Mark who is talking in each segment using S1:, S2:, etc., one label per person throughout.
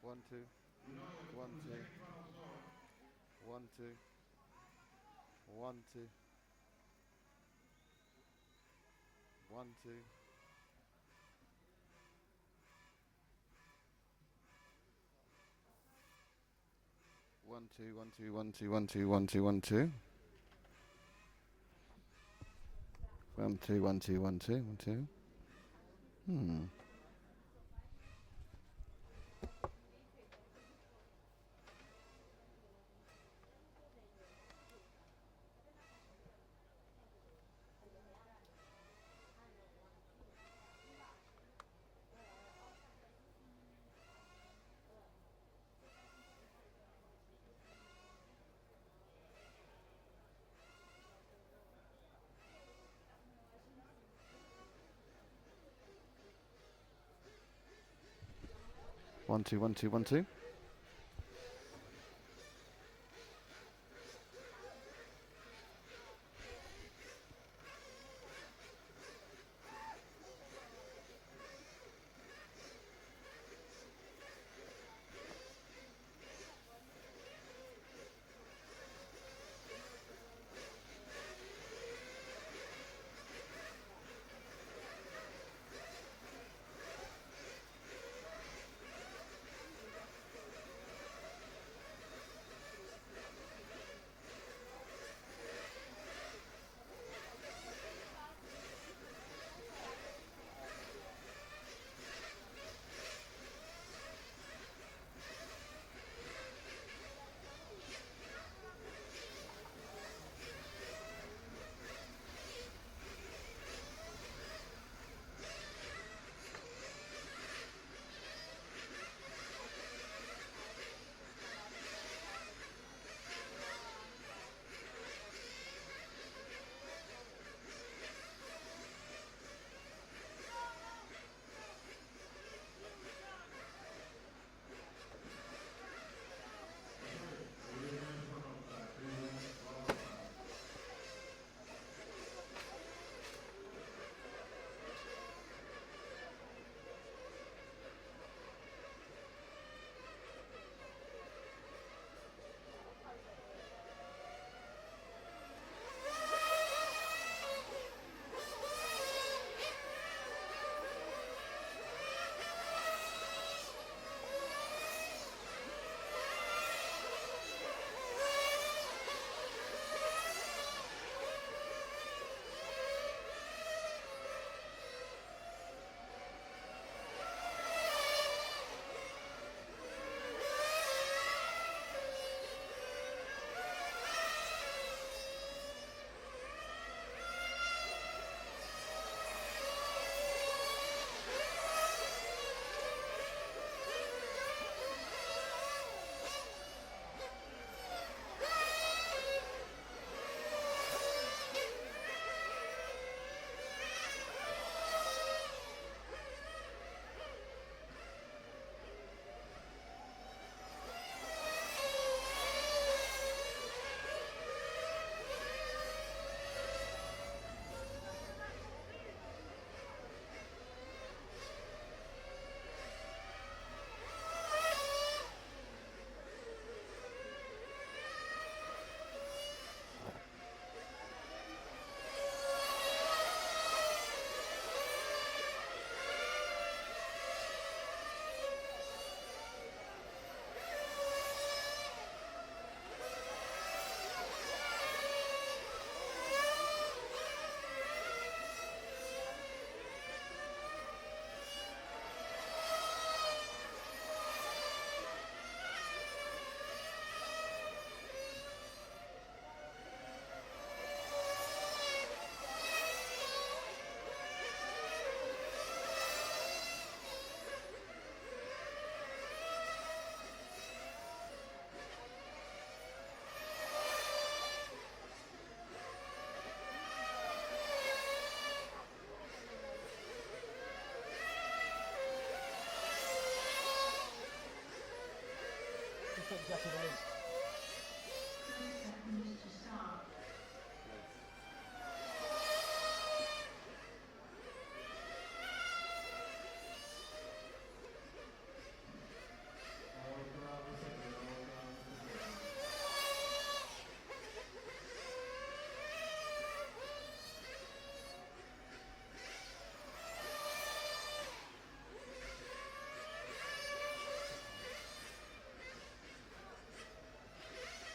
S1: One, two. One, two. One, two. One, two. One, two. One, two, one, two, one, two, one, two, one, two, one, two. One, two, one, two, one, two, one, two. Hmm. One, two, one, two, one, two.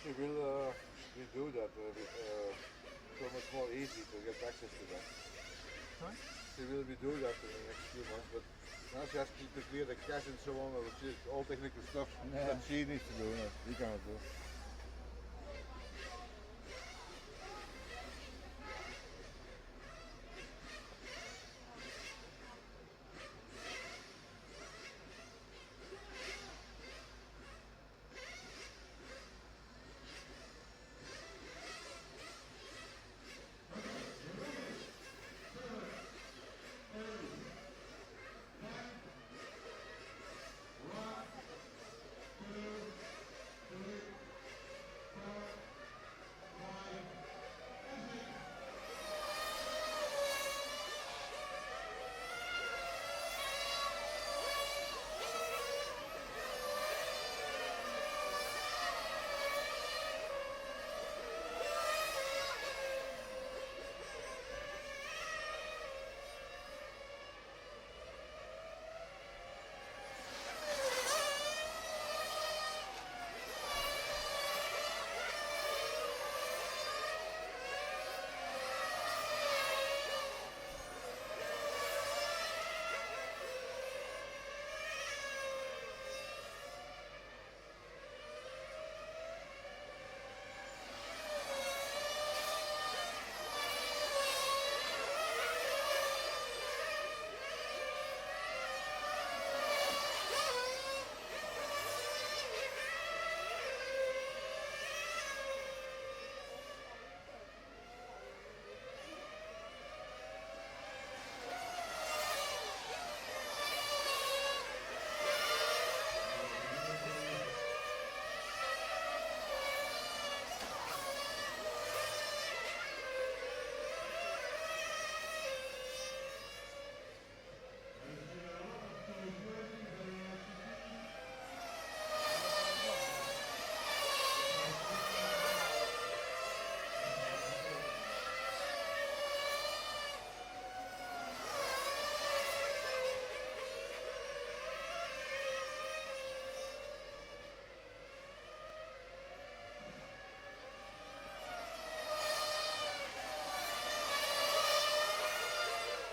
S2: we do that. So much more easy to get access to that.
S3: Sorry?
S2: We will be doing that in the next few months, but now she has to clear the cache and so on, which is all technical stuff that she needs to do, and that we cannot do.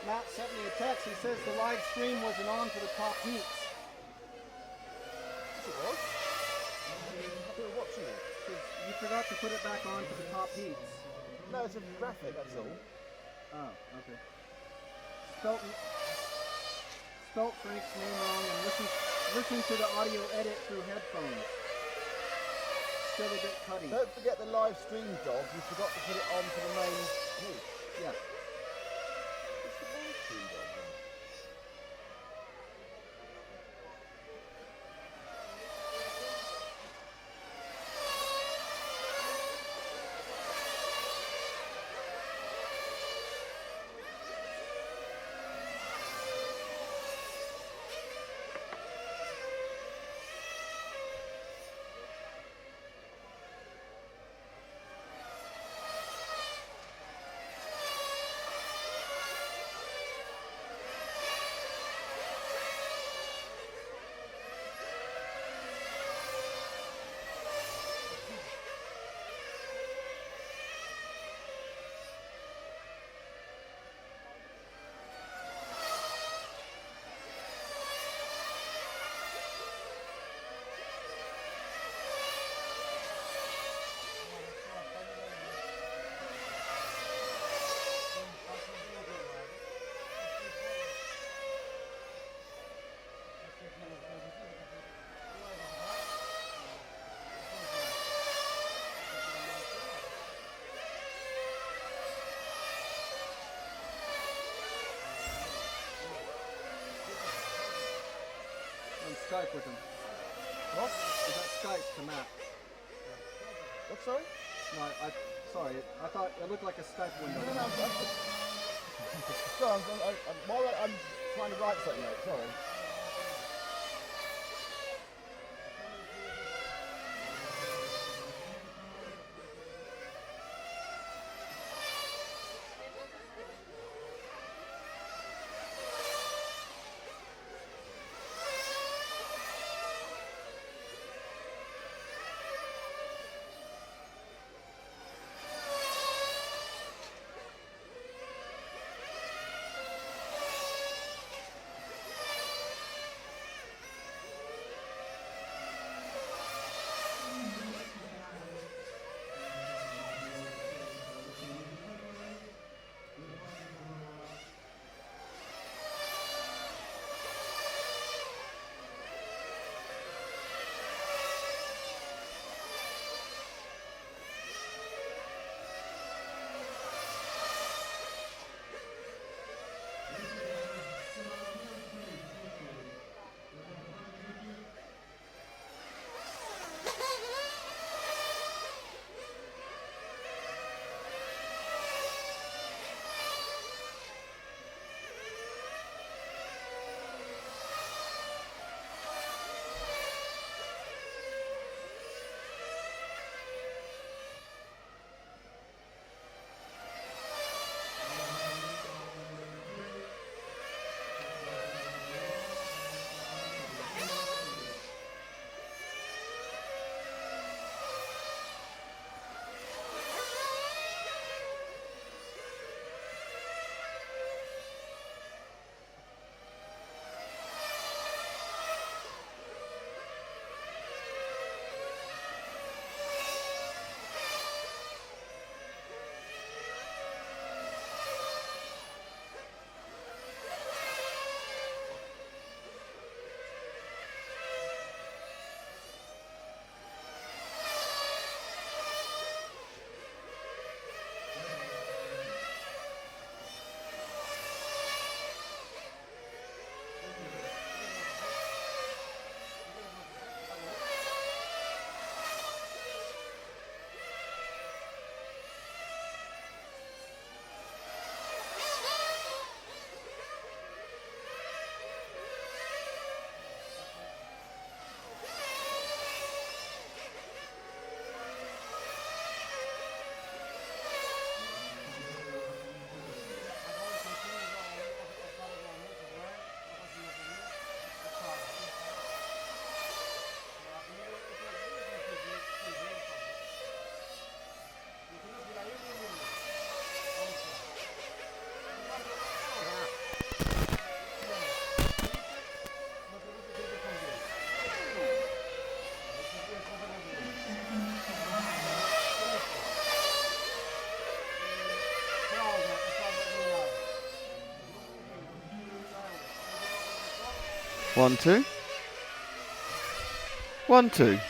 S3: Matt sent me a text. He says the live stream wasn't on for the top heats.
S2: Yes, it was. We were watching it.
S3: You forgot to put it back on for the top heats.
S2: No, it's a graphic, that's all.
S3: Oh, okay. Spelt Frank's name wrong and listen to the audio edit through headphones. Still a bit cutty.
S2: Don't forget the live stream, dog. You forgot to put it on for the main heat.
S3: Yeah.
S2: What's the live stream, dog?
S3: Skype with him.
S2: What?
S3: Is that Skype to Matt?
S2: What, sorry?
S3: No, sorry. I thought it looked like a Skype window.
S2: No, sorry, I'm trying to write something, mate. Sorry.
S1: 1 2. 1 2.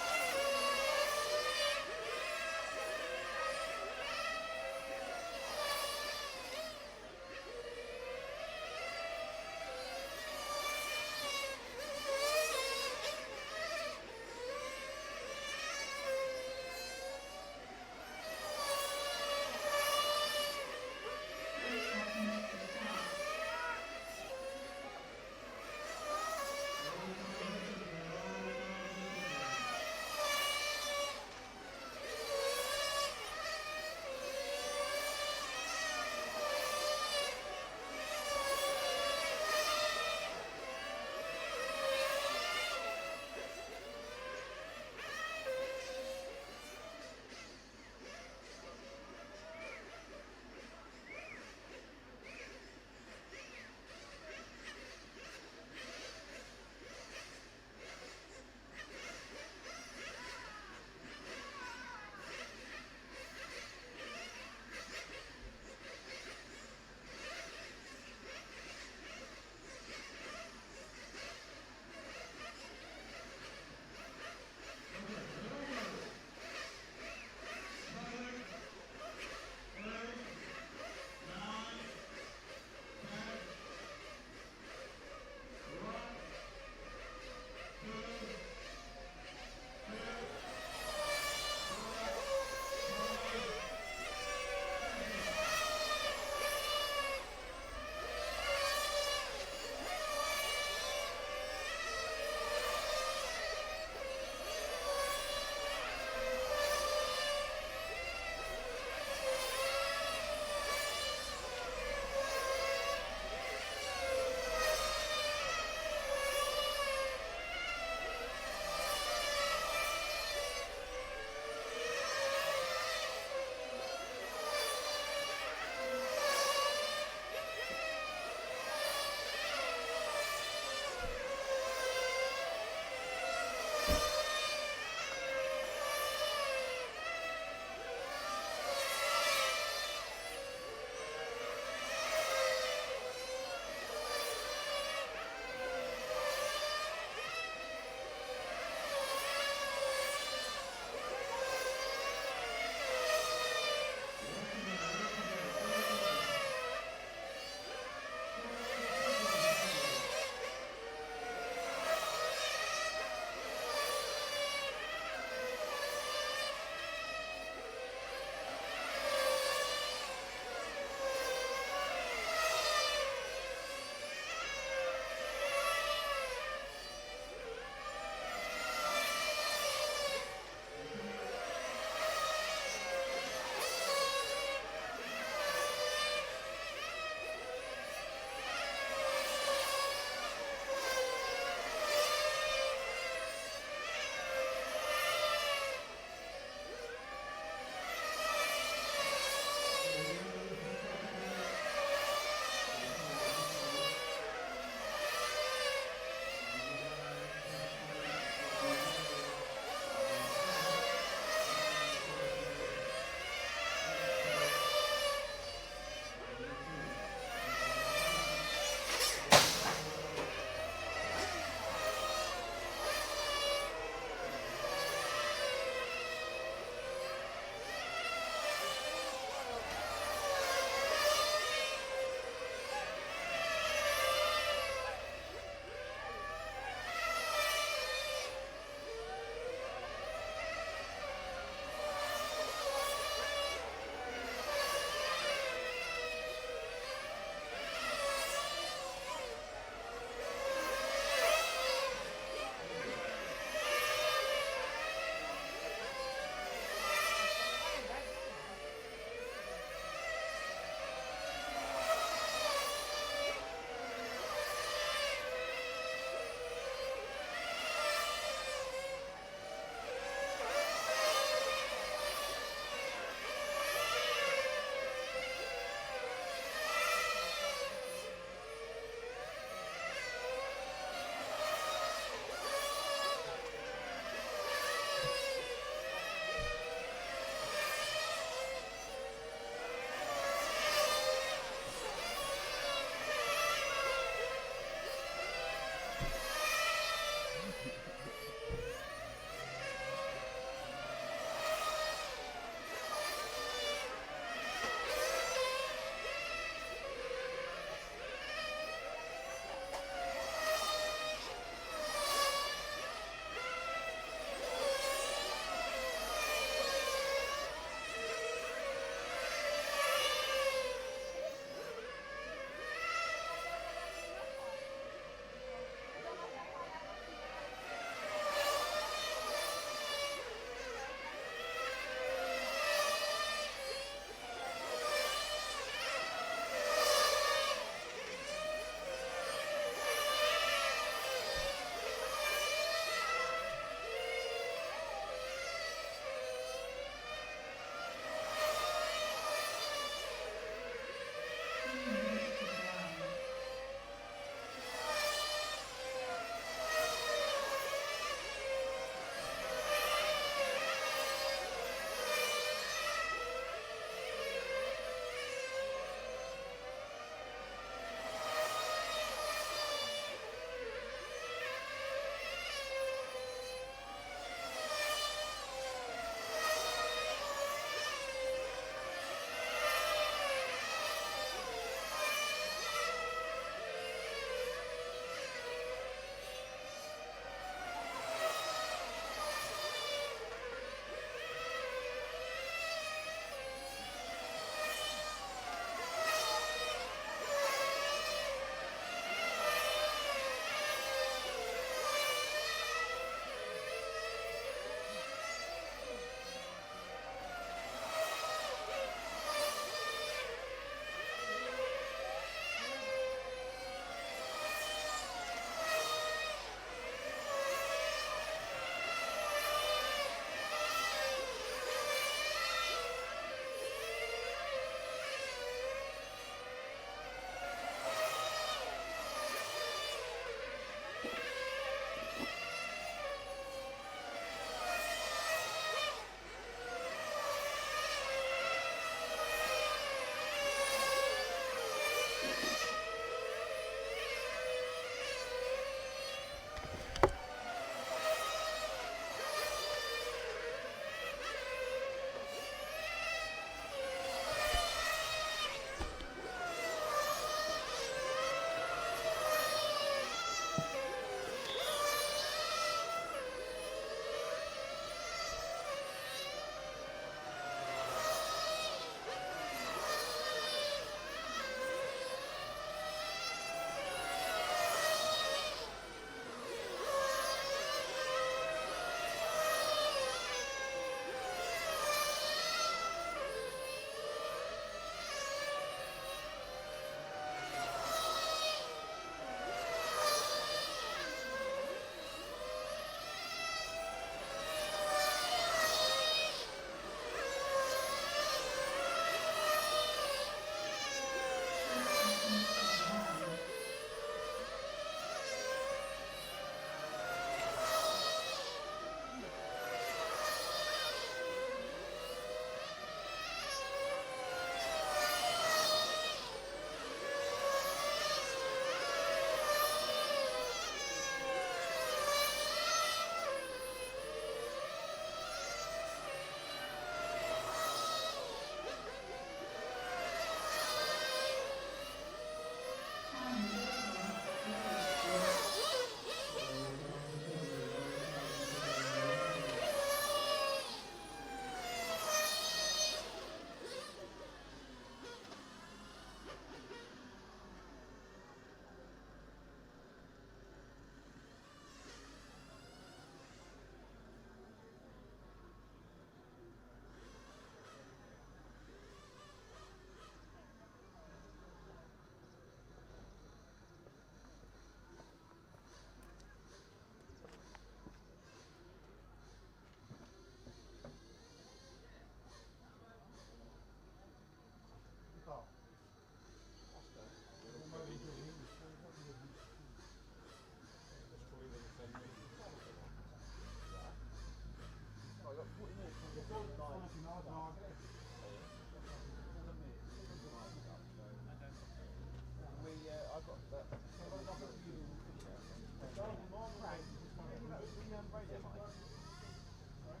S3: radio mic? Sorry?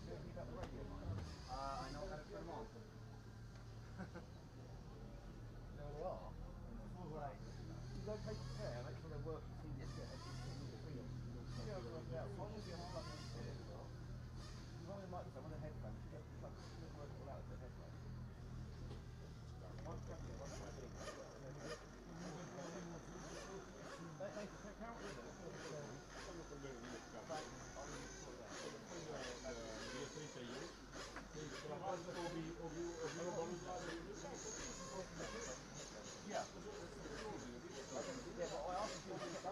S3: You got the radio mic? I know how to turn them on. You know where they are? You go take care, make sure they work. Yes, yeah. Yeah, what should be a whole lot more. You want the microphone, want the headphones, you just work it all out with the headphones. Yeah. Yeah, but I asked you to get the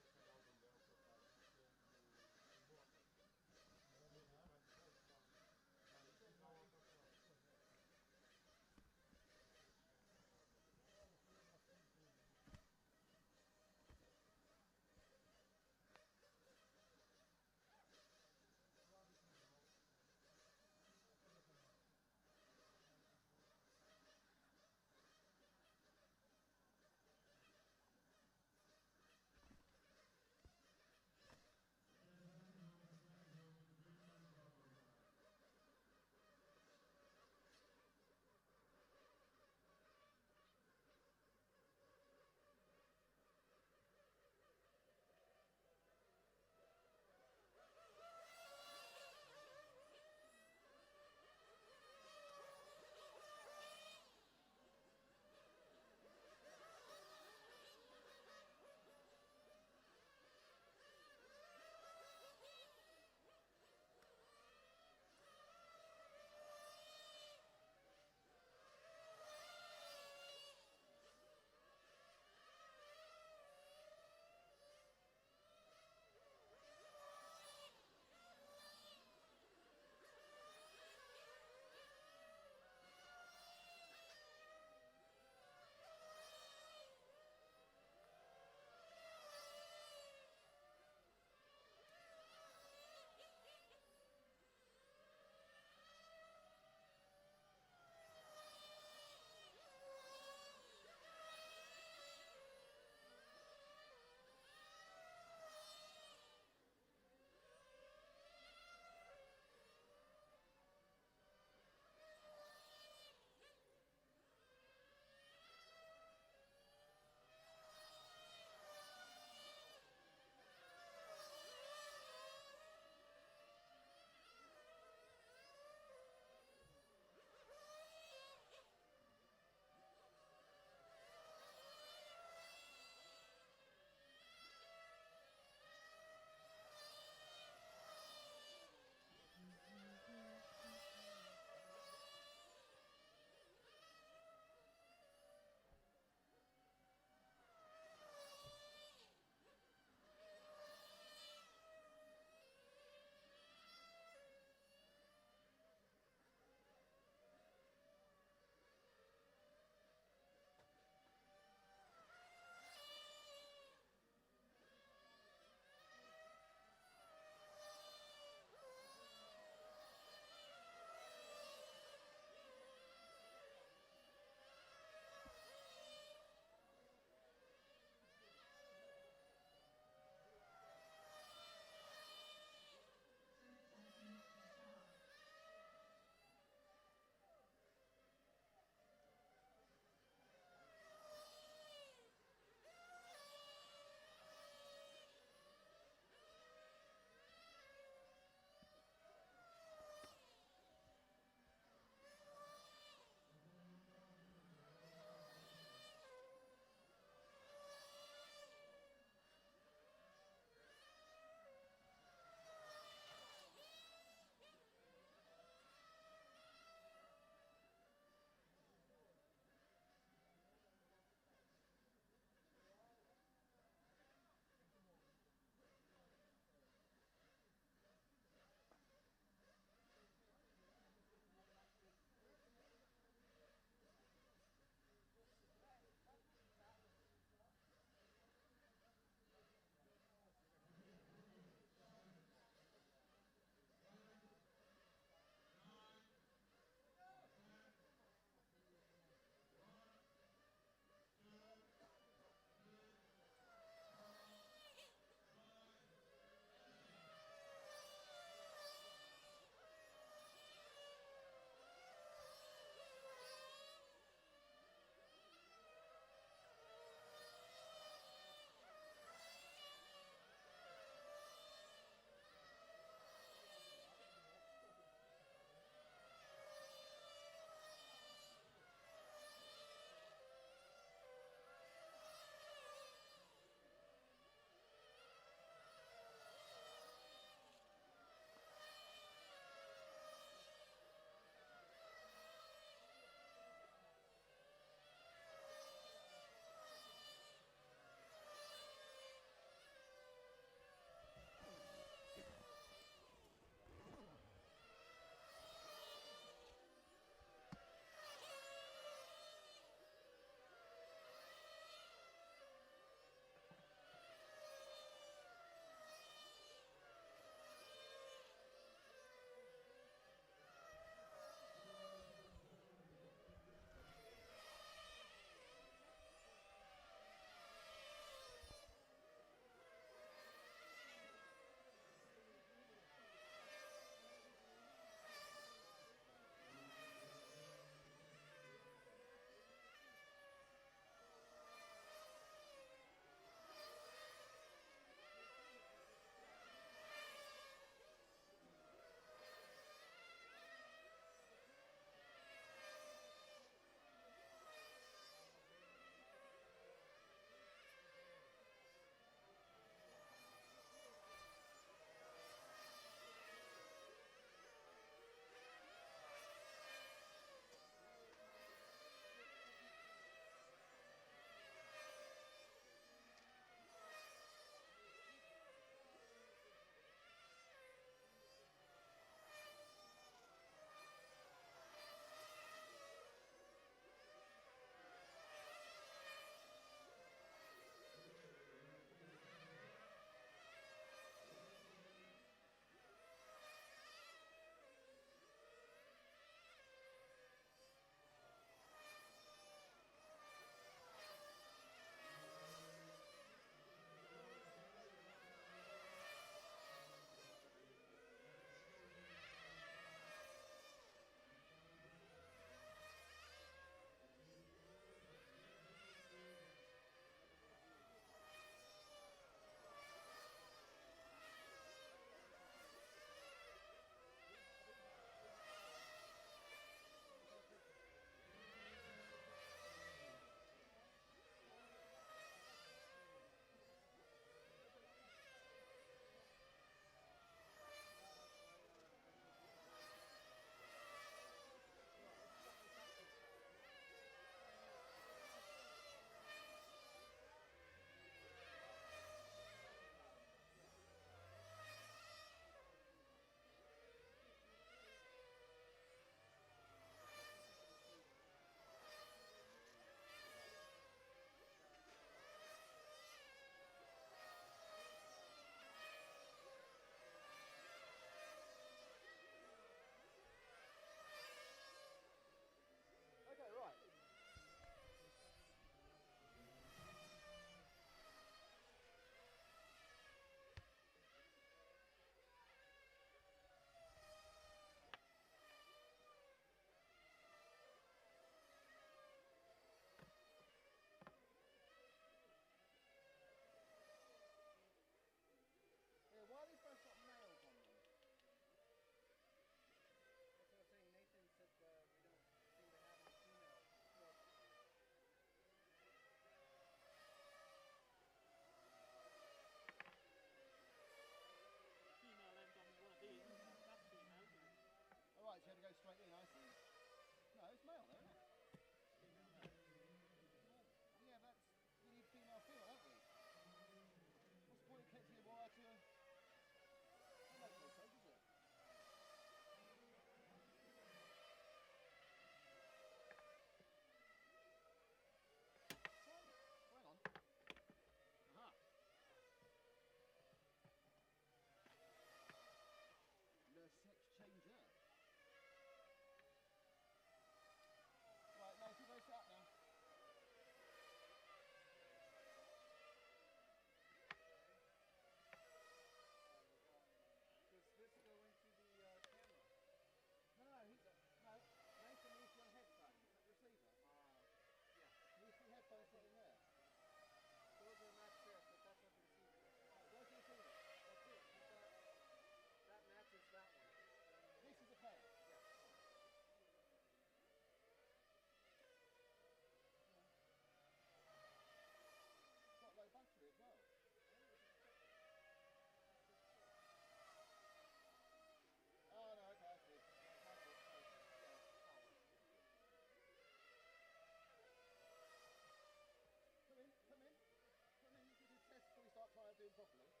S3: speak properly.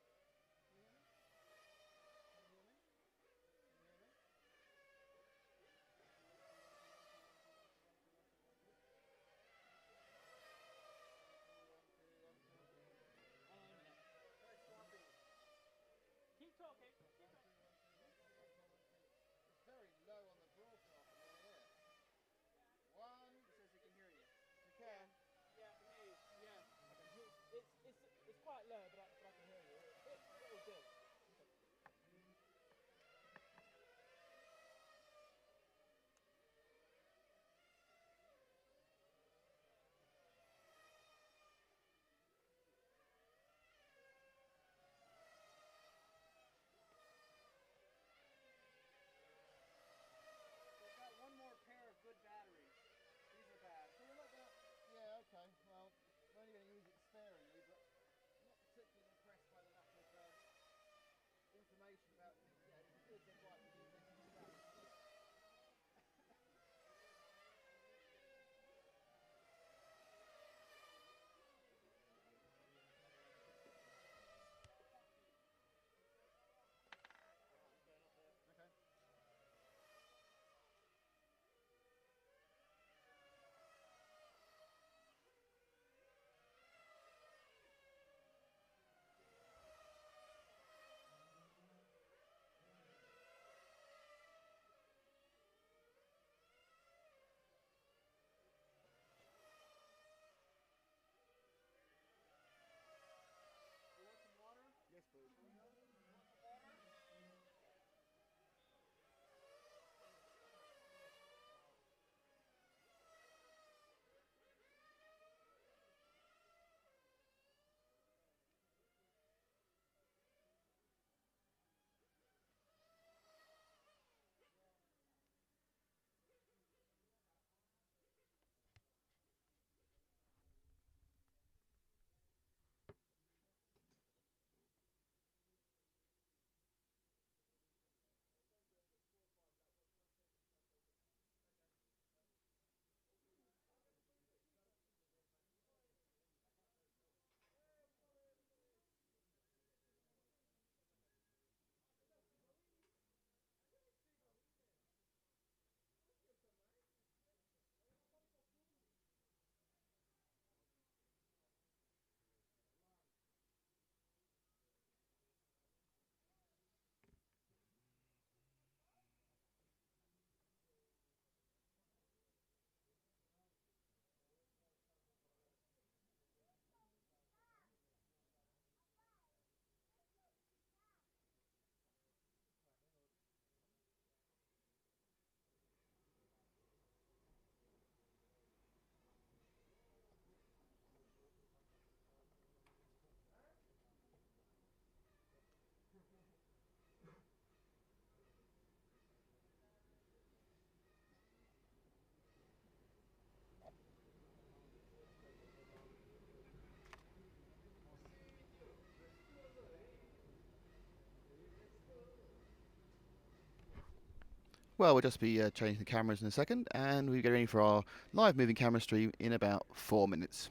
S3: Can you hear me? Can you hear me? Can you hear me?
S4: Hang on a minute.
S3: Very sloppy.
S4: Keep talking. Keep talking.
S3: It's very low on the broadcast. I mean, yeah. One.
S4: He says he can hear you.
S3: You can.
S4: Yeah, I can hear you. Yeah. It's quite low, but I can hear you. It will do. Okay.
S5: So we've got one more pair of good batteries. These are bad.
S3: So we're not going to... Yeah, okay. Well, we're only going to use it sparingly, but I'm not particularly impressed by the lack of information about, you know, the goods and right to use this and that. Okay.
S5: You want some water?
S3: Yes, please.
S5: You want some water?
S1: Well, we'll just be changing the cameras in a second, and we'll get ready for our live moving camera stream in about 4 minutes.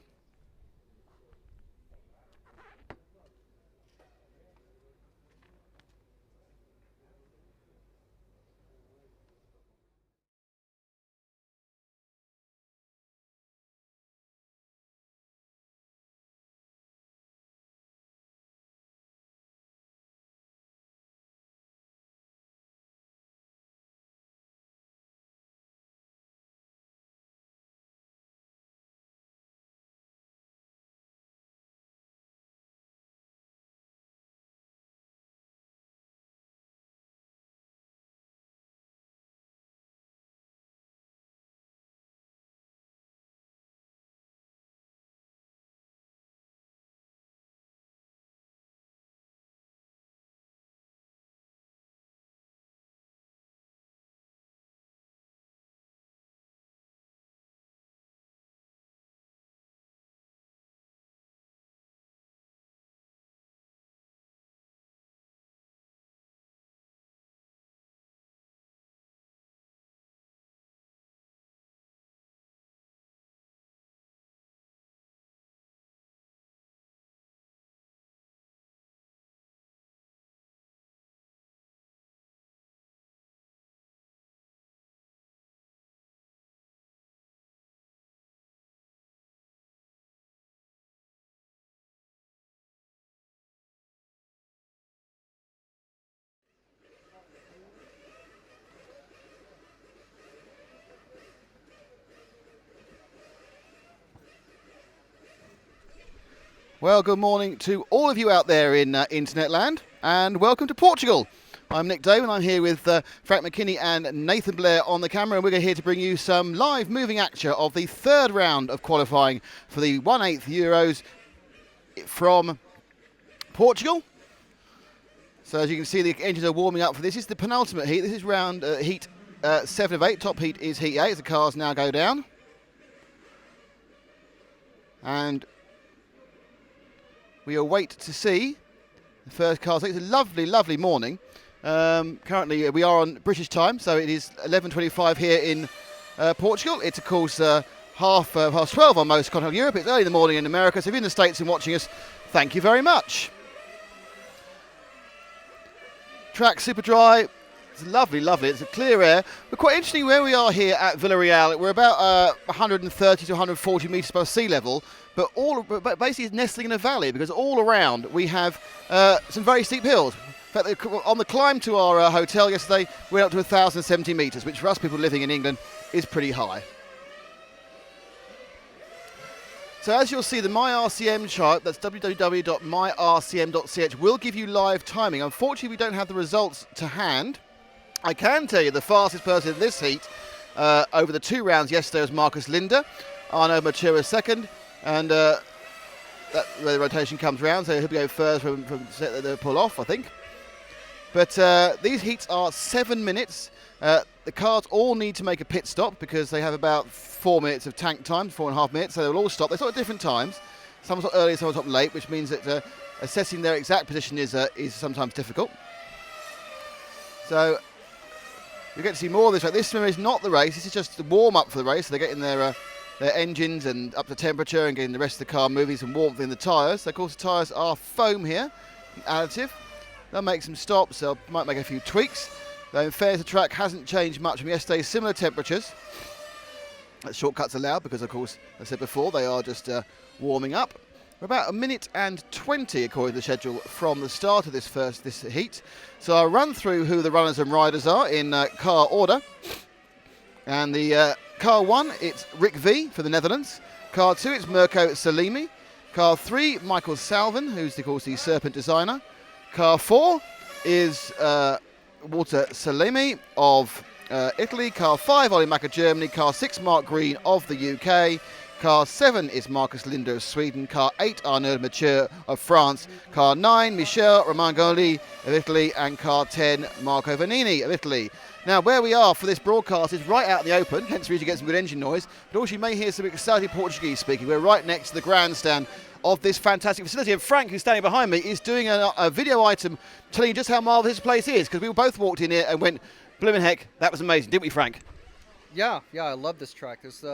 S1: Well, good morning to all of you out there in internet land, and welcome to Portugal. I'm Nick Dave, and I'm here with Frank McKinney and Nathan Blair on the camera, and we're here to bring you some live moving action of the third round of qualifying for the 1/8 Euros from Portugal. So as you can see, the engines are warming up for this. This is the penultimate heat. This is round heat 7 of 8. Top heat is heat 8 as the cars now go down. And we await to see the first cars. It's a lovely, lovely morning. Currently we are on British time, so it is 11:25 here in Portugal. It's of course half past 12 on most continental Europe. It's early in the morning in America, so if you're in the States and watching us, thank you very much. Track super dry. It's lovely, lovely. It's a clear air. But quite interesting where we are here at Villarreal. We're about 130 to 140 metres above sea level, but basically it's nestling in a valley because all around we have some very steep hills. In fact, on the climb to our hotel yesterday, we went up to 1,070 metres, which for us people living in England is pretty high. So as you'll see, the MyRCM chart, that's www.myrcm.ch, will give you live timing. Unfortunately, we don't have the results to hand. I can tell you the fastest person in this heat over the 2 rounds yesterday was Marcus Linder. Arnaud Matura second, and that's where the rotation comes round, so he'll go first from the pull off, I think. But these heats are 7 minutes. The cars all need to make a pit stop because they have about 4 minutes of tank time, 4.5 minutes, so they'll all stop. They stop at different times. Some stop early, some stop late, which means that assessing their exact position is sometimes difficult. So you get to see more of this. This is not the race. This is just the warm-up for the race. So they're getting their engines and up to temperature and getting the rest of the car moving, some warmth in the tyres. So of course the tyres are foam here, additive. They'll make some stops. They might make a few tweaks. Though in fairness, the track hasn't changed much from yesterday. Similar temperatures. Shortcuts allowed because, of course, as I said before, they are just warming up. We're about 1 minute and 20 according to the schedule from the start of this heat. So I'll run through who the runners and riders are in car order. And the car 1, it's Rick V for the Netherlands. Car 2, it's Mirko Salimi. Car 3, Michael Salvin, who's of course the Serpent designer. Car 4 is Walter Salemi of Italy. Car 5, Olli Maka, Germany. Car 6, Mark Green of the UK. Car 7 is Marcus Linder of Sweden. Car 8, Arnaud Mature of France. Car 9, Michel Romangoli of Italy. And car 10, Marco Vanini of Italy. Now, where we are for this broadcast is right out in the open, hence the reason you get some good engine noise. But also you may hear some exciting Portuguese speaking. We're right next to the grandstand of this fantastic facility. And Frank, who's standing behind me, is doing a video item telling you just how marvellous this place is, because we both walked in here and went, blimmin' heck, that was amazing, didn't we, Frank?
S6: Yeah, I love this track. It's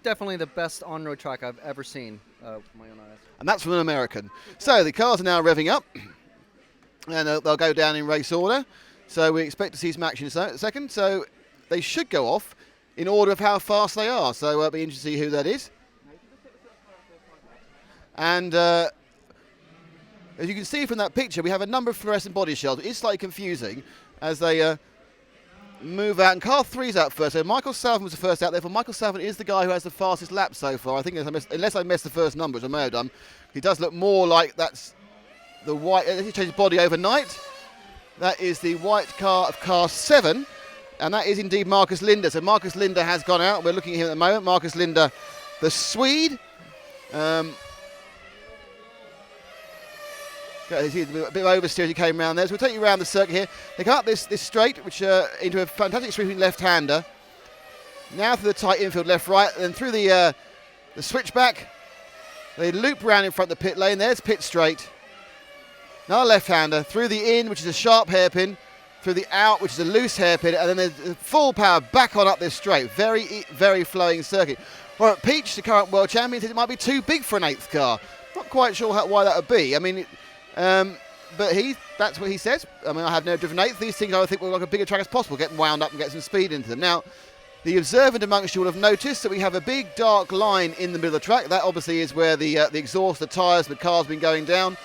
S6: definitely the best on-road track I've ever seen with my own eyes.
S1: And that's from an American. So the cars are now revving up, and they'll go down in race order. So we expect to see some action in a second. So they should go off in order of how fast they are. So it'll be interesting to see who that is. And as you can see from that picture, we have a number of fluorescent body shells. It's slightly confusing as they move out. And car 3's out first. So Michael Salvin was the first out. Therefore, Michael Salvin is the guy who has the fastest lap so far. I think, unless I missed the first numbers, I may have done. He does look more like that's the white. He changed his body overnight. That is the white car of car 7. And that is indeed Marcus Linder. So Marcus Linder has gone out. We're looking at him at the moment. Marcus Linder, the Swede. He's a bit of oversteer as he came around there. So we'll take you around the circuit here. They go up this straight, which into a fantastic sweeping left-hander. Now through the tight infield left-right, then through the switchback. They loop around in front of the pit lane. There's pit straight. Another left-hander through the in, which is a sharp hairpin. Through the out, which is a loose hairpin. And then there's full power back on up this straight. Very, very flowing circuit. Well, Peach, the current world champion, says it might be too big for an 8th car. Not quite sure why that would be. I mean, but that's what he says. I mean, I have never driven 8th. These things I think will like a bigger track as possible, get wound up and get some speed into them. Now, the observant amongst you will have noticed that we have a big dark line in the middle of the track. That obviously is where the exhaust, the tyres, the car's been going down.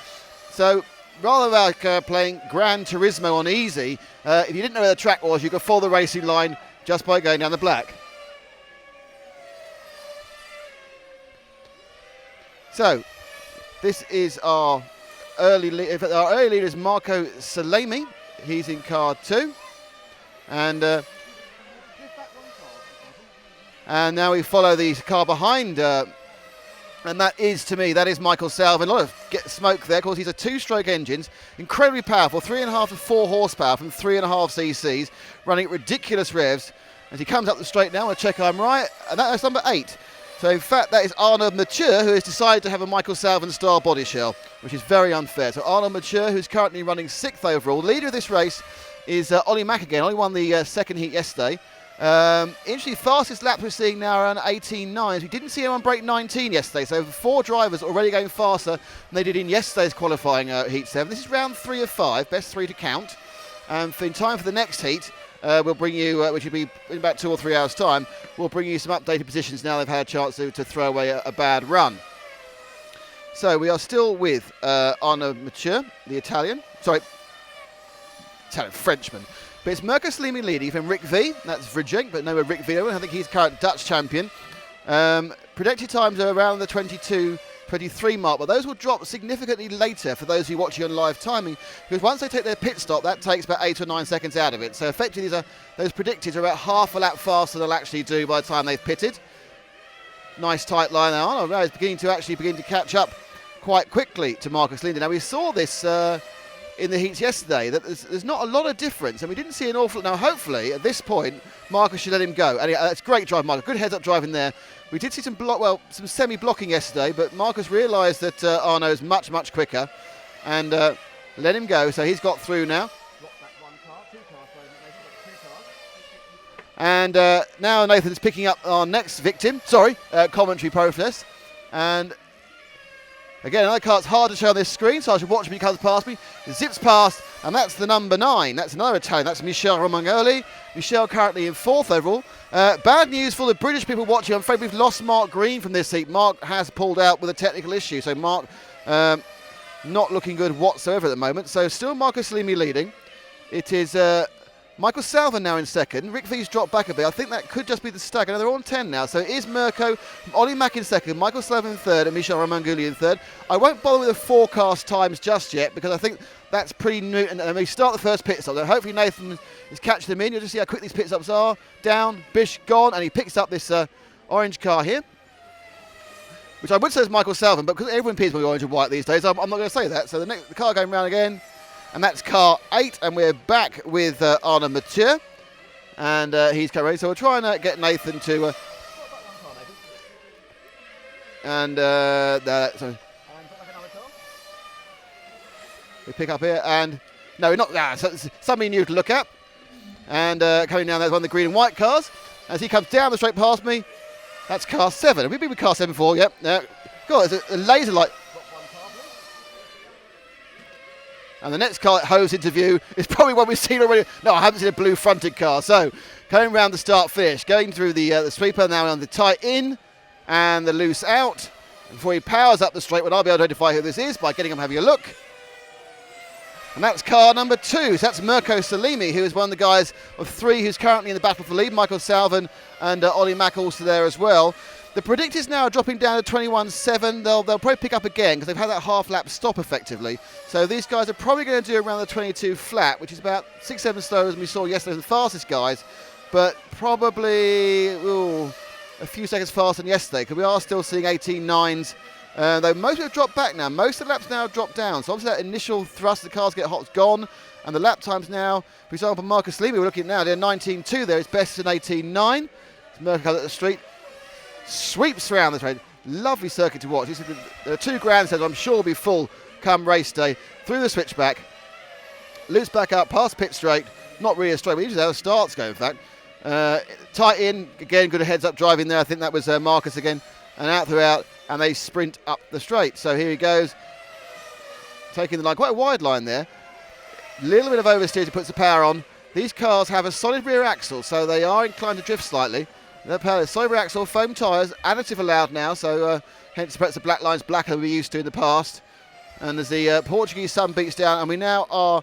S1: So rather than playing Gran Turismo on easy, if you didn't know where the track was, you could follow the racing line just by going down the black. So This is our early lead. In fact, our early leader is Marco Salemi. He's in car 2. And now we follow the car behind. And that is, to me, that is Michael Salvin. A lot of smoke there. Of course, these are 2-stroke engines. Incredibly powerful. 3.5 to 4 horsepower from 3.5 cc's. Running at ridiculous revs. As he comes up the straight now, I'll check I'm right. And that's number 8. So, in fact, that is Arnaud Mature, who has decided to have a Michael Salvin-style body shell, which is very unfair. So, Arnaud Mature, who's currently running 6th overall. The leader of this race is Ollie Mack again. Ollie won the second heat yesterday. Interestingly, fastest laps we're seeing now around 18.9s. We didn't see anyone break 19 yesterday, so 4 drivers already going faster than they did in yesterday's qualifying heat 7. This is round 3 of 5, best 3 to count. And in time for the next heat, we'll bring you, which will be in about 2 or 3 hours' time, we'll bring you some updated positions now they've had a chance to throw away a bad run. So we are still with Arnaud Mature, the Frenchman. But it's Mirko Salimi leading from Rick V. That's Vrijek, but no Rick V. I think he's current Dutch champion. Predicted times are around the 22-23 mark, but those will drop significantly later for those who are watching on live timing, because once they take their pit stop, that takes about 8 or 9 seconds out of it. So effectively, those predicted are about half a lap faster than they'll actually do by the time they've pitted. Nice tight line now. Now he's begin to catch up quite quickly to Marcus Linder. Now we saw this in the heats yesterday, that there's not a lot of difference, and we didn't see an awful. Now hopefully at this point Marcus should let him go, and that's great drive, Marcus. Good heads-up driving there. We did see some some semi-blocking yesterday, but Marcus realised that Arnaud is much quicker, and let him go. So he's got through now. And now Nathan's picking up our next victim. Commentary process, and. Again, another car that's hard to show on this screen, so I should watch him. He comes past me, zips past, and that's the number 9. That's another Italian. That's Michel Romagnoli. Michel currently in 4th overall. Bad news for the British people watching. I'm afraid we've lost Mark Green from this heat. Mark has pulled out with a technical issue, so Mark not looking good whatsoever at the moment. So still Marco Salimi leading. It is Michael Salvin now in 2nd. Rick V's dropped back a bit. I think that could just be the stagger. Now they're on 10 now. So it is Mirko, Ollie Mack in 2nd, Michael Salvin in 3rd, and Michel Romagnoli in 3rd. I won't bother with the forecast times just yet, because I think that's pretty new. And we start the first pit stop. So hopefully Nathan is catching them in. You'll just see how quick these pit stops are. Down, bish, gone, and he picks up this orange car here, which I would say is Michael Salvin, but because everyone appears to be orange and white these days, I'm not going to say that. So the car going round again. And that's car 8, and we're back with Arnaud Mature, and he's coming. So we're trying to get Nathan to. We pick up here, and no, we're not. So something new to look at. And coming down, there's one of the green and white cars. As he comes down the straight past me, that's car 7. Have we been with car 7 before? Yep. God, there's a laser light. And the next car that hoves into view is probably one we've seen already. No, I haven't seen a blue fronted car. So coming round the start finish, going through the sweeper now on the tight in and the loose out. Before he powers up the straight one, I'll be able to identify who this is by getting him having a look. And that's car number 2. So that's Mirko Salimi, who is one of the guys of 3 who's currently in the battle for lead. Michael Salvin and Ollie Mack also there as well. The predictors now are dropping down to 21.7. They'll probably pick up again because they've had that half-lap stop effectively. So these guys are probably going to do around the 22 flat, which is about 6-7 slower than we saw yesterday, the fastest guys, but probably a few seconds faster than yesterday because we are still seeing 18.9s. Though most of them have dropped back now. Most of the laps now have dropped down. So obviously that initial thrust the cars get hot is gone. And the lap times now, for example, Marcus Salimi, we're looking at now, they're 19.2 there. It's best in 18.9. Mirko at the street. Sweeps around this race. Lovely circuit to watch. There are 2 grandstands I'm sure will be full come race day. Through the switchback. Loops back up, past pit straight. Not really a straight, but usually how the starts go, in fact. Tight in, again, good heads up driving there. I think that was Marcus again. And out throughout, and they sprint up the straight. So here he goes. Taking the line, quite a wide line there. Little bit of oversteer to put the power on. These cars have a solid rear axle, so they are inclined to drift slightly. Solid rear axle, foam tyres, additive allowed now, so hence perhaps the black line's blacker than we used to in the past. And as the Portuguese sun beats down, and we now are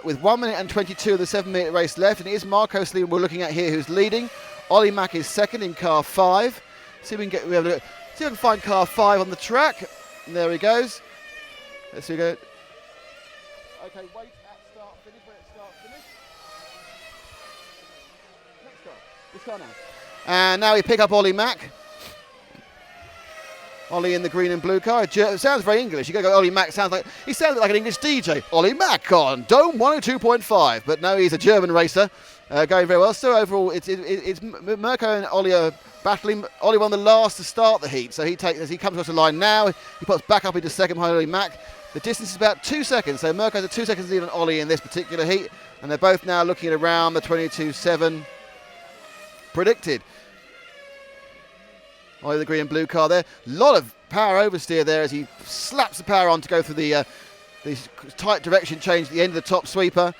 S1: with 1 minute and 22 of the 7-minute race left, and it is Marco Salimi we're looking at here who's leading. Ollie Mack is 2nd in car 5. See if we can find car 5 on the track. And there he goes. Let's see, go. Okay, wait at start, finish, wait at start, finish. Next car. This car now. And now we pick up Ollie Mack. Ollie in the green and blue car. It sounds very English. You go Ollie Mack, sounds like an English DJ. Ollie Mack on Dome 102.5. But no, he's a German racer, going very well. So overall, it's Mirko and Ollie are battling. Ollie won the last to start the heat, so he takes as he comes across the line now. He puts back up into second behind Ollie Mack. The distance is about 2 seconds, so Mirko has a 2 seconds lead on Ollie in this particular heat, and they're both now looking at around the 22.7 predicted. Ollie the green and blue car there. A lot of power oversteer there as he slaps the power on to go through the tight direction change at the end of the top sweeper.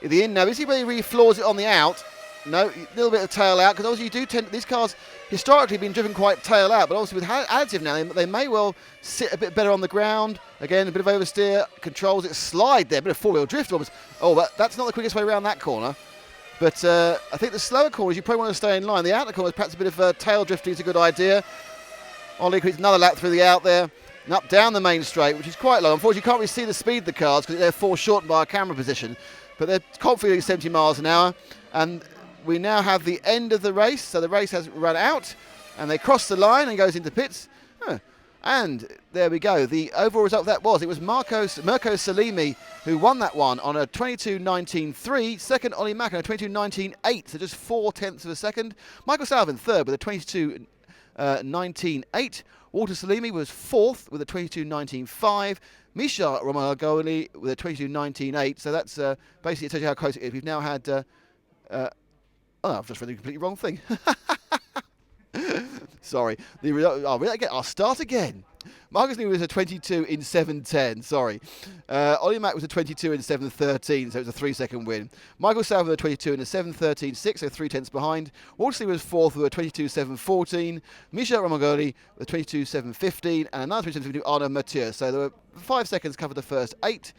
S1: At the end now, is he really floors it on the out? No, a little bit of tail out, because obviously you do tend, these cars historically been driven quite tail out, but obviously with additive now, they may well sit a bit better on the ground. Again, a bit of oversteer, controls it, slide there, a bit of four-wheel drift almost. Oh, that's not the quickest way around that corner. But I think the slower corners, you probably want to stay in line. The outer corners, perhaps a bit of tail drifting is a good idea. Ollie creates another lap through the out there, and up down the main straight, which is quite low. Unfortunately, you can't really see the speed of the cars because they're foreshortened by our camera position. But they're confidently 70 miles an hour. And we now have the end of the race. So the race has run out, and they cross the line and goes into pits. And there we go. The overall result of that was, it was Mirko Salimi who won that one on a 22.19.3. Second, Ollie Mack on a 22.19.8, so just 0.4 of a second. Michael Salvin third with a 22.19.8. Walter Salimi was fourth with a 22.19.5. Misha Romagoli with a 22.19.8. So that's basically, it tells you how close it is. We've now had... I've just read the completely wrong thing. Sorry. I'll start again. Marcus Lee was a 22 in 7.10. Sorry. Ollie Mack was a 22 in 7.13, so it was a 3-second win. Michael Salvin with a 22 in a 7.13.6, so 0.3 behind. Walter was fourth with a 22.7.14. Misha Romagoli with a 22.7.15, and another 22.7 Arnaud Mathieu. So there were 5 seconds covered the first 8.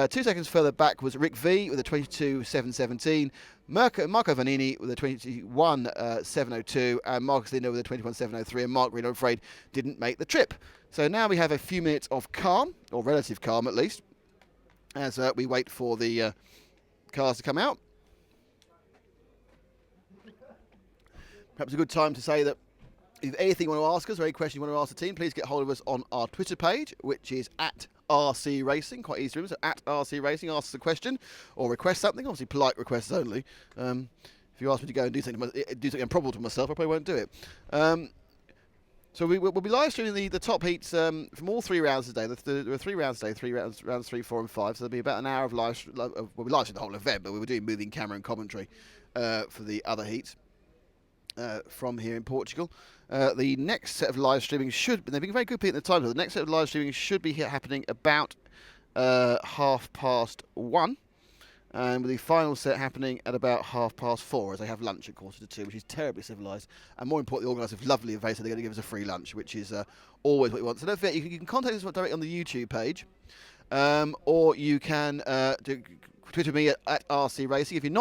S1: 2 seconds further back was Rick V with a 22.7.17. Marco Vanini with a 21.7.02, and Marcus Linder with a 21.7.03, and Mark Green, I'm afraid, didn't make the trip. So now we have a few minutes of calm, or relative calm at least, as we wait for the cars to come out. Perhaps a good time to say that if anything you want to ask us, or any question you want to ask the team, please get hold of us on our Twitter page, which is at RC Racing, quite easy to remember, so at RC Racing, ask us a question or request something, obviously polite requests only. If you ask me to go and do something improbable to myself, I probably won't do it. So we'll be live streaming the top heats from all 3 rounds today. There were 3 rounds today, rounds 3, 4 and 5, so there'll be about an hour of we'll be live streaming the whole event, but we were doing moving camera and commentary for the other heats from here in Portugal. The next set of live streaming they've been very good at the time, so the next set of live streaming should be happening about 1:30, and with the final set happening at about 4:30, as they have lunch at 1:45, which is terribly civilised, and more importantly, the organisers have lovely events, so they're going to give us a free lunch, which is always what you want. So don't forget, you can contact us directly on the YouTube page, or you can Twitter me at RC Racing. If you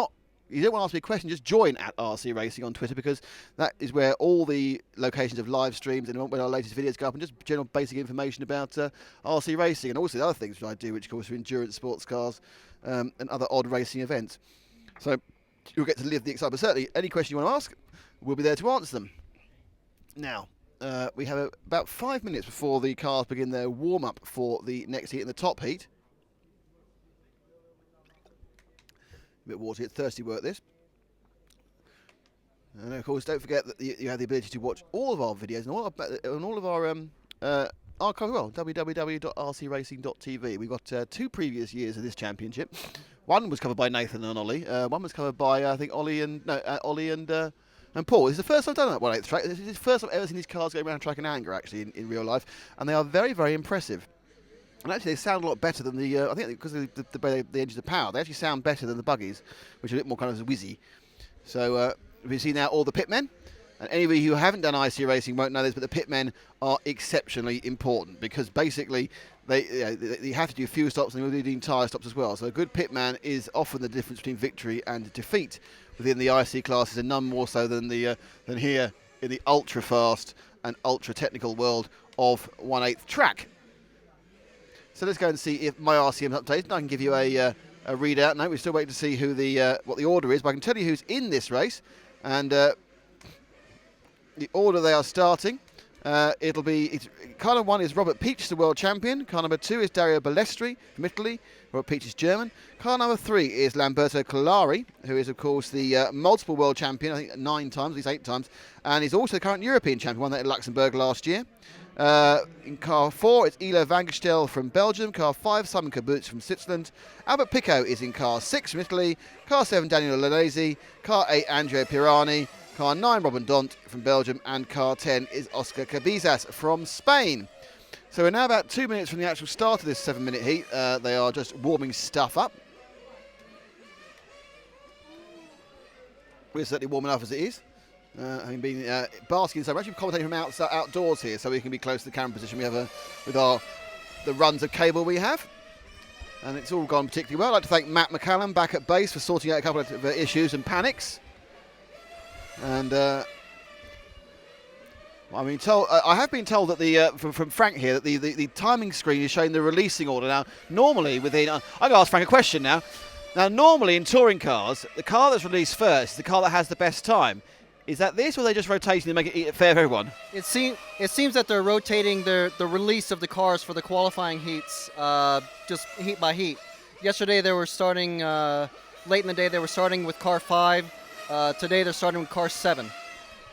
S1: don't want to ask me a question, just join at RC Racing on Twitter, because that is where all the locations of live streams and when our latest videos go up, and just general basic information about RC Racing, and also the other things which I do, which of course are endurance sports cars and other odd racing events. So you'll get to live the excitement. But certainly, any question you want to ask, we'll be there to answer them. Now, we have about 5 minutes before the cars begin their warm-up for the next heat in the top heat. A bit of water, it's thirsty work this. And of course, don't forget that you have the ability to watch all of our videos and all of our archive, www.rcracing.tv. We've got 2 previous years of this championship. One was covered by Nathan and Ollie. One was covered by, I think, Ollie and Paul. This is the first time I've done that 1/8 track. This is the first time I've ever seen these cars go around track in anger, actually, in real life. And they are very, very impressive. And actually, they sound a lot better than the. I think because of the way the engines are powered, they actually sound better than the buggies, which are a bit more kind of whizzy. So we see now all the pitmen, and anybody who haven't done IC racing won't know this, but the pitmen are exceptionally important, because basically they have to do fuel stops and they will do tyre stops as well. So a good pitman is often the difference between victory and defeat within the IC classes, and none more so than here in the ultra fast and ultra technical world of 1/8 track. So let's go and see if my RCM's updated, and I can give you a readout. No, we're still waiting to see who what the order is, but I can tell you who's in this race, and the order they are starting. Car number 1 is Robert Peach, the world champion. Car number 2 is Dario Balestri from Italy. Robert Peach is German. Car number 3 is Lamberto Collari, who is, of course, the multiple world champion, I think 9 times, at least 8 times, and he's also the current European champion, won that in Luxembourg last year. In car 4, it's Elo van Gestel from Belgium. Car 5, Simon Kabutz from Switzerland. Albert Pico is in car 6 from Italy. Car 7, Daniel Lanese. Car 8, Andrea Pirani. Car 9, Robin Dont from Belgium. And car 10 is Oscar Cabezas from Spain. So we're now about 2 minutes from the actual start of this 7-minute heat. They are just warming stuff up. We're certainly warming up as it is. Having been basking, so we're actually commentating from outdoors here, so we can be close to the camera position we have with the runs of cable we have, and it's all gone particularly well. I'd like to thank Matt McCallum back at base for sorting out a couple of issues and panics. And I have been told that from Frank here that the timing screen is showing the releasing order now. Normally, I'm going to ask Frank a question now. Now, normally in touring cars, the car that's released first is the car that has the best time. Is that this, or are they just rotating to make it fair for everyone?
S6: It seems that they're rotating the release of the cars for the qualifying heats, just heat by heat. Yesterday they were starting, late in the day they were starting with car 5. Today they're starting with car 7.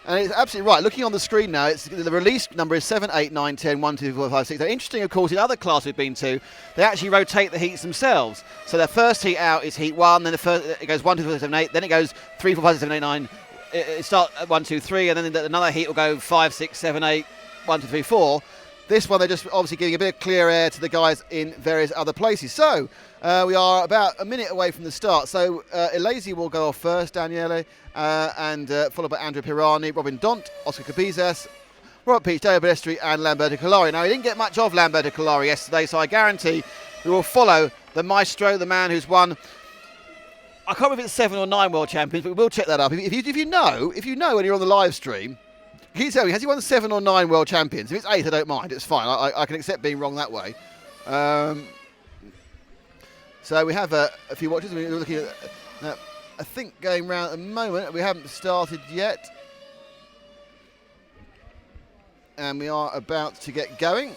S1: And it's absolutely right. Looking on the screen now, the release number is 7, 8, 9, 10, 1, 2, 4, 5, 6. Now, interesting, of course, in other classes we've been to, they actually rotate the heats themselves. So their first heat out is heat 1, then it goes 1, 2, 3, 4, 5, 7, 8, then it goes 3, 4, 5, 6, 7, 8, 9. It starts at 1, 2, 3, and then another heat will go 5, 6, 7, 8, 1, 2, 3, 4. This one, they're just obviously giving a bit of clear air to the guys in various other places. So we are about a minute away from the start. So Elasi will go off first, Daniele, and followed by Andrea Pirani, Robin Dont, Oscar Cabezas, Robert Peach, Dario Balestri, and Lamberto Collari. Now, he didn't get much of Lamberto Collari yesterday, so I guarantee we will follow the maestro, the man who's won. I can't remember if it's 7 or 9 world champions, but we'll check that up. If you know when you're on the live stream, can you tell me, has he won 7 or 9 world champions? If it's 8, I don't mind. It's fine. I can accept being wrong that way. So we have a few watches. We're looking at, I think, going round at the moment. We haven't started yet. And we are about to get going.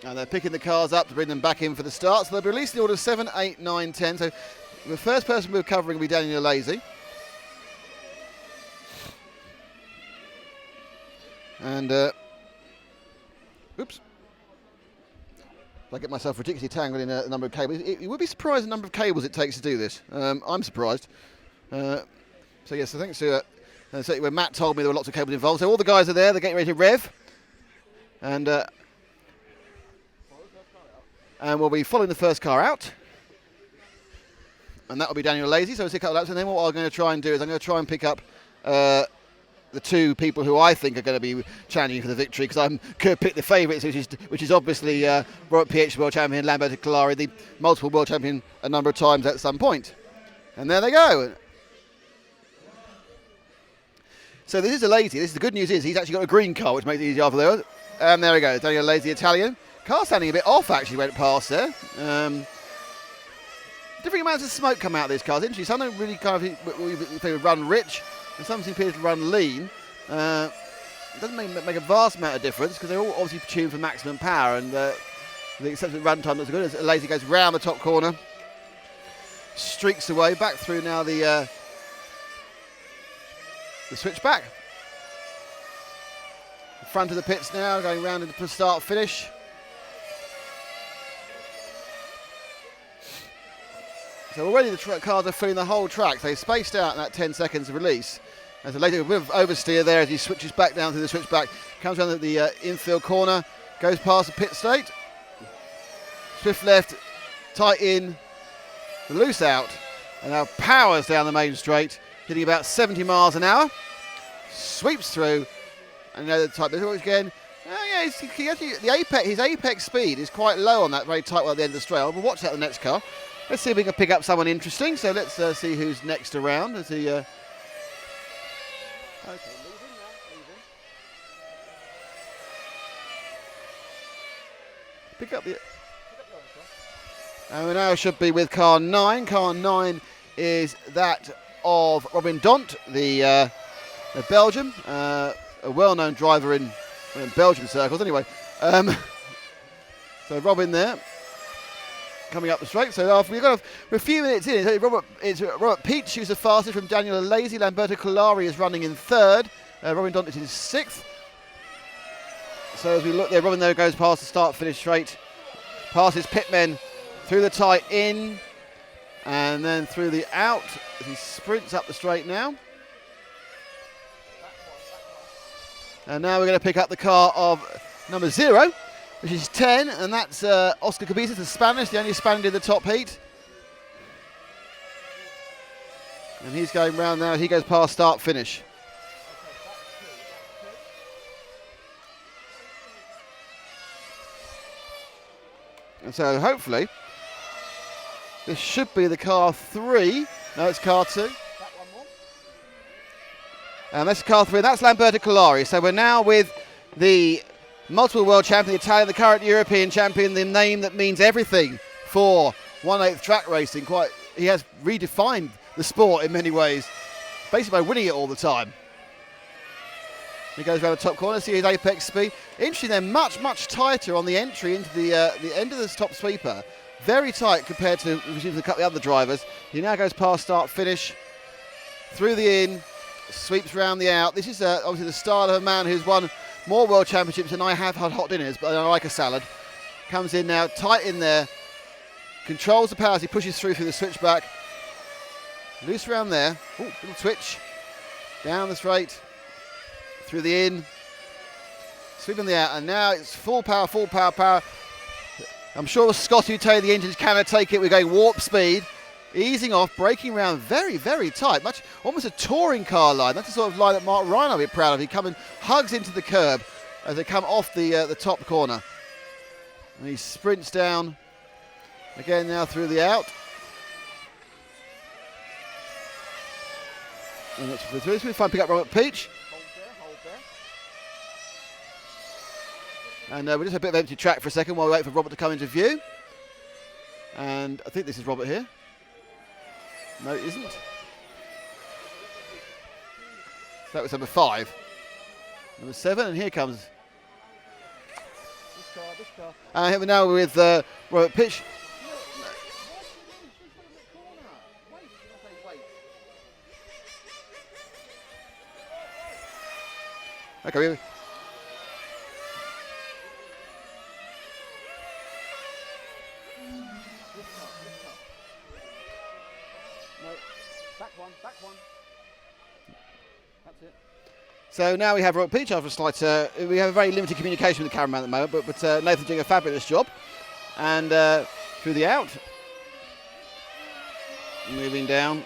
S1: And they're picking the cars up to bring them back in for the start. So they'll be releasing the order 7, 8, 9, 10. So the first person we're covering will be Daniel Lanese. And, oops. I get myself ridiculously tangled in a number of cables. You would be surprised the number of cables it takes to do this. I'm surprised. So yes, so thanks to when Matt told me there were lots of cables involved. So all the guys are there. They're getting ready to rev. And we'll be following the first car out. And that will be Daniel Lanese. So we'll see a couple of laps. And then what I'm going to try and do is I'm going to try and pick up the two people who I think are going to be challenging for the victory, because I'm going to pick the favourites, which is obviously Robert Peach, world champion, Lamberto Collari, the multiple world champion a number of times at some point. And there they go. So this is Lanese. The good news is he's actually got a green car, which makes it easier for those. And there we go, Daniel Lanese, Italian. Car standing a bit off, actually, went past there. Different amounts of smoke come out of these cars. Interesting. Some don't really kind of run rich, and some seem to run lean. It doesn't make a vast amount of difference, because they're all obviously tuned for maximum power, and the accepted run time looks good as Lanese goes round the top corner, streaks away back through now the switchback. The front of the pits now, going round into the start-finish. So already the cars are filling the whole track. They spaced out in that 10 seconds of release. There's a bit of oversteer there as he switches back down to the switchback. Comes around the infield corner, goes past the pit straight. Swift left, tight in, the loose out, and now powers down the main straight, hitting about 70 miles an hour. Sweeps through, and another tight bit again. His apex speed is quite low on that very tight one at the end of the straight. We'll watch out the next car. Let's see if we can pick up someone interesting. So let's see who's next around. As he, okay, leaving. Pick up the. And we now should be with car 9. Car 9 is that of Robin Dont, the Belgian, a well-known driver in Belgian circles. Anyway, so Robin there, coming up the straight. So after we're a few minutes in, it's Robert Peach who's the fastest from Daniel Lazy. Lamberto Colari is running in third. Robin Dont is in sixth. So as we look there, Robin there goes past the start-finish straight, passes pitmen through the tight in, and then through the out as he sprints up the straight now. And now we're going to pick up the car of number 0, which is 10, and that's Oscar Cabezas, the Spanish, the only Spaniard in the top heat. And he's going round now. He goes past start-finish. And so hopefully this should be the car 3. No, it's car 2. And that's car 3. That's Lamberto Colari. So we're now with the multiple world champion, the Italian, the current European champion, the name that means everything for 1/8 track racing. He has redefined the sport in many ways, basically by winning it all the time. He goes around the top corner, see his apex speed. Interesting, they're much, much tighter on the entry into the end of this top sweeper. Very tight compared to the other drivers. He now goes past start finish, through the in, sweeps round the out. This is obviously the style of a man who's won more world championships than I have had hot dinners, but I like a salad. Comes in now, tight in there, controls the power as he pushes through the switchback. Loose around there. Ooh, little twitch. Down the straight. Through the in, sweeping the out, and now it's full power. I'm sure Scotty will tell you the engines cannot take it. We're going warp speed, easing off, braking around very, very tight, almost a touring car line. That's the sort of line that Mark Ryan will be proud of. He comes and hugs into the curb as they come off the top corner, and he sprints down again now through the out. And that's through. It's been fun to pick up Robert Peach. And we just have a bit of empty track for a second while we wait for Robert to come into view. And I think this is Robert here. No, it isn't. That was number 5. Number 7, and here comes.
S3: This car.
S1: And here we're now with Robert Peach. Okay.
S3: Back one. That's it.
S1: So now we have Robert Peach after a slight. We have a very limited communication with the cameraman at the moment, but Nathan's doing a fabulous job. And through the out, moving down.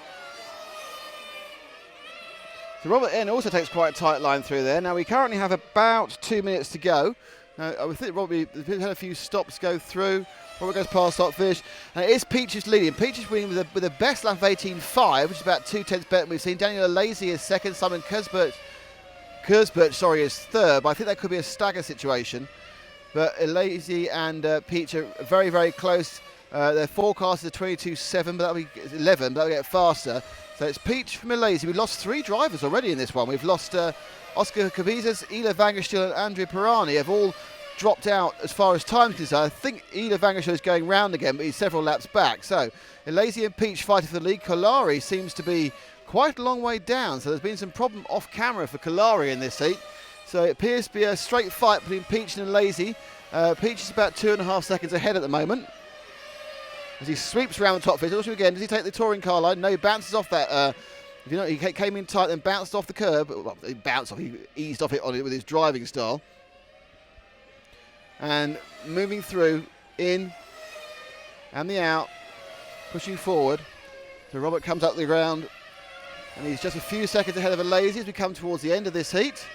S1: So Robert N also takes quite a tight line through there. Now we currently have about 2 minutes to go. I would think Robert had a few stops go through. Robert goes past start finish, and it is Peach who's leading. Peach is winning with the best lap of 18.5, which is about 2/10 better than we've seen. Daniel Lazy is second, Simon Kurzbert is third, but I think that could be a stagger situation. But Lazy and Peach are very, very close. Their forecast is a 22.7, but that'll be 11, but that'll get faster. So it's Peach from Lazy. We've lost 3 drivers already in this one. We've lost Oscar Cabezas, Ila Vangerstil, and Andrea Pirani have all dropped out as far as time is concerned. I think Ila Vangerstil is going round again, but he's several laps back. So Lazy and Peach fighting for the lead. Colari seems to be quite a long way down, so there's been some problem off camera for Colari in this heat. So it appears to be a straight fight between Peach and Lazy. Peach is about 2.5 seconds ahead at the moment as he sweeps around the top finish. Also again, does he take the touring car line? No, he bounces off that. If you know, he came in tight and bounced off the curb. Well, he bounced off. He eased off it on it with his driving style. And moving through, in and the out, pushing forward. So Robert comes up the ground, and he's just a few seconds ahead of Lazy as we come towards the end of this heat.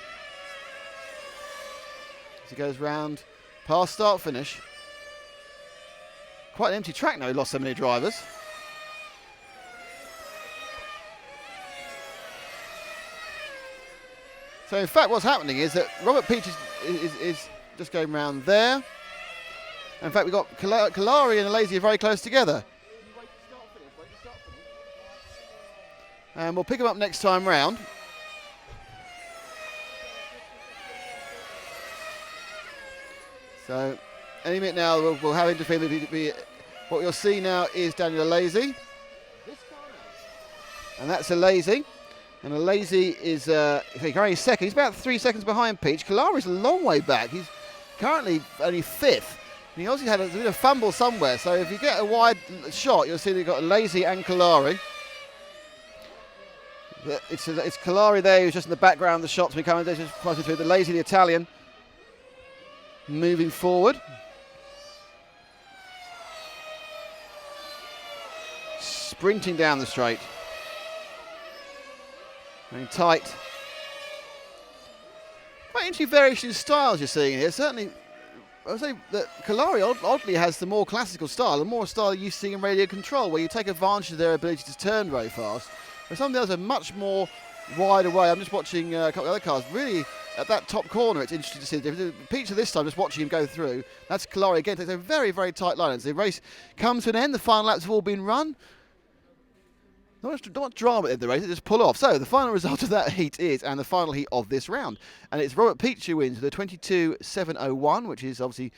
S1: As he goes round past start finish. Quite an empty track now, he lost so many drivers. So in fact what's happening is that Robert Peach is just going round there. In fact, we've got Kalari and Lazy are very close together. And we'll pick them up next time round. So, any minute now, we'll have interference. What you'll see now is Daniel Lazy. And that's a Lazy. And a Lazy is currently second. He's about 3 seconds behind Peach. Kalari's a long way back. He's currently only fifth. And he also had a bit of fumble somewhere. So if you get a wide shot, you'll see they've got Lazy and Kalari. It's Kalari there who's just in the background of the shots becoming just passing through. The Lazy, the Italian, moving forward. Sprinting down the straight. Very tight. Quite interesting variation in styles you're seeing here. Certainly, I would say that Kalari oddly has the more classical style, the more style you see in Radio Control, where you take advantage of their ability to turn very fast. But some of the others are much more wide away. I'm just watching a couple of other cars. Really, at that top corner, it's interesting to see the difference. Peach this time, just watching him go through. That's Kalari again. Takes a very, very tight line. As the race comes to an end, the final laps have all been run. Not much drama in the race, it just pull off. So the final result of that heat is, and the final heat of this round. And it's Robert Peach who wins with a 22.701, which is obviously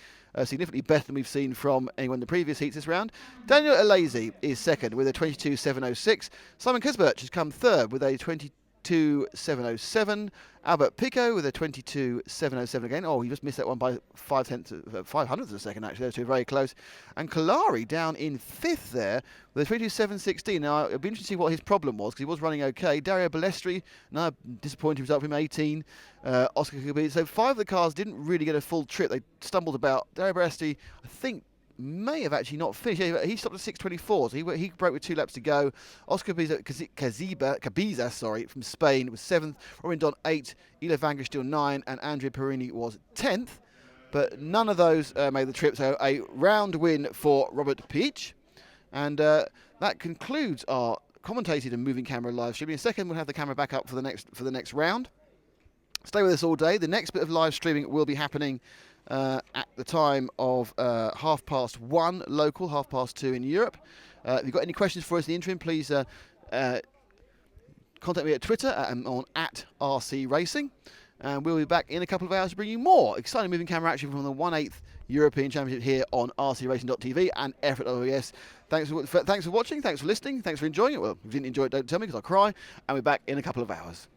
S1: significantly better than we've seen from anyone in the previous heats this round. Daniel Alazi is second with a 22.706. Simon Kisbert has come third with a 22.707. Albert Pico with a 22.707 again. Oh, he just missed that one by 5 hundredths of a second, actually. Those two are very close. And Kalari down in fifth there with a 22.716. Now, it'll be interesting to see what his problem was, because he was running okay. Dario Balestri, another disappointing result from him, 18. Oscar Kubi. So 5 of the cars didn't really get a full trip. They stumbled about. Dario Balestri, I think, may have actually not finished. Yeah, he stopped at 6:24, so he broke with 2 laps to go. Oscar Cabiza, from Spain was 7th. Robin Don 8th. Ila Vangish still 9th, and Andrea Perini was 10th. But none of those made the trip. So a round win for Robert Peach, and that concludes our commentated and moving camera live streaming. In a second, we'll have the camera back up for the next round. Stay with us all day. The next bit of live streaming will be happening at the time of 1:30 local, 2:30 in Europe. If you've got any questions for us in the interim, please contact me at Twitter on @RC Racing. And we'll be back in a couple of hours to bring you more exciting moving camera action from the 1/8 European Championship here on rcracing.tv and F1.OES. Thanks for watching, thanks for listening, thanks for enjoying it. Well, if you didn't enjoy it, don't tell me because I'll cry. And we're back in a couple of hours.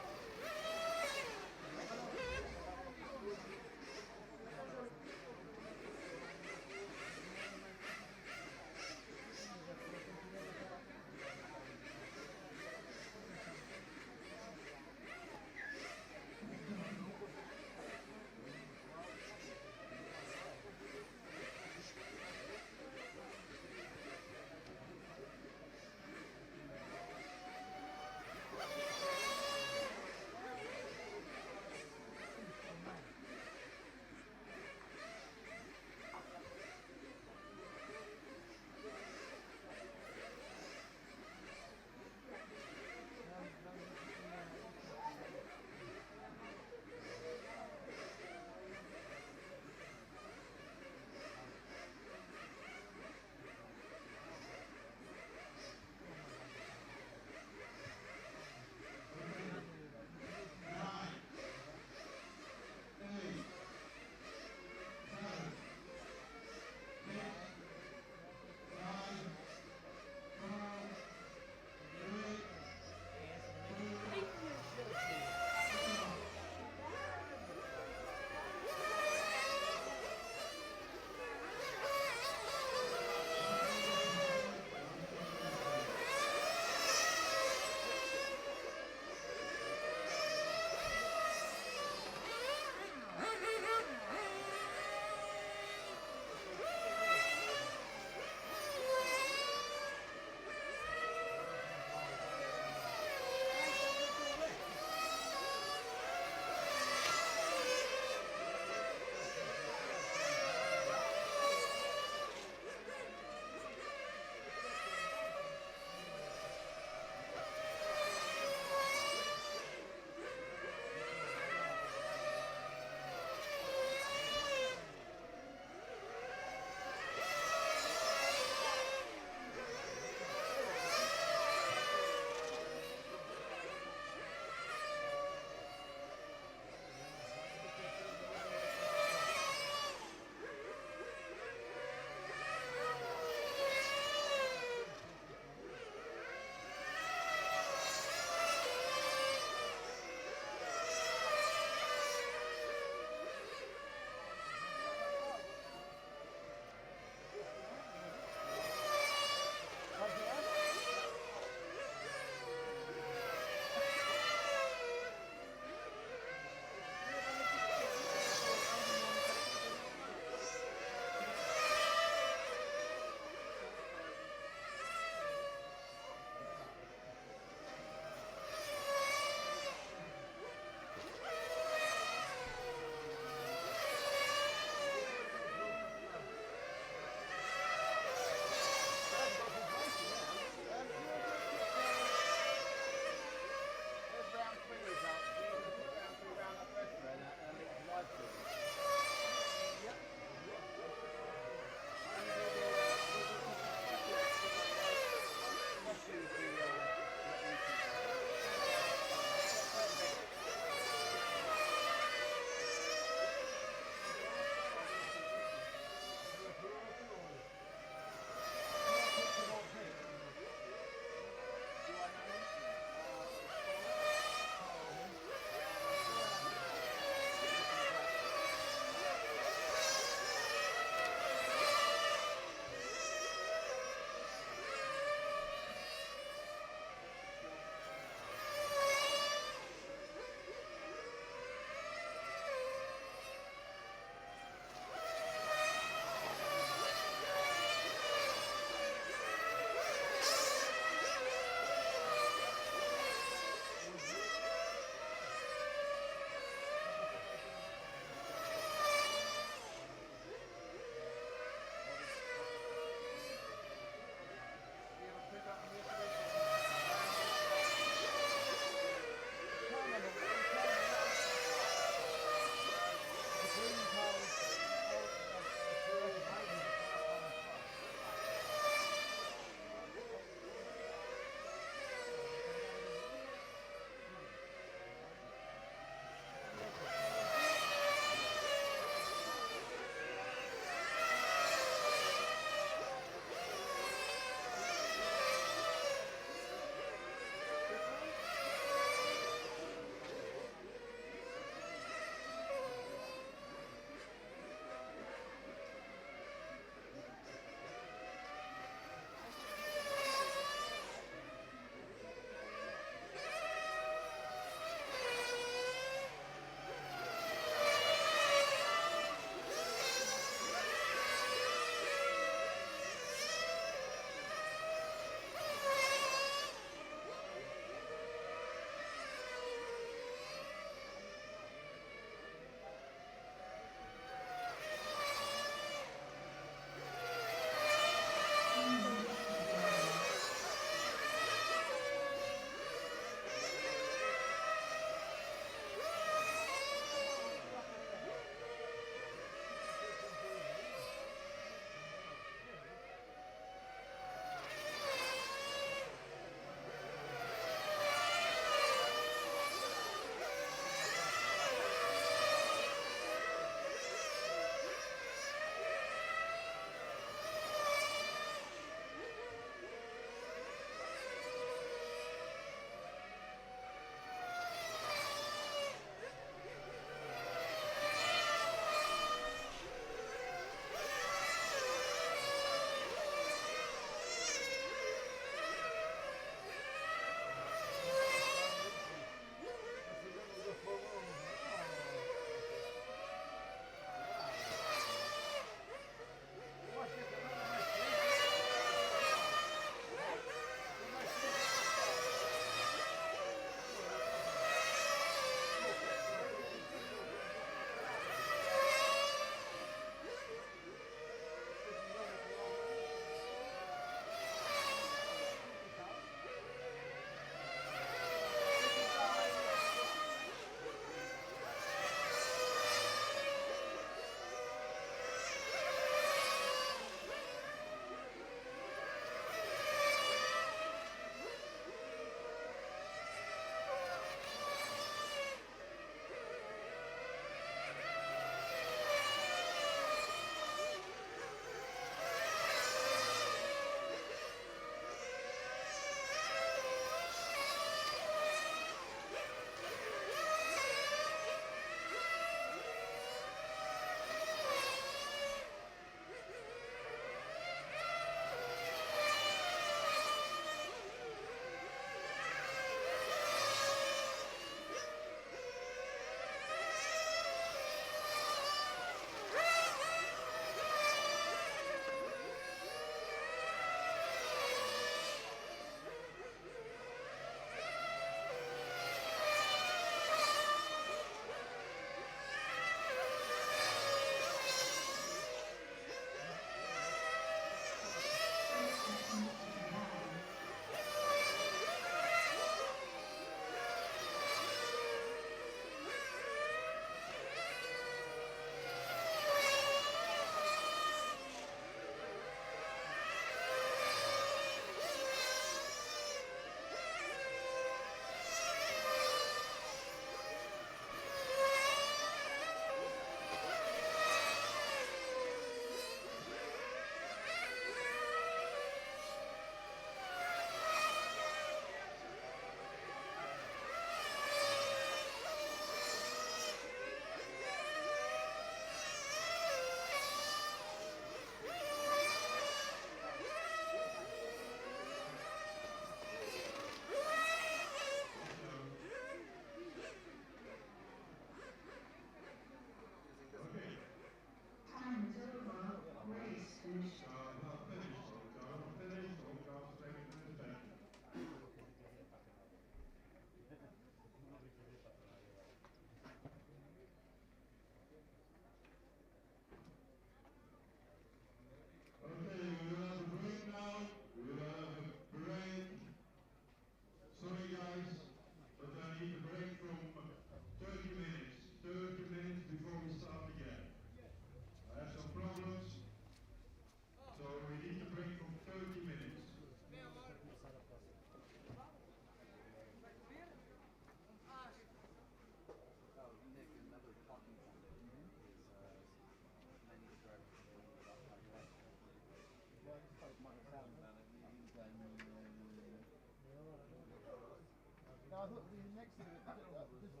S1: No, I thought the next thing, just do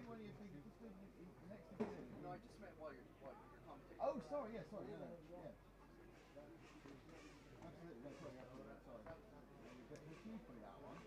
S1: one of your things, just do the next thing.
S6: No, I just meant while you're commentating.
S1: Oh, sorry, yeah, sorry, yeah. Absolutely, no, sorry, sorry. But if you put that one.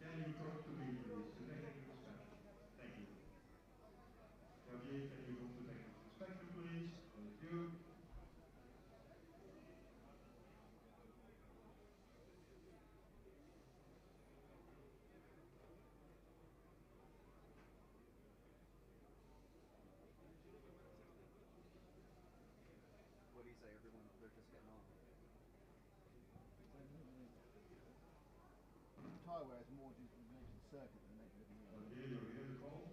S7: Can you talk to me, please? The technical inspector. Thank you. Javier, can you go to the technical inspector, please? Thank you.
S6: What do you say? Everyone, they're just getting on.
S1: Tyre wear is more due to the nature of the circuit than the nature of the
S7: Okay, you hear the call?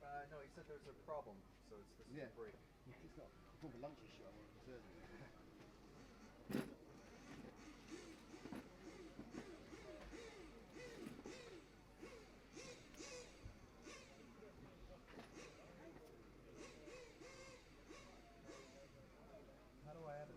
S6: No, he said there's a problem, so this is a break.
S3: It's not a proper lunchy show on Thursday.
S6: How do I edit?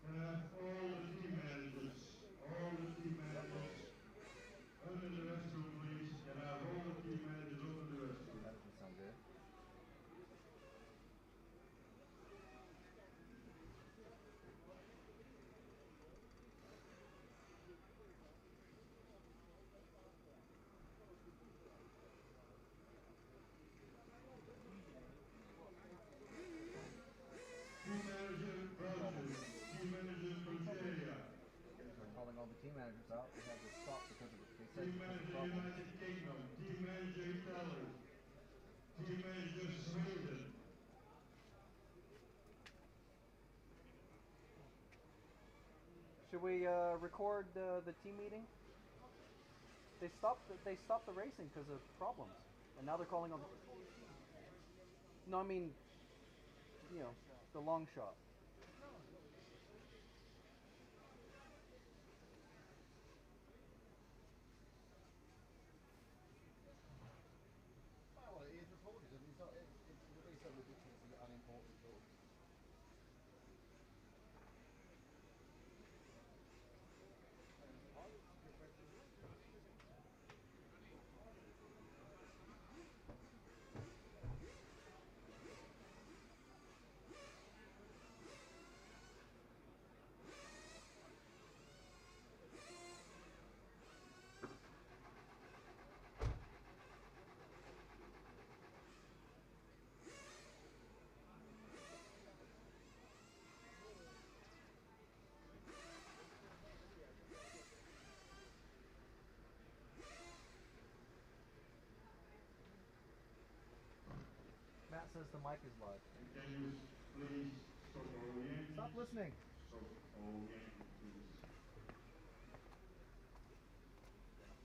S7: Can I have all the team managers, open the restroom, please. Can I have all the team managers open the restroom?
S6: That doesn't sound good.
S7: Team manager Belgium, team manager Bulgaria,
S6: We're calling all the team managers out. We had to stop because of it. They said
S7: team
S6: because of
S7: manager
S6: problems.
S7: United Kingdom, team manager Italy, team manager Sweden.
S6: Should we record the team meeting? They stopped the racing because of problems, and now they're calling on. No, I mean, you know, the long shot.
S3: Well, it is recorded, and it's not. It's going to be so ridiculously unimportant. Sort of.
S6: Matt says the mic is live.
S7: Can you please stop all engines?
S6: Stop listening.
S7: Stop all engines, please.
S1: We'll hear that. It's gone down.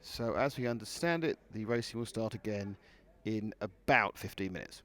S1: So as we understand it, the racing will start again in about 15 minutes.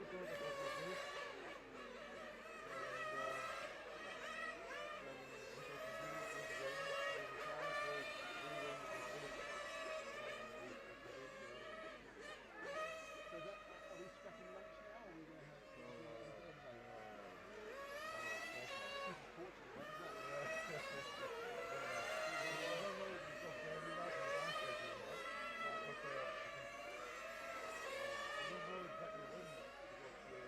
S2: thought that was good. And
S3: So that, are we scrapping lunch now, or are we going to have Portugal, when's that?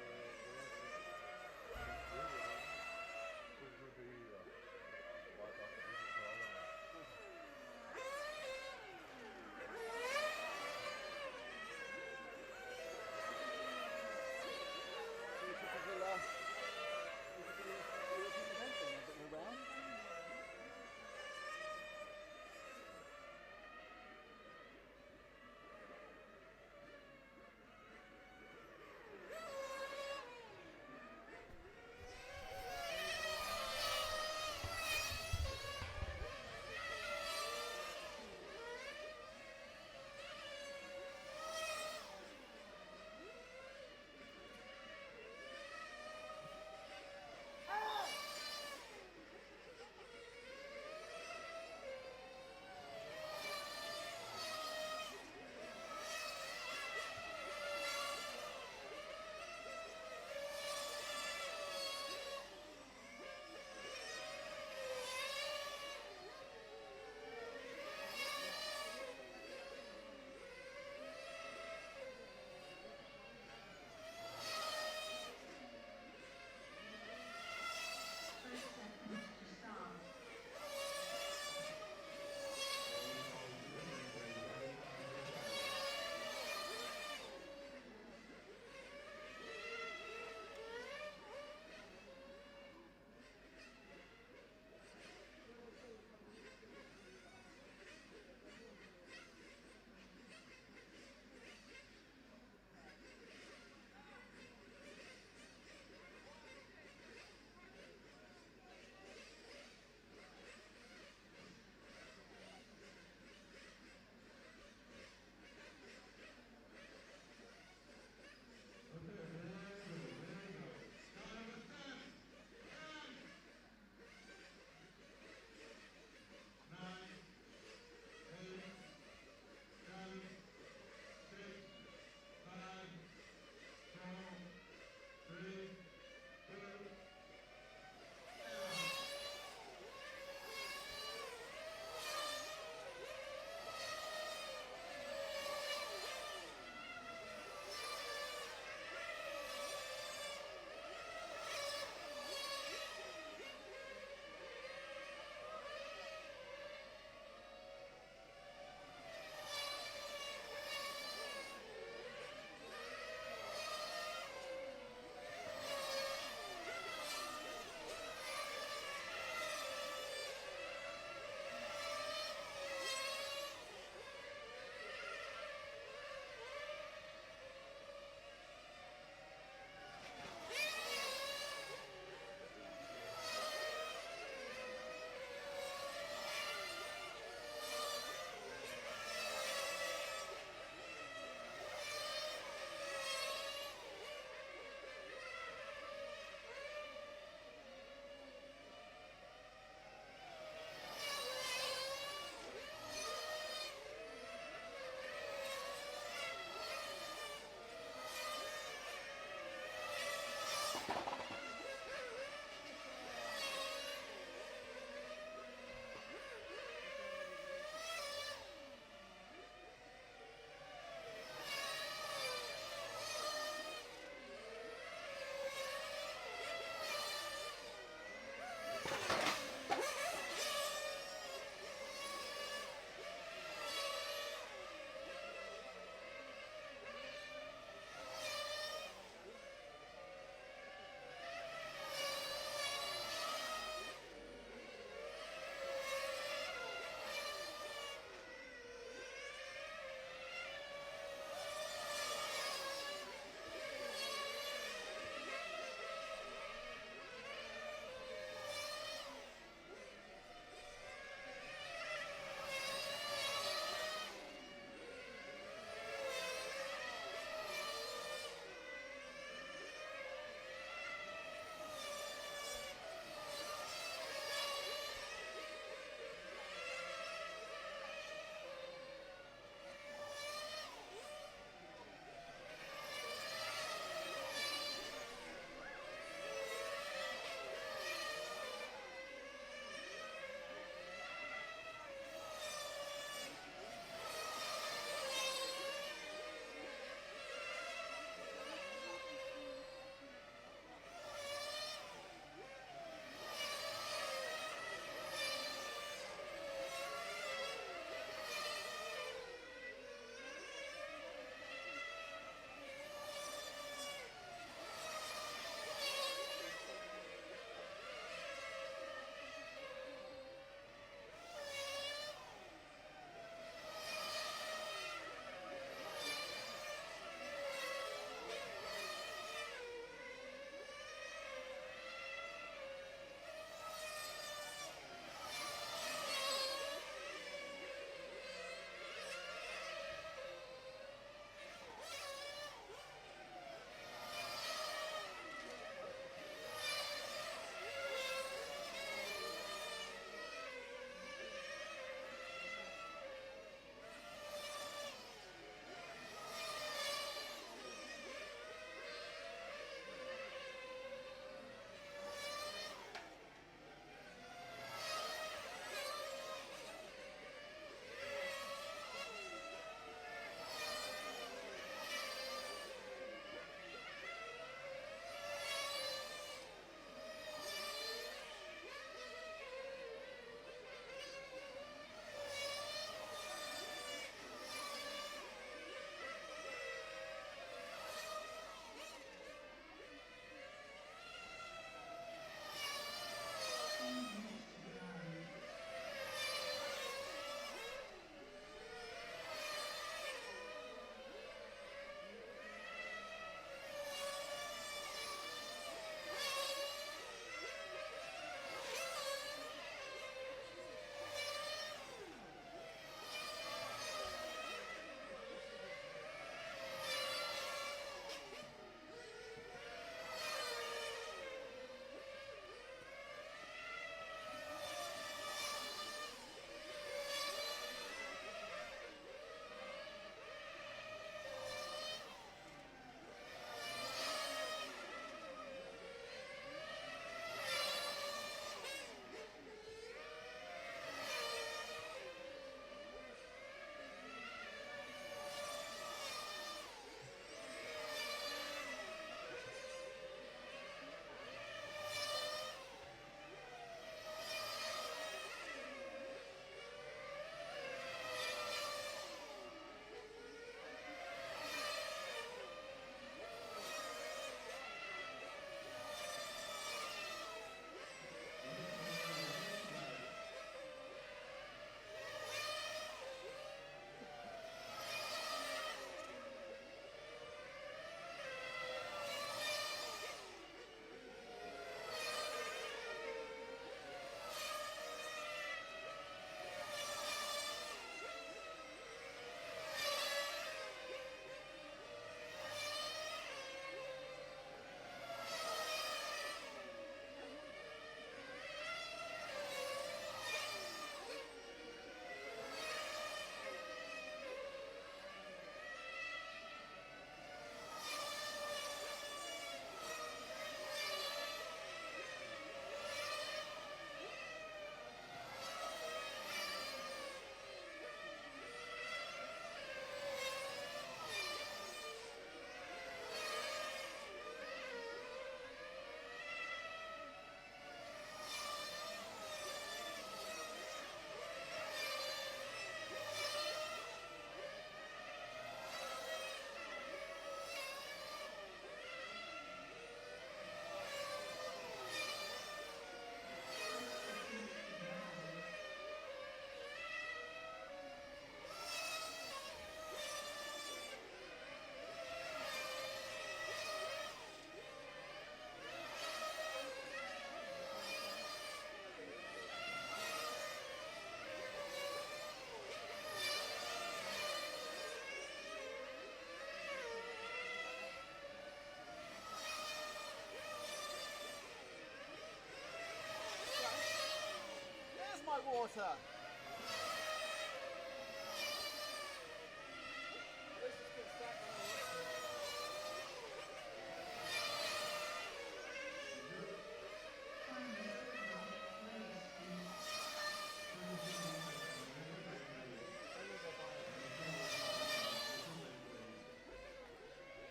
S1: water.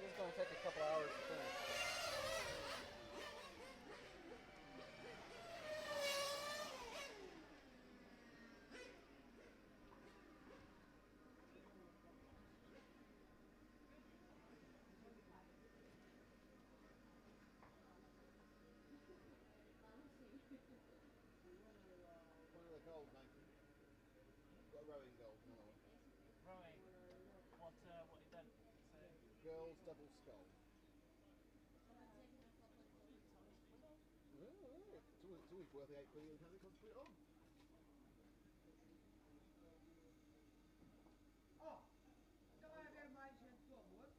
S6: This is going to take a couple hours to finish.
S1: One of the gold, Nathan. Got a rowing gold. Another one.
S4: Rowing. What event? So,
S1: Girls double scull. It's always worth the 8 billion pounds it costs to put it on.
S5: Oh, kan wij weer meisje en Tom hoor.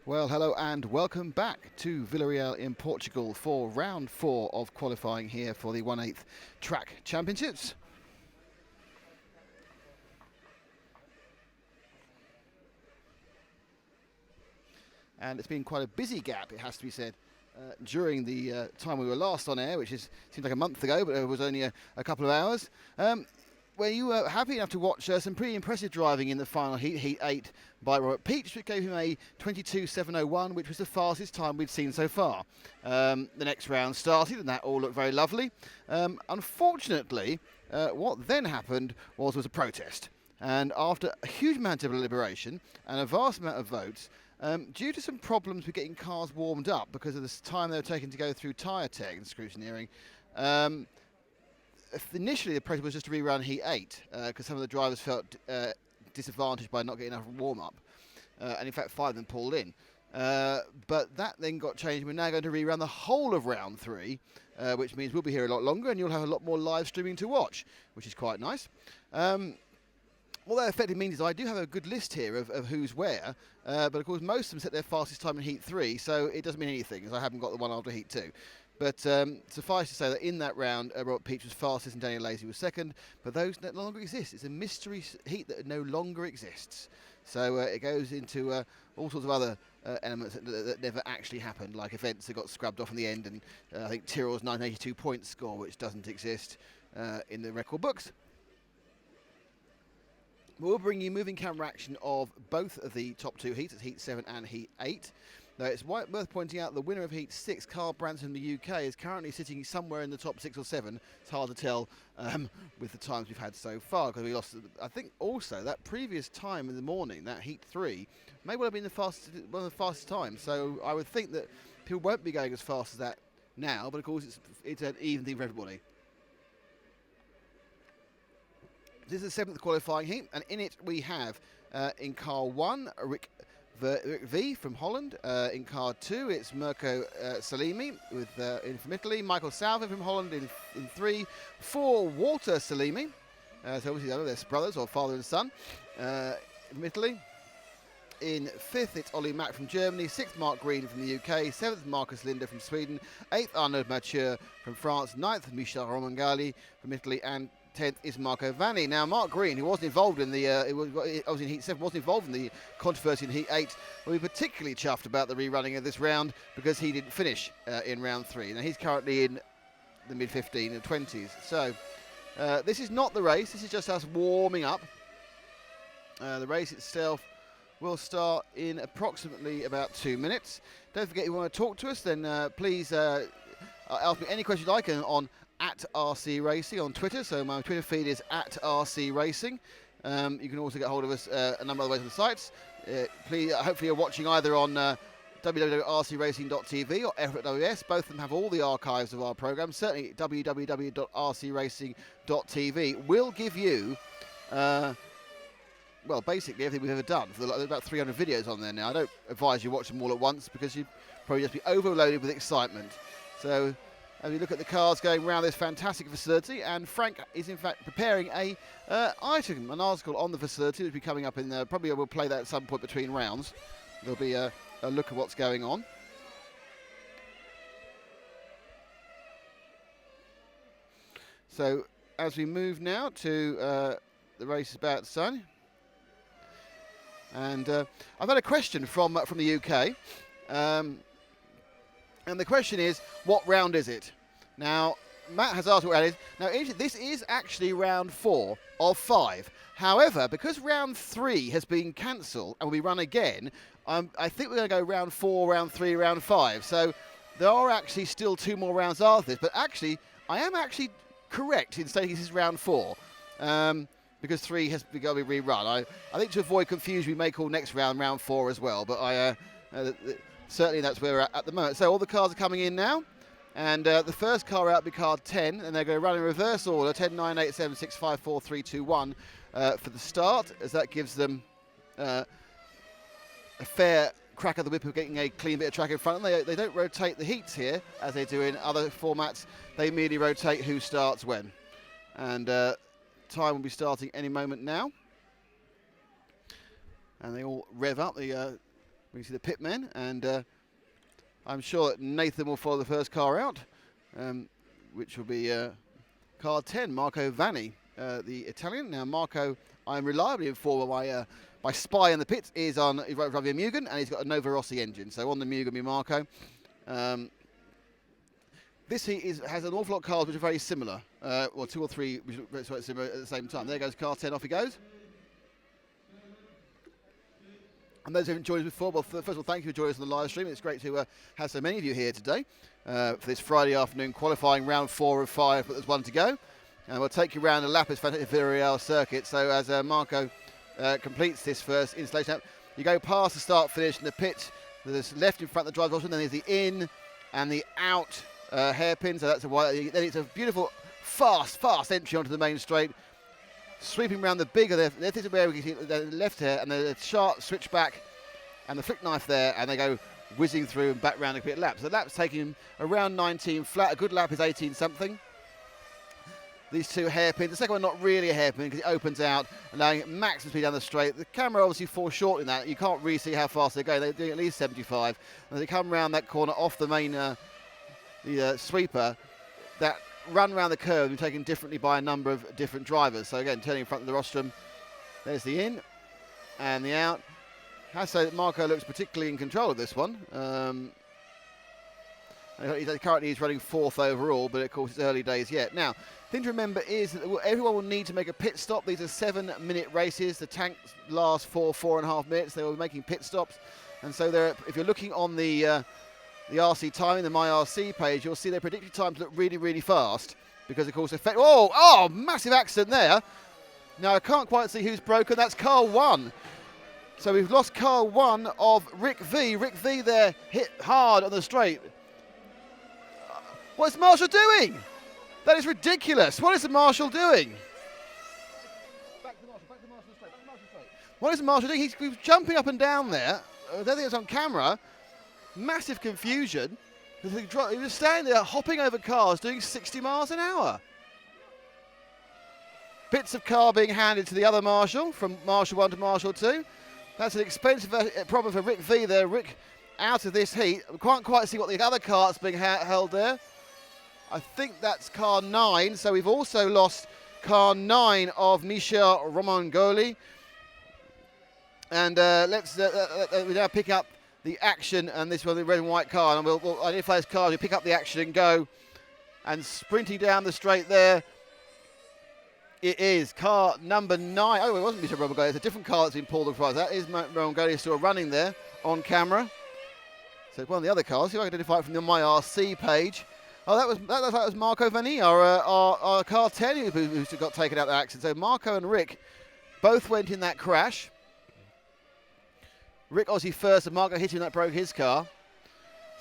S1: Well, hello and welcome back to Villarreal in Portugal for round 4 of qualifying here for the 1/8 Track Championships. And it's been quite a busy gap, it has to be said, during the time we were last on air, which seems like a month ago, but it was only a couple of hours. Where you were happy enough to watch some pretty impressive driving in the final heat, Heat 8, by Robert Peach, which gave him a 22.701, which was the fastest time we'd seen so far. The next round started, and that all looked very lovely. Unfortunately, what then happened was a protest. And after a huge amount of deliberation and a vast amount of votes, due to some problems with getting cars warmed up because of the time they were taking to go through tyre tech and scrutineering, initially the protest was just to rerun Heat 8 because some of the drivers felt disadvantaged by not getting enough warm-up. And in fact 5 of them pulled in. But that then got changed. We're now going to rerun the whole of round 3, which means we'll be here a lot longer and you'll have a lot more live streaming to watch, which is quite nice. What that effectively means is I do have a good list here of who's where, but of course most of them set their fastest time in Heat 3, so it doesn't mean anything, as I haven't got the one after Heat 2. But suffice to say that in that round, Robert Peach was fastest and Daniel Lazy was second, but those no longer exist. It's a mystery heat that no longer exists. So it goes into all sorts of other elements that never actually happened, like events that got scrubbed off in the end, and I think Tyrrell's 982 point score, which doesn't exist in the record books. We'll bring you moving camera action of both of the top 2 heats, it's Heat 7 and Heat 8. Now it's worth pointing out the winner of Heat 6, Carl Branson from the UK, is currently sitting somewhere in the top 6 or 7. It's hard to tell with the times we've had so far, because we lost, I think also that previous time in the morning, that Heat 3, may well have been one of the fastest times. So I would think that people won't be going as fast as that now, but of course it's an even thing for everybody. This is the 7th qualifying heat, and in it we have in car 1, Rick V from Holland. In car 2, it's Mirko Salimi from Italy. Michael Salvin from Holland in 3. 4, Walter Salimi. So obviously they're brothers or father and son from Italy. In 5th, it's Ollie Mack from Germany. 6th, Mark Green from the UK. 7th, Marcus Linder from Sweden. 8th, Arnaud Mathieu from France. 9th, Michel Romangali from Italy. And 10th is Marco Vanni. Now, Mark Green, who wasn't involved in the, I was in Heat 7, wasn't involved in the controversy in Heat 8, will be particularly chuffed about the rerunning of this round because he didn't finish in round 3. Now, he's currently in the mid-15 and 20s. So, this is not the race. This is just us warming up. The race itself will start in approximately about 2 minutes. Don't forget, if you want to talk to us, then please ask me any questions I can on @RC Racing on Twitter. So my Twitter feed is @RC Racing. You can also get hold of us a number of other ways on the sites. Please, hopefully you're watching either on www.rcracing.tv or F.ws. Both of them have all the archives of our programme. Certainly www.rcracing.tv will give you well, basically everything we've ever done. There's about 300 videos on there now. I don't advise you watch them all at once because you'd probably just be overloaded with excitement. So as we look at the cars going around this fantastic facility, and Frank is in fact preparing an article on the facility, which will be coming up in there. Probably we'll play that at some point between rounds. There'll be a look at what's going on. So as we move now to the race is about to start. And I've had a question from the UK. And the question is, what round is it? Now, Matt has asked what round it is. Now, this is actually round 4 of 5. However, because round 3 has been cancelled and will be run again, I think we're going to go round 4, round 3, round 5. So there are actually still 2 more rounds after this. But actually, I am actually correct in saying this is round 4. Because 3 has got to be rerun. I think to avoid confusion, we may call next round round 4 as well. But certainly that's where we're at the moment. So all the cars are coming in now. And the first car out will be car 10. And they're going to run in reverse order, 10, 9, 8, 7, 6, 5, 4, 3, 2, 1 for the start. As that gives them a fair crack of the whip of getting a clean bit of track in front of them. They don't rotate the heats here, as they do in other formats. They merely rotate who starts when. And time will be starting any moment now. And they all rev up. The We can see the pitmen, and I'm sure that Nathan will follow the first car out, which will be car 10, Marco Vanni, the Italian. Now, Marco, I'm reliably informed by my spy in the pits, is on driving a Mugen, and he's got a Nova Rossi engine. So on the Mugen, be Marco. This heat has an awful lot of cars which are very similar, or 2 or 3 which are very similar at the same time. There goes car 10, off he goes. And those who haven't joined us before, well, first of all, thank you for joining us on the live stream. It's great to have so many of you here today for this Friday afternoon qualifying round 4 of 5, but there's one to go. And we'll take you around the Lapis Villarreal circuit. So as Marco completes this first installation, you go past the start-finish and the pit. There's left in front of the drive option, then there's the in and the out hairpin. So that's then it's a beautiful, fast entry onto the main straight. Sweeping around the bigger, this is where we can see the left here, and the sharp switchback and the flick knife there, and they go whizzing through and back round a bit lap. So the lap's taking around 19 flat. A good lap is 18 something. These 2 hairpins. The second one not really a hairpin because it opens out, allowing maximum speed down the straight. The camera obviously falls short in that. You can't really see how fast they're going. They're doing at least 75. And as they come around that corner off the main the sweeper, that run around the curve and taken differently by a number of different drivers. So again, turning in front of the rostrum, there's the in and the out. I have to say that Marco looks particularly in control of this one. Currently he's running 4th overall, but of course it's early days yet. Now, the thing to remember is that everyone will need to make a pit stop. These are 7-minute races. The tanks last 4.5 minutes. They will be making pit stops. And so if you're looking on the RC timing, the MyRC page, you'll see their predicted times look really, really fast because, of course, massive accident there. Now, I can't quite see who's broken. That's car 1. So we've lost car 1 of Rick V. Rick V there hit hard on the straight. What's Marshall doing? That is ridiculous. What is the Marshall doing?
S3: Back to Marshall straight.
S1: What is Marshall doing? He's jumping up and down there. I don't think it's on camera. Massive confusion. He was standing there hopping over cars doing 60 miles an hour. Bits of car being handed to the other Marshall from Marshall 1 to Marshall 2. That's an expensive problem for Rick V there. Rick out of this heat. We can't quite see what the other car's being held there. I think that's car 9. So we've also lost car 9 of Michel Romangoli. And we now pick up the action, and this one, the red and white car, and we'll identify this car. We pick up the action and go, and sprinting down the straight there, it is car number 9. Oh, it wasn't Mr. Romangoli. It's a different car that's been pulled across. That is Romangoli still running there on camera. So it's one of the other cars. See if I can identify it from the MyRC page. Oh, that looks like it was Marco Vanni, our car 10, who got taken out of the accident. So Marco and Rick both went in that crash. Rick obviously first, and Marco hit him, that broke his car.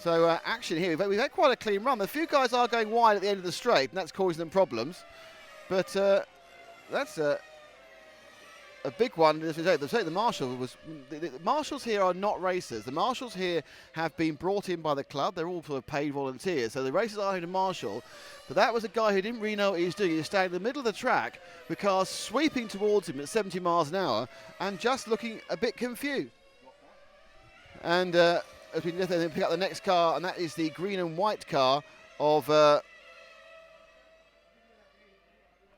S1: So action here. We've had quite a clean run. A few guys are going wide at the end of the straight, and that's causing them problems. But that's a big one. As we say, the Marshall was. The Marshals here are not racers. The Marshals here have been brought in by the club. They're all sort of paid volunteers. So the races are in a Marshall. But that was a guy who didn't really know what he was doing. He was standing in the middle of the track with cars sweeping towards him at 70 miles an hour and just looking a bit confused. And as we then pick up the next car, and that is the green and white car of.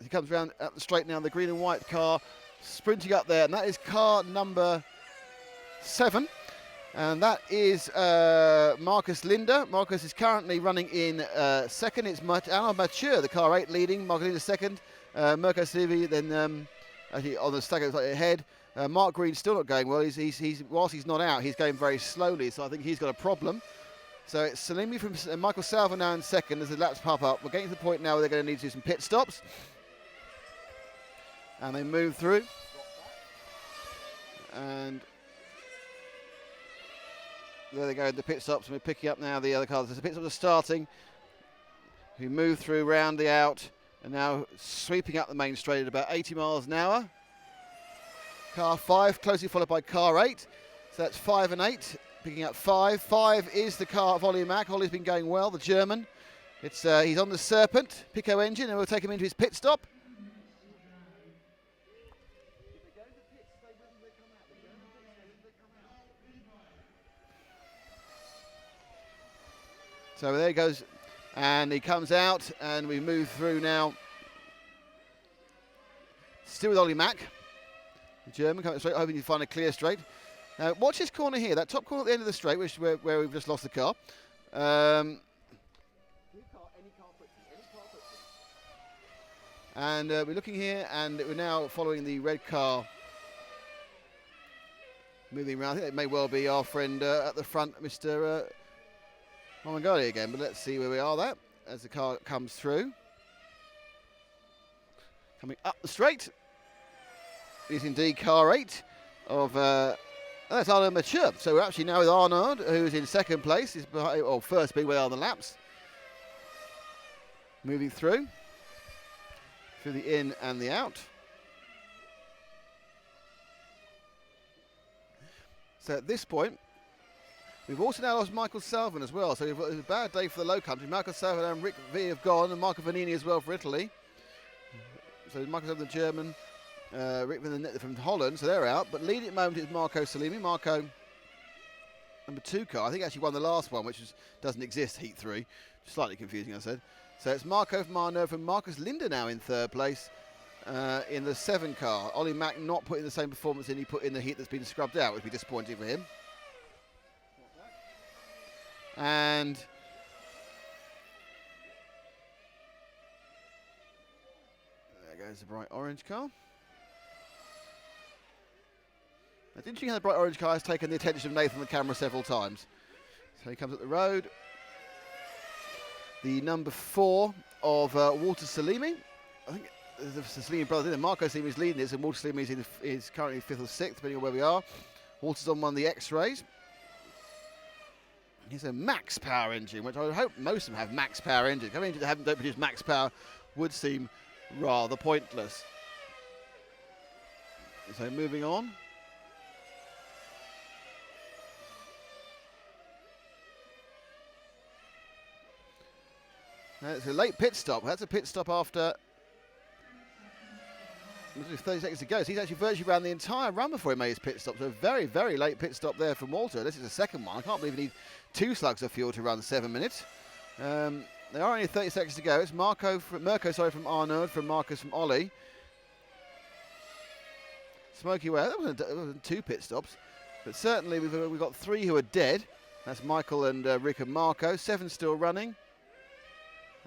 S1: He comes around up the straight now, the green and white car sprinting up there, and that is car number 7. And that is Marcus Linder. Marcus is currently running in second. It's Alain Mature, the car 8 leading. Marcus Linder second. Mirko Silvi then actually on the stack ahead. Mark Green's still not going well. He's whilst he's not out, he's going very slowly. So I think he's got a problem. So it's Salimi from Michael Salvo now in second as the laps pop up. We're getting to the point now where they're going to need to do some pit stops. And they move through. And there they go, the pit stops. And we're picking up now the other cars. The pit stops are starting. We move through round the out. And now sweeping up the main straight at about 80 miles an hour. Car 5, closely followed by car 8. So that's 5 and 8, picking up 5. 5 is the car of Ollie Mack. Ollie's been going well, the German. It's he's on the Serpent Pico engine, and we'll take him into his pit stop. So there he goes, and he comes out, and we move through now. Still with Ollie Mack, the German, coming straight, hoping to find a clear straight. Now, watch this corner here, that top corner at the end of the straight, which is where we've just lost the car. And we're looking here, and we're now following the red car moving around. I think it may well be our friend at the front, Mr. Momangoli again, but let's see where we are there as the car comes through. Coming up the straight is indeed car 8 of that's Arnaud Mathieu. So we're actually now with Arnaud, who's in second place, is behind, or first being where are the laps. Moving through the in and the out. So at this point, we've also now lost Michael Salvin as well. So it was a bad day for the Low Country. Michael Salvin and Rick V have gone, and Marco Vanini as well for Italy. So Michael Salvin, the German, Rick from Holland, so they're out. But leading at the moment is Marco Salimi. Marco, number 2 car. I think actually won the last one, which doesn't exist, Heat 3. Slightly confusing, I said. So it's Marco from Arnaud from Marcus Linder now in 3rd place in the 7 car. Ollie Mack not putting the same performance in he put in the heat that's been scrubbed out, which would be disappointing for him. And there goes the bright orange car. It's interesting how the bright orange car has taken the attention of Nathan on the camera several times. So he comes up the road. The number 4 of Walter Salimi. I think the Salimi brother, Marco Salimi is leading this, and Walter Salimi is currently 5th or 6th, depending on where we are. Walter's on one of the X-rays. He's a max power engine, which I would hope most of them have max power engines. Coming engines that don't produce max power would seem rather pointless. So moving on. It's a late pit stop. That's a pit stop after 30 seconds to go. So he's actually virtually ran the entire run before he made his pit stop. So a very, very late pit stop there from Walter. This is the second one. I can't believe he needs 2 slugs of fuel to run 7 minutes. There are only 30 seconds to go. It's Mirko from Arnaud, from Marcus from Ollie. Smoky Way. That wasn't 2 pit stops. But certainly we've got 3 who are dead. That's Michael and Rick and Marco. 7 still running.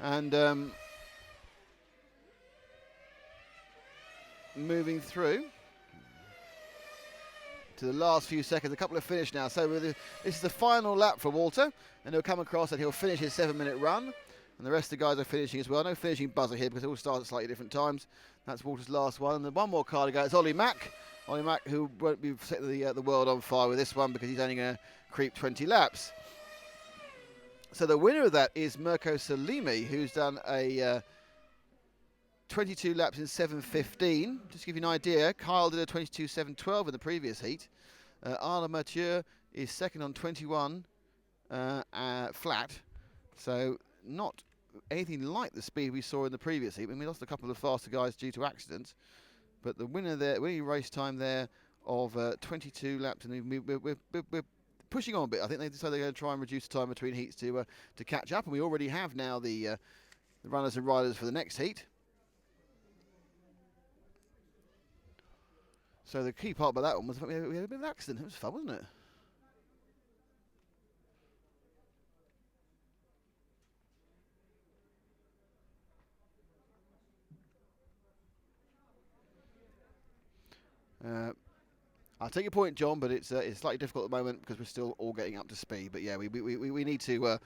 S1: And moving through to the last few seconds, a couple of finish now. So this is the final lap for Walter, and he'll come across and he'll finish his 7-minute run. And the rest of the guys are finishing as well. No finishing buzzer here because they all start at slightly different times. That's Walter's last one. And then one more car to go. It's Ollie Mack. Ollie Mack, who won't be setting the world on fire with this one because he's only going to creep 20 laps. So the winner of that is Mirko Salimi, who's done a 22 laps in 7:15. Just to give you an idea, Kyle did a 22:7:12 in the previous heat. Arnaud Mathieu is second on 21 flat. So not anything like the speed we saw in the previous heat. I mean, we lost a couple of faster guys due to accidents. But the winner there, winning race time there of 22 laps, and we're pushing on a bit. I think they decided they're going to try and reduce the time between heats to catch up, and we already have now the runners and riders for the next heat. So the key part about that one was we had a bit of an accident. It was fun, wasn't it? I'll take your point, John, but it's slightly difficult at the moment because we're still all getting up to speed. But yeah, we need to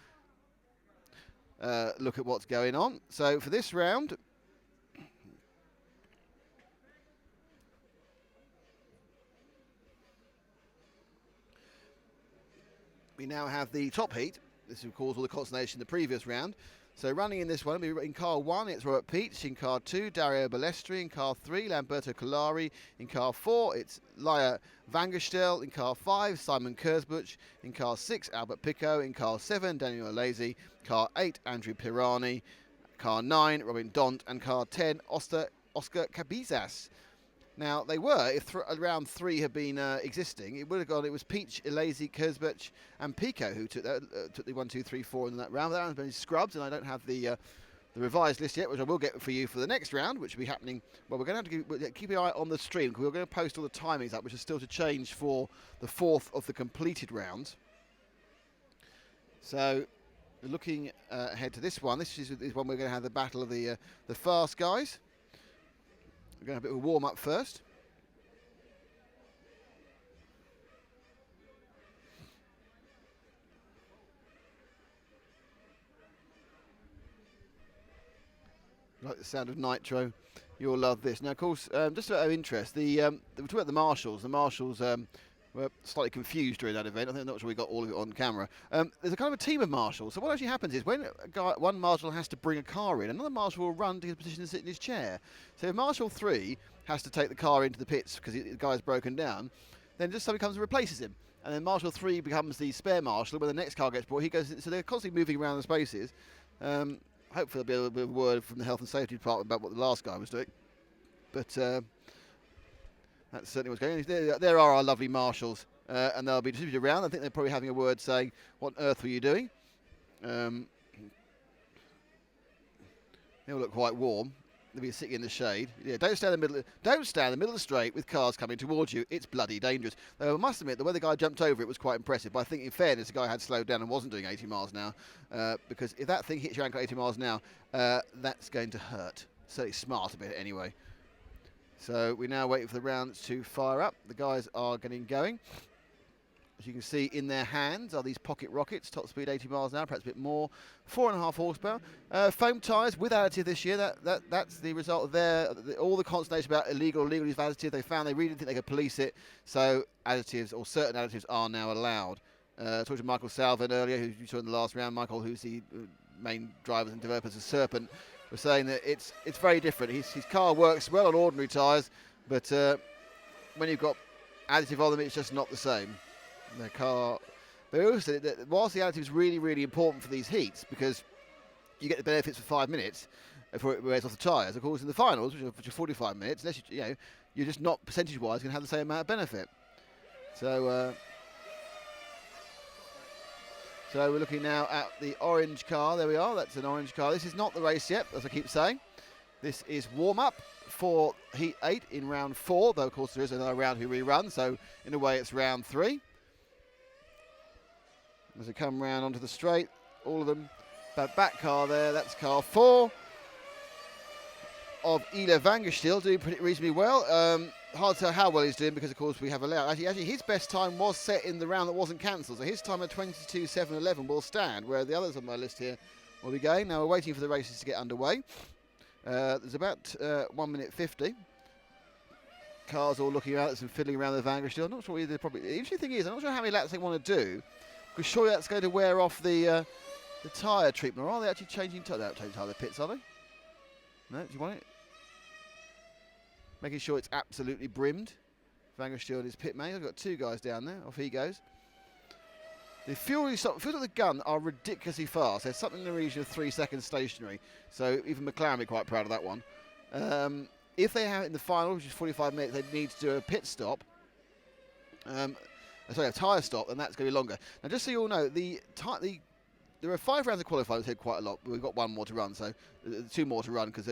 S1: look at what's going on. So for this round, we now have the top heat. This will cause all the consternation in the previous round. So running in this one, in car 1, it's Robert Peach. In car 2, Dario Balestri. In car 3, Lamberto Collari. In car 4, it's Laia Vangerstel. In car 5, Simon Kurzbuch. In car 6, Albert Pico. In car 7, Daniel Alesi. Car 8, Andrew Pirani. Car 9, Robin Dont. And car 10, Oscar Cabizas. Now they were, if around 3 had been existing, it would have gone. It was Peach, Elazy, Kurzbach, and Pico who took the 1, 2, 3, 4 in that round. That round's been scrubbed, and I don't have the revised list yet, which I will get for you for the next round, which will be happening. Well, we're going to have to keep an eye on the stream because we're going to post all the timings up, which are still to change for the 4th of the completed round. So, looking ahead to this one, this is one we're going to have the battle of the fast guys. We're going to have a bit of a warm up first. Like the sound of nitro, you'll love this. Now, of course, just out of interest, we talked about the marshals. The marshals were slightly confused during that event. I think I'm not sure we got all of it on camera. There's a kind of a team of marshals. So what actually happens is when one marshal has to bring a car in, another marshal will run to his position and sit in his chair. So if Marshal 3 has to take the car into the pits because the guy's broken down, then just somebody comes and replaces him. And then Marshal 3 becomes the spare marshal. When the next car gets brought, he goes. So they're constantly moving around the spaces. Hopefully there'll be a little bit of word from the Health and Safety Department about what the last guy was doing. But that's certainly what's going on. There are our lovely marshals, and they'll be distributed around. I think they're probably having a word saying, "What on earth were you doing?" They all look quite warm. They'll be sitting in the shade. Yeah, don't stand in the middle. Don't stand in the middle of the straight with cars coming towards you. It's bloody dangerous. Though I must admit, the way the guy jumped over it was quite impressive. But I think, in fairness, the guy had slowed down and wasn't doing 80 miles an hour. Because if that thing hits your ankle at 80 miles an hour, that's going to hurt. Certainly smart a bit anyway. So we're now waiting for the rounds to fire up. The guys are getting going. As you can see, in their hands are these pocket rockets, top speed 80 miles an hour, perhaps a bit more, 4.5 horsepower. Foam tyres with additive this year. That's the result of all the consternation about illegal use of additive. They found they really didn't think they could police it, so additives or certain additives are now allowed. Talked to Michael Salvin earlier, who you saw in the last round. Michael, who's the main drivers and developers of Serpent, was saying that it's very different. His car works well on ordinary tyres, but when you've got additive on them, it's just not the same. Their car, but also that whilst the additive is really, really important for these heats because you get the benefits for 5 minutes before it wears off the tyres. Of course, in the finals, which are 45 minutes, unless you're just not percentage-wise going to have the same amount of benefit. So we're looking now at the orange car. There we are. That's an orange car. This is not the race yet, as I keep saying. This is warm-up for Heat 8 in round 4, though, of course, there is another round who rerun, so in a way it's round 3. As they come round onto the straight, all of them. That back car there, that's car 4 of Ile Vangerstiel, doing pretty reasonably well. Hard to tell how well he's doing because, of course, we have allowed. Actually, his best time was set in the round that wasn't cancelled, so his time at 22.711 will stand, where the others on my list here will be going. Now we're waiting for the races to get underway. There's about 1 minute 50. Cars all looking out and fiddling around the Vangerstiel. I'm not sure what probably. The interesting thing is, I'm not sure how many laps they want to do. Because surely that's going to wear off the tyre treatment. Or are they actually changing tyre? They don't change tyre pits, are they? No, do you want it? Making sure it's absolutely brimmed. Vangerstiel and his pit mate. I've got 2 guys down there. Off he goes. The fuels of the gun are ridiculously fast. There's something in the region of 3 seconds stationary. So even McLaren will be quite proud of that one. If they have it in the final, which is 45 minutes, they need to do a pit stop. A tyre stop, and that's going to be longer. Now, just so you all know, there are 5 rounds of qualifying, which quite a lot. We've got 1 more to run, so 2 more to run because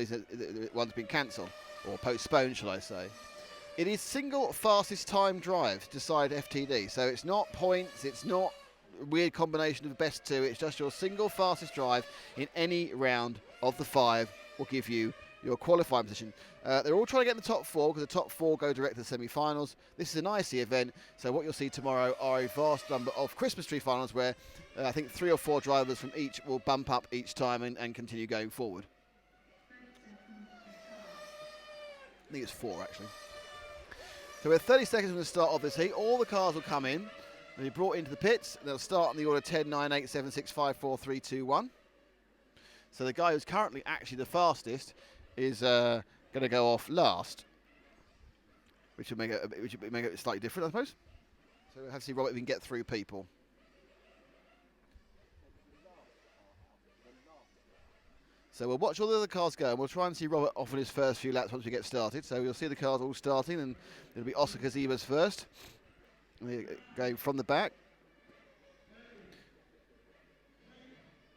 S1: one's been cancelled, or postponed, shall I say. It is single fastest time drive to decide FTD, so it's not points, it's not a weird combination of best 2, it's just your single fastest drive in any round of the 5 will give you your qualifying position. They're all trying to get in the top 4 because the top 4 go direct to the semi-finals. This is an IC event, so what you'll see tomorrow are a vast number of Christmas tree finals where I think 3 or 4 drivers from each will bump up each time and continue going forward. I think it's 4 actually. So we're 30 seconds from the start of this heat. All the cars will come in. They'll be brought into the pits. They'll start in the order 10, 9, 8, 7, 6, 5, 4, 3, 2, 1. So the guy who's currently actually the fastest is going to go off last, which will make it slightly different, I suppose. So we'll have to see Robert if we can get through people. So we'll watch all the other cars go, and we'll try and see Robert off on his first few laps once we get started. So you'll see the cars all starting, and it'll be Oscar Kazibas first, going from the back.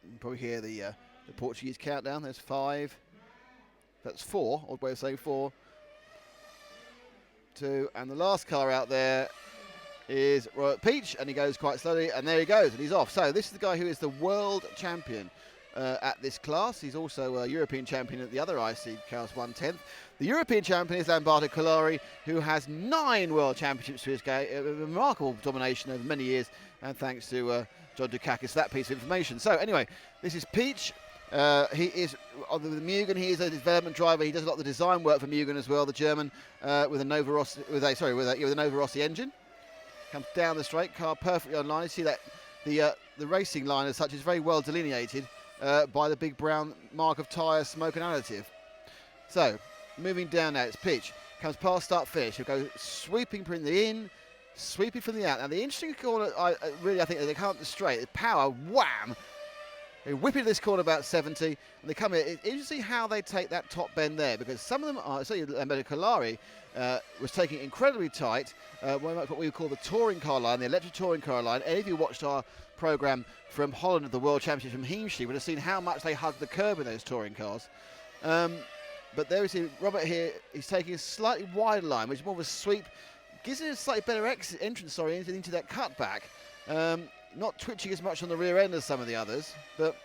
S1: You can probably hear the Portuguese countdown. There's 5. That's 4. Odd way of saying 4. 2, and the last car out there is Robert Peach, and he goes quite slowly, and there he goes, and he's off. So this is the guy who is the world champion at this class. He's also a European champion at the other IC class 1/10. The European champion is Lamberto Collari, who has 9 world championships to his game, a remarkable domination over many years, and thanks to John Dukakis for that piece of information. So anyway, this is Peach. He is with Mugen. He is a development driver. He does a lot of the design work for Mugen as well. The German with a Nova Rossi, with a Nova Rossi engine. Comes down the straight, car perfectly on line. You see that the racing line as such is very well delineated by the big brown mark of tyre, smoke and additive. So moving down now, it's Peach. Comes past start finish. He'll go sweeping from the in, sweeping from the out. Now the interesting corner, I think they come up the straight. The power, wham! They whip into this corner about 70, and they come in. It's interesting how they take that top bend there, because some of them are, certainly Lamberto Collari was taking it incredibly tight, what we call the touring car line, the electric touring car line. Any of you watched our programme from Holland of the World Championship from Heemschi would have seen how much they hug the curb in those touring cars. But there we see Robert here, he's taking a slightly wider line, which is more of a sweep, gives it a slightly better entrance into that cutback. Not twitching as much on the rear end as some of the others, but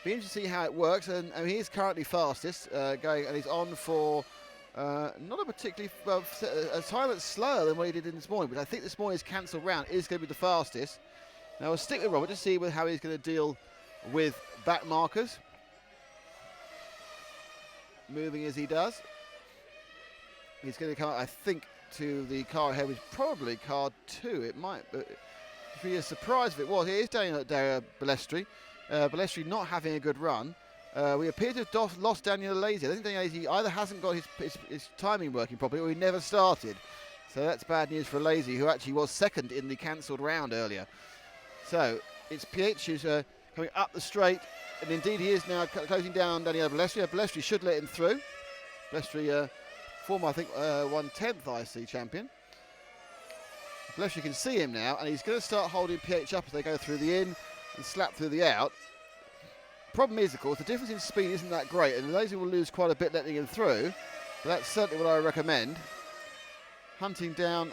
S1: be interesting to see how it works. And he is currently fastest, going, and he's on for not a particularly a time that's slower than what he did this morning. But I think this morning's cancelled round is going to be the fastest. Now we'll stick with Robert to see how he's going to deal with back markers, moving as he does. He's going to come, I think, to the car ahead, which is probably car 2. It might. If he is surprised if it was, it is Dario Balestri. Balestri not having a good run. We appear to have lost Daniel Lazy. I think Daniel Lazy either hasn't got his timing working properly, or he never started. So that's bad news for Lazy, who actually was second in the cancelled round earlier. So it's Pietsch who's coming up the straight, and indeed he is now closing down Daniel Balestri. Balestri should let him through. Balestri, former, I think, 1/10 IC champion. Balestri can see him now, and he's going to start holding Pietsch up as they go through the in and slap through the out. Problem is, of course, the difference in speed isn't that great, and Lazy will lose quite a bit letting him through. But that's certainly what I recommend. Hunting down,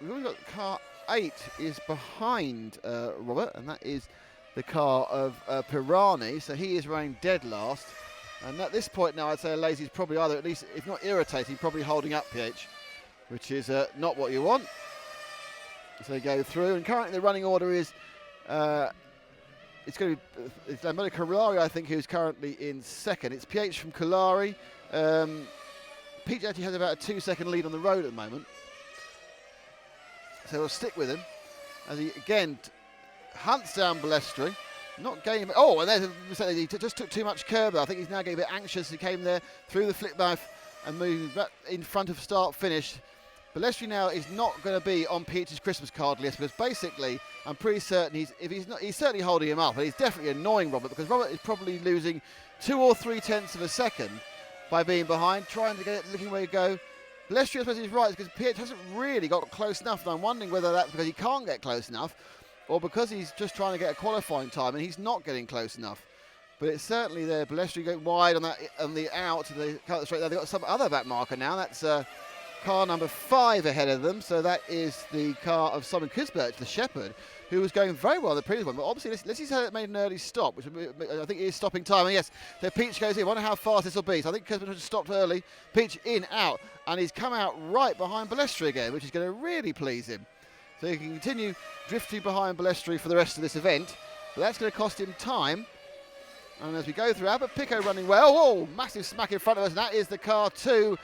S1: we've already got car 8 is behind Robert, and that is the car of Pirani, so he is running dead last. And at this point now, I'd say Lazy's probably either, at least, if not irritating, probably holding up Pietsch, which is not what you want. So they go through, and currently the running order is it's going to be it's Lamberto Collari, I think, who's currently in second. It's Pietsch from Collari. Pietsch actually has about a 2-second lead on the road at the moment, so we'll stick with him as he again hunts down Balestri. Not getting, and there's he just took too much curb. I think he's now getting a bit anxious. He came there through the flip mouth and moved back in front of start finish. Balestri now is not going to be on Pietsch's Christmas card list, because basically I'm pretty certain he's certainly holding him up, and he's definitely annoying Robert, because Robert is probably losing 2 or 3 tenths of a second by being behind, trying to get it looking where you go. Balestri, I suppose, is right, because Pietsch hasn't really got close enough, and I'm wondering whether that's because he can't get close enough, or because he's just trying to get a qualifying time and he's not getting close enough. But it's certainly there. Balestri going wide on the out to the cut straight there. They've got some other back marker now. That's car number 5 ahead of them, so that is the car of Simon Kisbert, the Shepherd, who was going very well in the previous one, but obviously let's see how it made an early stop, which I think is stopping time. And yes, so Peach goes in. I wonder how fast this will be. So I think Kisbert has stopped early. Peach in, out, and he's come out right behind Balestri again, which is going to really please him. So he can continue drifting behind Balestri for the rest of this event, but that's going to cost him time. And as we go through, Albert Pico running well. Oh, massive smack in front of us, and that is the car 2.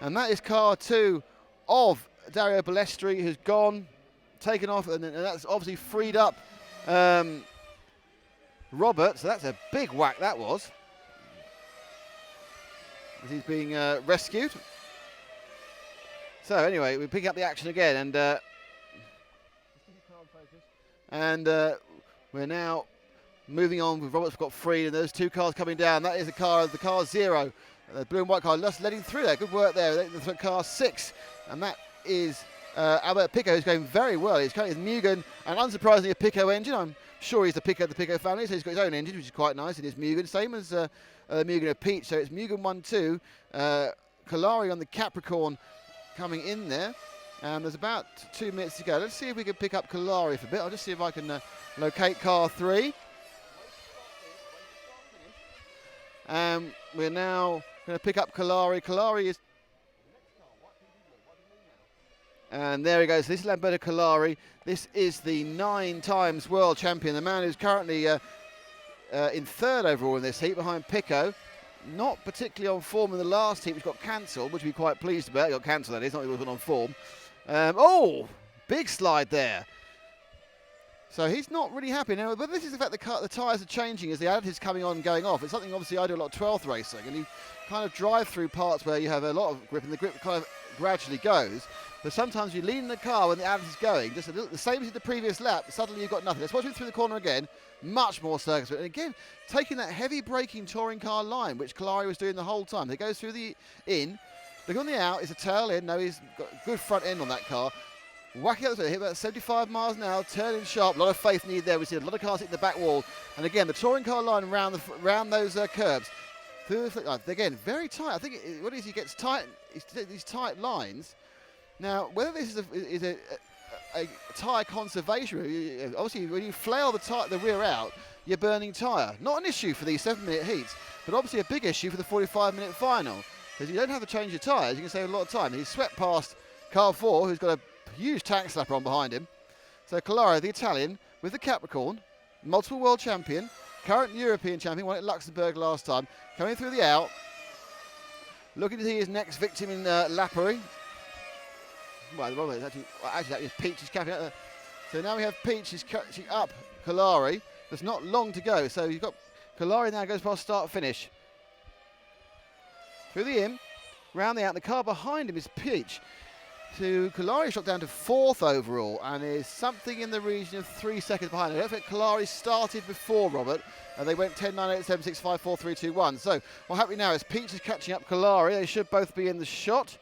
S1: And that is car 2 of Dario Balestri, who's gone, taken off, and that's obviously freed up Robert. So that's a big whack that was, as he's being rescued. So anyway, we pick up the action again, and we're now moving on with Roberts got free, and those two cars coming down. That is the car 0. The blue and white car just letting through there. Good work there. The car 6, and that is Albert Pico, who's going very well. He's currently with Mugen, and unsurprisingly a Pico engine. I'm sure he's the Pico family, so he's got his own engine, which is quite nice. It is Mugen, same as Mugen of Peach. So it's Mugen 1-2. Kalari on the Capricorn coming in there. There's about 2 minutes to go. Let's see if we can pick up Kalari for a bit. I'll just see if I can locate car 3. We're now going to pick up Kalari. Kalari is... And there he goes. This is Lamberto Kalari. This is the 9 times world champion. The man who's currently in 3rd overall in this heat behind Pico. Not particularly on form in the last heat, which got cancelled, which we're quite pleased about. It got cancelled, that is, not he wasn't on form. Oh, big slide there. So he's not really happy now, but this is the fact the tyres are changing as the additives coming on and going off. It's something obviously I do a lot of 12th racing, and you kind of drive through parts where you have a lot of grip, and the grip kind of gradually goes. But sometimes you lean in the car when the additive's going, just a little, the same as the previous lap, suddenly you've got nothing. Let's watch him through the corner again, much more circumspect. And again, taking that heavy braking touring car line, which Kalari was doing the whole time. He goes through the in, look on the out, it's a tail in, no, he's got a good front end on that car. Whacking up the hit about 75 miles an hour, turning sharp, a lot of faith needed there. We see a lot of cars hitting the back wall. And again, the touring car line around those curbs. Again, very tight. I think what it is, he gets tight, these tight lines. Now, whether this is a tyre conservation, obviously when you flail the rear out, you're burning tyre. Not an issue for these 7-minute heats, but obviously a big issue for the 45-minute final. Because you don't have to change your tyres, you can save a lot of time. He's swept past car 4, who's got a huge tank slapper on behind him. So Kalari, the Italian, with the Capricorn, multiple world champion, current European champion, won at Luxembourg last time, coming through the out, looking to see his next victim in Lappery. Well, the wrong way, actually that is Peach is catching up. So now we have Peach is catching up Kalari. There's not long to go, so you've got Kalari now goes past start finish. Through the in, round the out, the car behind him is Peach. So Kalari shot down to 4th overall and is something in the region of 3 seconds behind. I don't think Kalari started before Robert, and they went 10, 9, 8, 7, 6, 5, 4, 3, 2, 1. So what happening now is Peach is catching up Kalari. They should both be in the shot.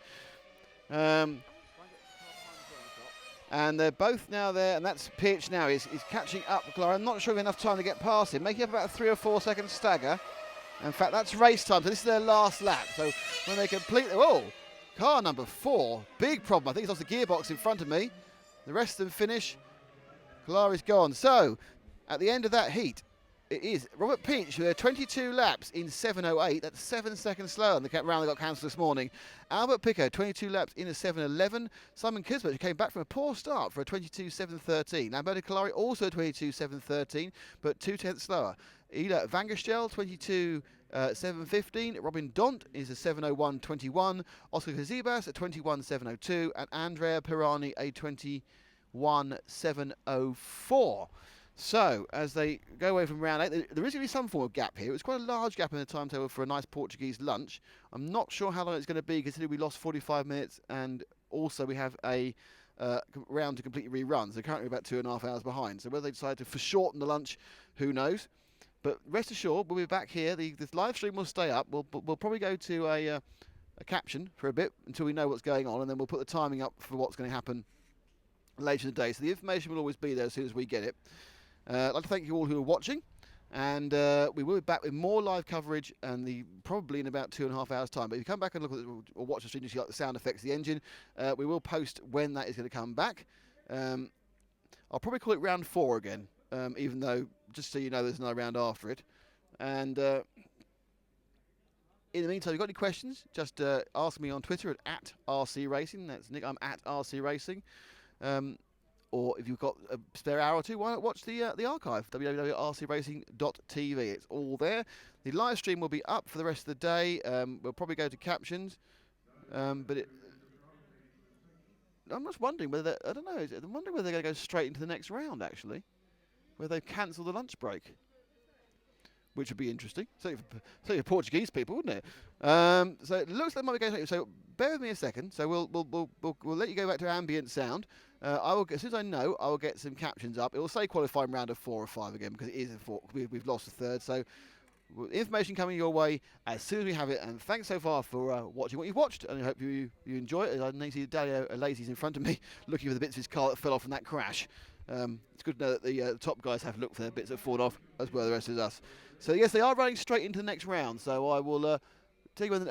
S1: And they're both now there, and that's Peach now. He's catching up Kalari. I'm not sure we have enough time to get past him. Making up about a 3 or 4 second stagger. In fact, that's race time, so this is their last lap. So when they complete... Oh! Car number 4, big problem. I think it's off the gearbox in front of me. The rest of them finish. Kalari's gone. So, at the end of that heat, it is Robert Peach with 22 laps in 7:08. That's 7 seconds slower than the round that got cancelled this morning. Albert Pico, 22 laps in a 7:11. Simon Kisbert, who came back from a poor start for a 22:7:13. Lamberto Kalari also 22:7:13, but 2/10 slower. Ida Vangerstel, 22:7:15. Robin Dont is a 7:01:21. Oscar Kazibas a 21:7:02, and Andrea Pirani a 21:7:04. So, as they go away from round 8, there is going to be some form of gap here. It was quite a large gap in the timetable for a nice Portuguese lunch. I'm not sure how long it's going to be, considering we lost 45 minutes, and also we have a round to completely rerun. So currently about 2.5 hours behind. So whether they decide to foreshorten the lunch, who knows? But rest assured, we'll be back here. This live stream will stay up. We'll probably go to a caption for a bit until we know what's going on, and then we'll put the timing up for what's going to happen later in the day. So the information will always be there as soon as we get it. I'd like to thank you all who are watching, and we will be back with more live coverage, and probably in about 2.5 hours' time. But if you come back and look at or watch the stream, you see like the sound effects of the engine. We will post when that is going to come back. I'll probably call it round 4 again, even though, just so you know, there's another round after it. And in the meantime, if you've got any questions, just ask me on Twitter at @RC Racing. That's Nick. I'm at RC Racing. Or if you've got a spare hour or two, why not watch the archive, www.rcracing.tv. It's all there. The live stream will be up for the rest of the day. We'll probably go to captions. But I'm just wondering whether, I don't know, I'm wondering whether they're going to go straight into the next round, actually, where they've cancelled the lunch break. which would be interesting. So for Portuguese people, wouldn't it? So it looks like it might be going. So bear with me a second. So we'll let you go back to ambient sound. I will, as soon as I know, I will get some captions up. It will say qualifying round of 4 or 5 again because it is a 4. We've lost a third. So information coming your way as soon as we have it. And thanks so far for watching what you've watched, and I hope you enjoy it. I know see Dario Lazy's in front of me looking for the bits of his car that fell off in that crash. It's good to know that the top guys have looked for their bits that have fallen off, as well as the rest of us. So yes, they are running straight into the next round. So I will tell you when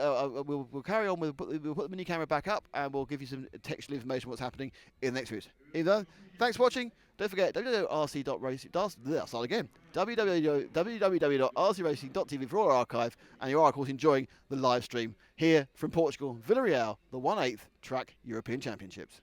S1: we'll carry on. We'll put the mini camera back up, and we'll give you some textual information what's happening in the next route. Either thanks for watching. Don't forget www.rc.racing. Start again. www.rcracing.tv for all our archive, and you are of course enjoying the live stream here from Portugal, Villarreal, the 1/8 Track European Championships.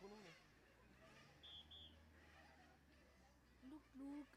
S3: teléfono.
S4: Look, look.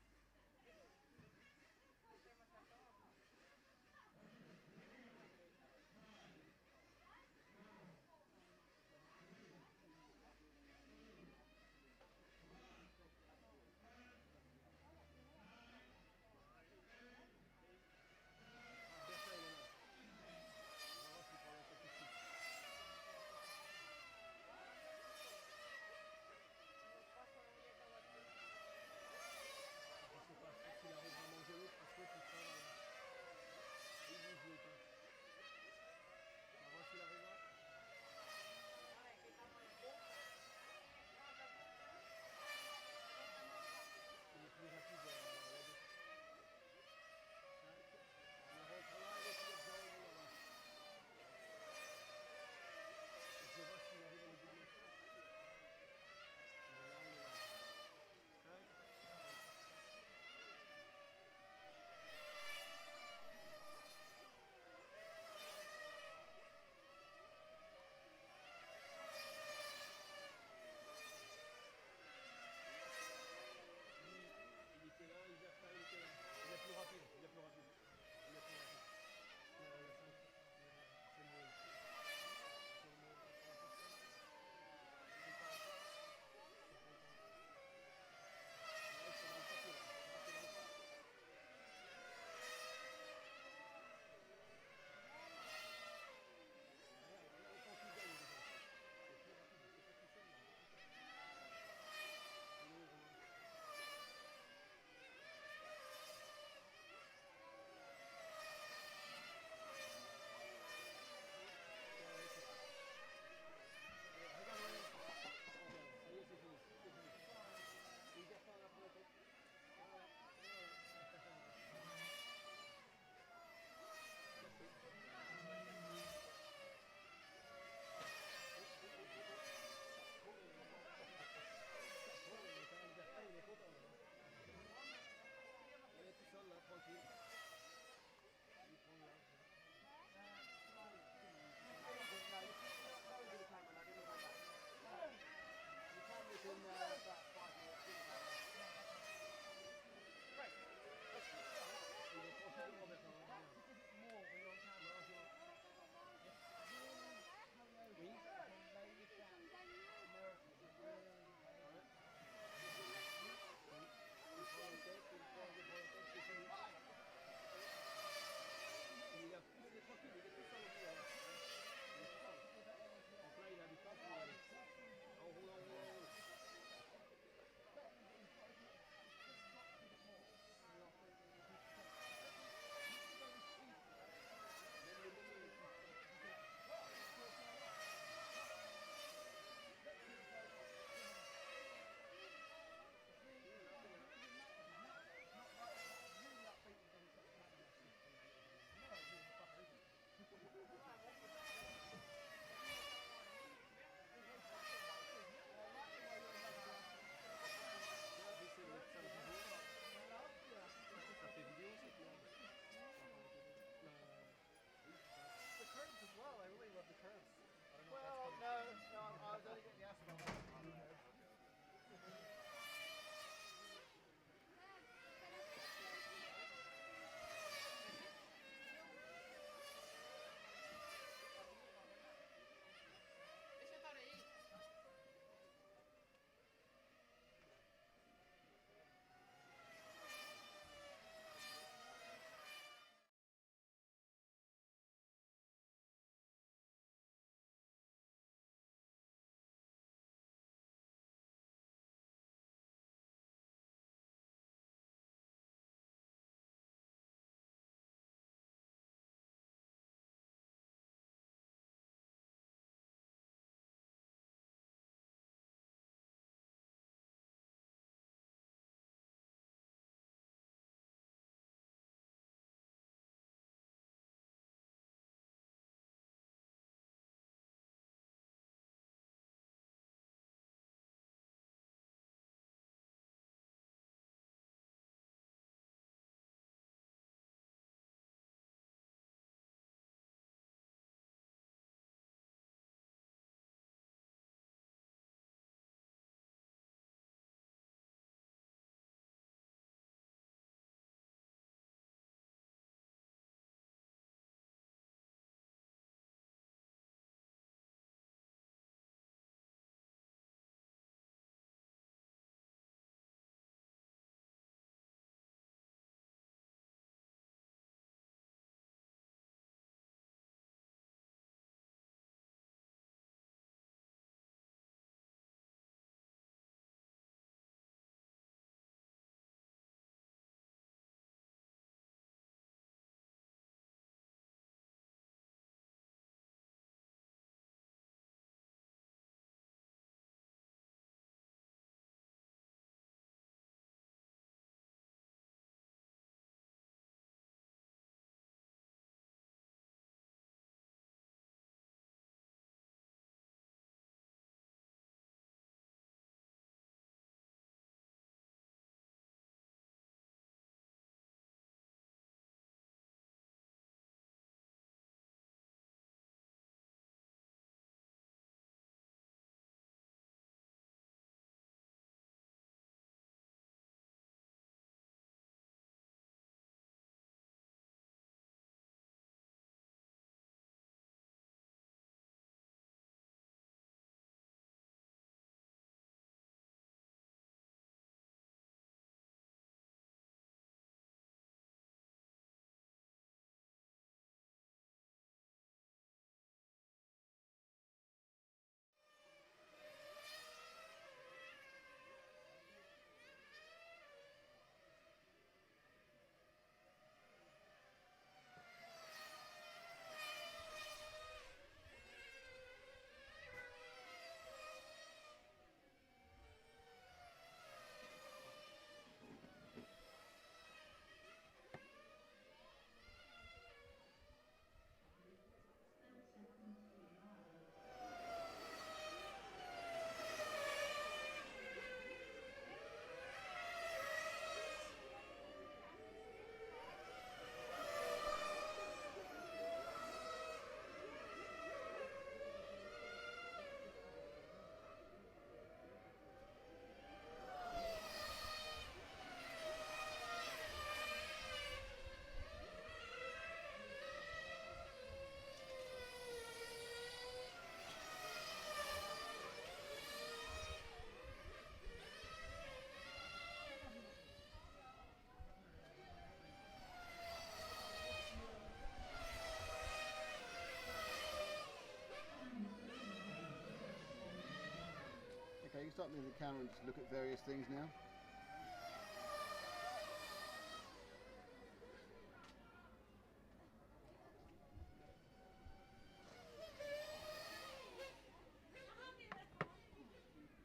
S1: you start moving the camera and just look at various things now?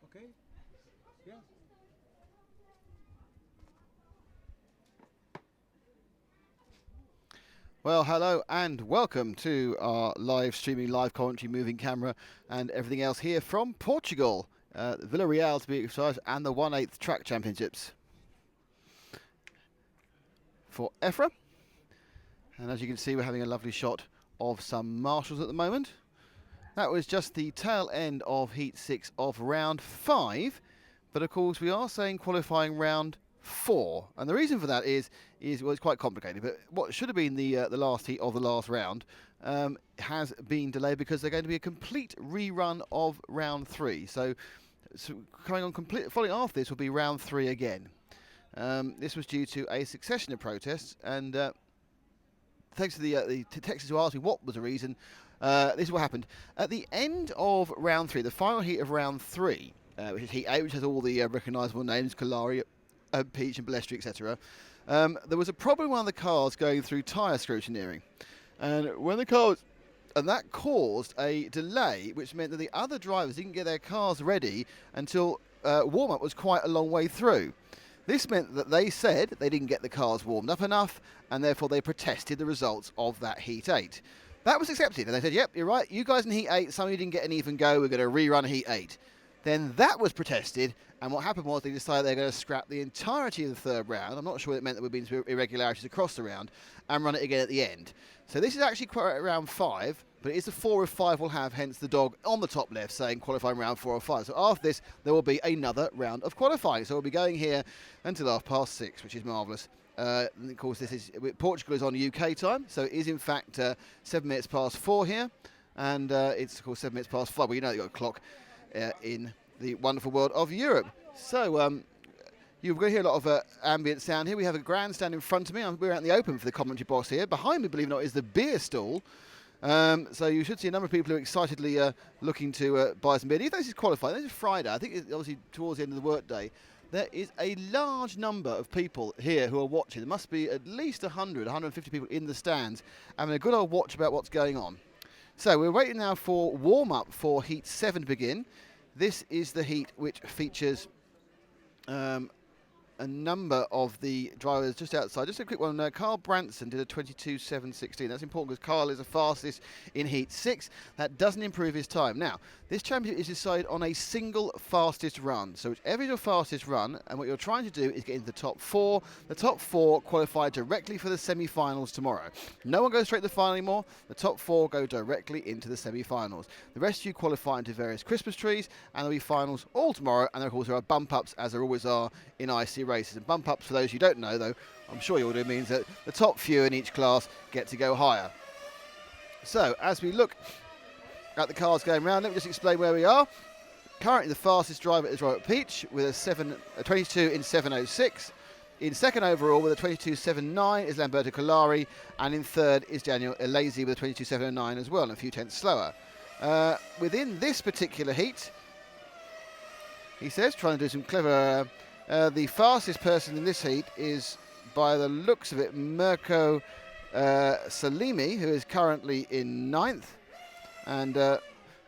S2: Okay. Yeah.
S1: Well, hello and welcome to our live streaming, live commentary, moving camera, and everything else here from Portugal, Villarreal to be precise, and the 1/8 track championships for EFRA. And as you can see, we're having a lovely shot of some marshals at the moment. That was just the tail end of Heat 6 of round 5, but of course we are saying qualifying round 4, and the reason for that is well, it's quite complicated. But what should have been the last heat of the last round has been delayed because they're going to be a complete rerun of round 3. So coming on following after this will be round 3 again. This was due to a succession of protests, and thanks to the texters who asked me what was the reason. This is what happened at the end of round 3, the final heat of round 3, which is heat 8, which has all the recognisable names: Kalari, Peach and Balestri, etc. There was a problem with one of the cars going through tyre scrutineering, and when the car was, and that caused a delay, which meant that the other drivers didn't get their cars ready until warm-up was quite a long way through. This meant that they said they didn't get the cars warmed up enough, and therefore they protested the results of that heat 8. That was accepted, and they said, yep, you're right, you guys in heat 8, some of you didn't get an even go, we're going to rerun heat 8. Then that was protested, and what happened was they decided they're going to scrap the entirety of the third round. I'm not sure what it meant there would be irregularities across the round, and run it again at the end. So this is actually quite round 5, but it is the 4 of 5 we'll have, hence the dog on the top left saying qualifying round 4 or 5. So after this, there will be another round of qualifying. So we'll be going here until 6:30, which is marvellous. And of course, Portugal is on UK time, so it is in fact 7 minutes past 4 here, and it's of course 7 minutes past 5. Well, you know you've got a clock in the wonderful world of Europe. So you're going to hear a lot of ambient sound here. We have a grandstand in front of me. We're out in the open for the commentary box here. Behind me, believe it or not, is the beer stall. So you should see a number of people who are excitedly looking to buy some beer. If this is qualifying, this is Friday. I think it's obviously towards the end of the workday. There is a large number of people here who are watching. There must be at least 100, 150 people in the stands having a good old watch about what's going on. So we're waiting now for warm-up for Heat 7 to begin. This is the heat which features a number of the drivers just outside. Just a quick one, Carl Branson did a 22.716. That's important because Carl is the fastest in Heat 6. That doesn't improve his time. Now, this championship is decided on a single fastest run. So whichever is your fastest run, and what you're trying to do is get into the top 4. The top 4 qualify directly for the semi-finals tomorrow. No one goes straight to the final anymore. The top 4 go directly into the semi-finals. The rest of you qualify into various Christmas trees, and there'll be finals all tomorrow. And of course, there are bump-ups, as there always are in IC races. And bump-ups, for those who don't know, though, I'm sure you all do, means that the top few in each class get to go higher. So, as we look at the cars going round, let me just explain where we are. Currently, the fastest driver is Robert Peach with a 22 in 7.06. In second overall with a 22.79 is Lamberto Colari, and in third is Daniel Elasi with a 22.709 as well, and a few tenths slower. Within this particular heat, he says, trying to do some clever... the fastest person in this heat is, by the looks of it, Mirko Salimi, who is currently in 9th. And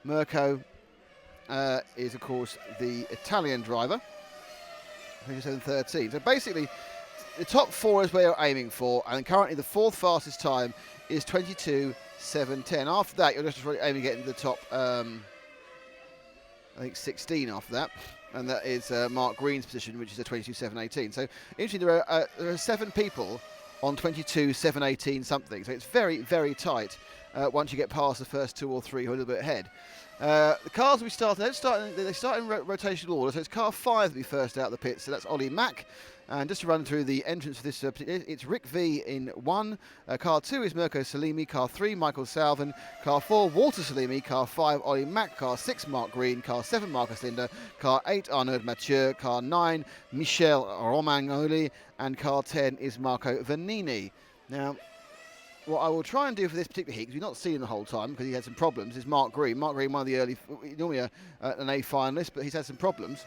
S1: Mirko is, of course, the Italian driver, 27.13. So basically, the top 4 is where you're aiming for, and currently the 4th fastest time is 22.710. After that, you're just really aiming to get into the top, I think, 16 after that. And that is Mark Green's position, which is a 22.718. So, interestingly, there are 7 people on 22.718 something. So it's very, very tight once you get past the first 2 or 3 who are a little bit ahead. The cars we start, they start in rotational order. So it's car 5 that we first out of the pits. So that's Ollie Mack. And just to run through the entrance for this, it's Rick V in 1. Car 2 is Mirko Salimi. Car 3, Michael Salvin. Car 4, Walter Salimi. Car 5, Ollie Mack. Car 6, Mark Green. Car 7, Marcus Linder. Car 8, Arnaud Mathieu. Car 9, Michel Romagnoli. And car 10 is Marco Vanini. Now, what I will try and do for this particular heat, because we've not seen him the whole time because he had some problems, is Mark Green. Mark Green, one of the early, normally an A finalist, but he's had some problems.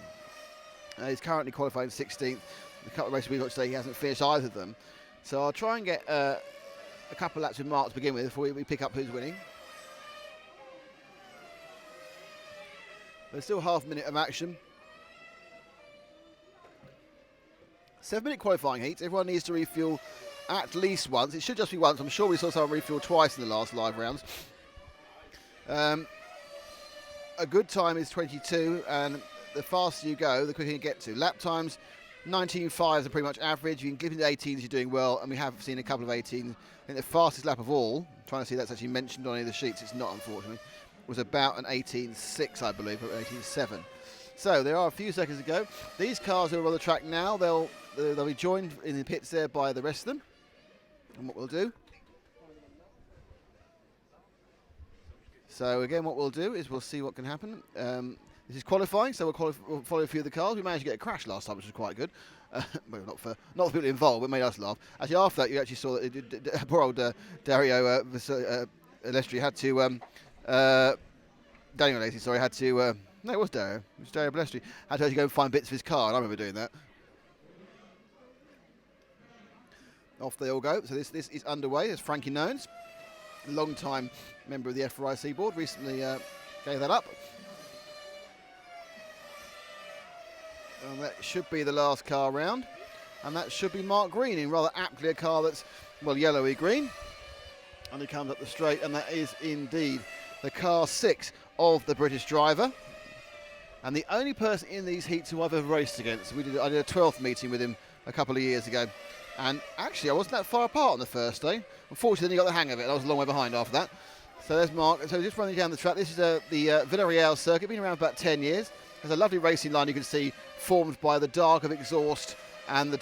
S1: He's currently qualifying 16th. The couple of races we've got today, he hasn't finished either of them. So I'll try and get a couple of laps with Mark to begin with before we pick up who's winning. There's still half a minute of action. 7-minute qualifying heats. Everyone needs to refuel at least once. It should just be once. I'm sure we saw someone refuel twice in the last live rounds. A good time is 22, and the faster you go, the quicker you get to. Lap times, 19.5s are pretty much average. You can give it 18s, you're doing well, and we have seen a couple of 18s. I think the fastest lap of all, I'm trying to see if that's actually mentioned on any of the sheets, it's not unfortunately, was about an 18.6, I believe, or 18.7. So there are a few seconds to go. These cars who are on the track now, they'll be joined in the pits there by the rest of them. And what we'll do. So again, what we'll do is we'll see what can happen. This is qualifying, so we'll follow a few of the cars. We managed to get a crash last time, which was quite good. Well, not for the people involved, but it made us laugh. Actually, after that, you actually saw that poor old Dario Balestri had to. Daniel Alesi, sorry, had to. No, it was Dario. It was Dario Balestri. Had to actually go and find bits of his car, and I remember doing that. Off they all go. So this is underway. There's Frankie Nones, a long-time member of the FRIC board, recently gave that up. And that should be the last car round. And that should be Mark Green in rather aptly a car that's, well, yellowy green. And he comes up the straight, and that is indeed the car 6 of the British driver. And the only person in these heats who I've ever raced against. I did a 12th meeting with him a couple of years ago. And actually, I wasn't that far apart on the first day. Unfortunately, then he got the hang of it, and I was a long way behind after that. So there's Mark. So just running down the track. This is the Villarreal circuit, been around for about 10 years. There's a lovely racing line you can see formed by the dark of exhaust and the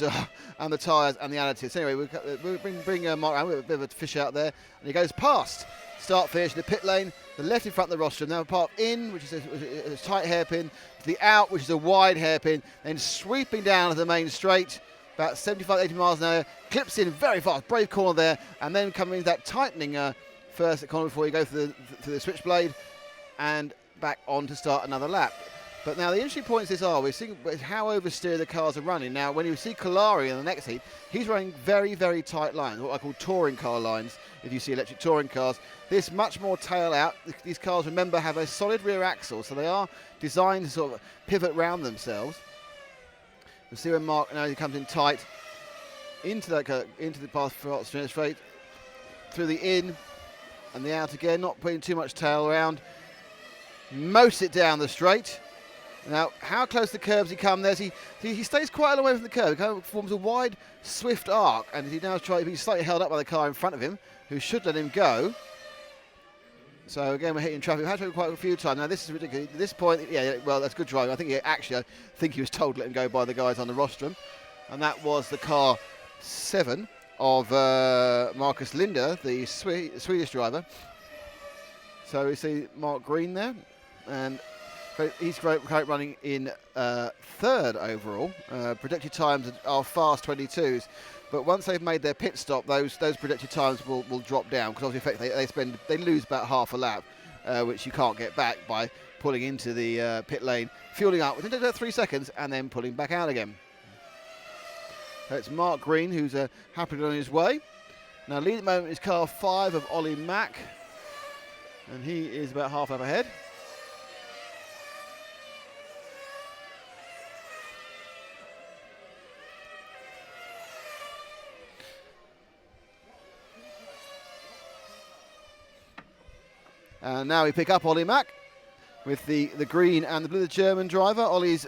S1: tyres and the additives. So anyway, we'll bring Mark around with a bit of a fish out there, and he goes past start finish in the pit lane, the left in front of the rostrum, now part in, which is a tight hairpin, to the out, which is a wide hairpin, then sweeping down to the main straight, about 75, 80 miles an hour, clips in very fast, brave corner there, and then coming into that tightening first corner before you go through the switchblade, and back on to start another lap. But now the interesting points we're seeing how oversteer the cars are running. Now when you see Kalari in the next heat, he's running very, very tight lines, what I call touring car lines, if you see electric touring cars. This much more tail out. These cars, remember, have a solid rear axle, so they are designed to sort of pivot round themselves. We'll see when Mark, now he comes in tight, into the path for straight, through the in and the out again, not putting too much tail around. Most it down the straight. Now, how close to the curbs he come there? He stays quite a long way from the curb. He kind of forms a wide, swift arc, and he now he's slightly held up by the car in front of him, who should let him go. So again, we're hitting traffic. We've had to quite a few times. Now this is ridiculous. At this point, yeah, well, that's good driving. I think he was told to let him go by the guys on the rostrum, and that was the car 7 of Marcus Linder, the Swedish driver. So we see Mark Green there, and he's running in 3rd overall. Projected times are fast 22s, but once they've made their pit stop, those projected times will drop down, because obviously they lose about half a lap, which you can't get back by pulling into the pit lane, fueling up within about 3 seconds, and then pulling back out again. So it's Mark Green who's happily on his way. Now lead at the moment is car 5 of Ollie Mack, and he is about half up ahead. And now we pick up Ollie Mack with the green and the blue, the German driver. Ollie's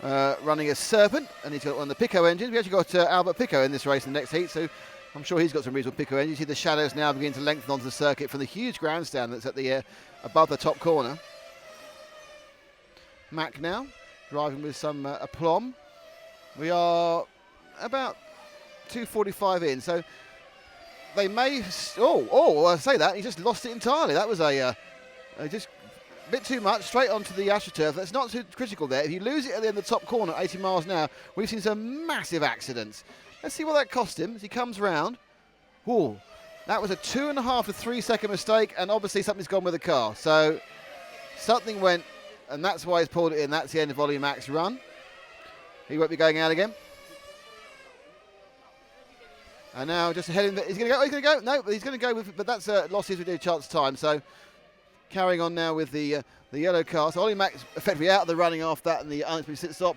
S1: running a Serpent, and he's got one of the Pico engines. We actually got Albert Pico in this race in the next heat, so I'm sure he's got some reasonable Pico engines. You see the shadows now begin to lengthen onto the circuit from the huge grandstand that's at the above the top corner. Mack now driving with some aplomb. We are about 2:45 in, so they may. I say that he just lost it entirely. That was just a bit too much straight onto the AstroTurf. That's not too critical there. If you lose it at the end of the top corner at 80 miles an hour, we've seen some massive accidents. Let's see what that cost him as he comes round. Ooh, That was a 2.5 to 3 second mistake, and obviously something's gone with the car. So something went, and that's why he's pulled it in. That's the end of Ollie Mack's run. He won't be going out again. And now just heading, he's going to go, he's going to go, no, he's going to go with, but that's losses with a chance of time. So carrying on now with the yellow car. So Ollie Mack's effectively out of the running after that and the unexpected sit stop.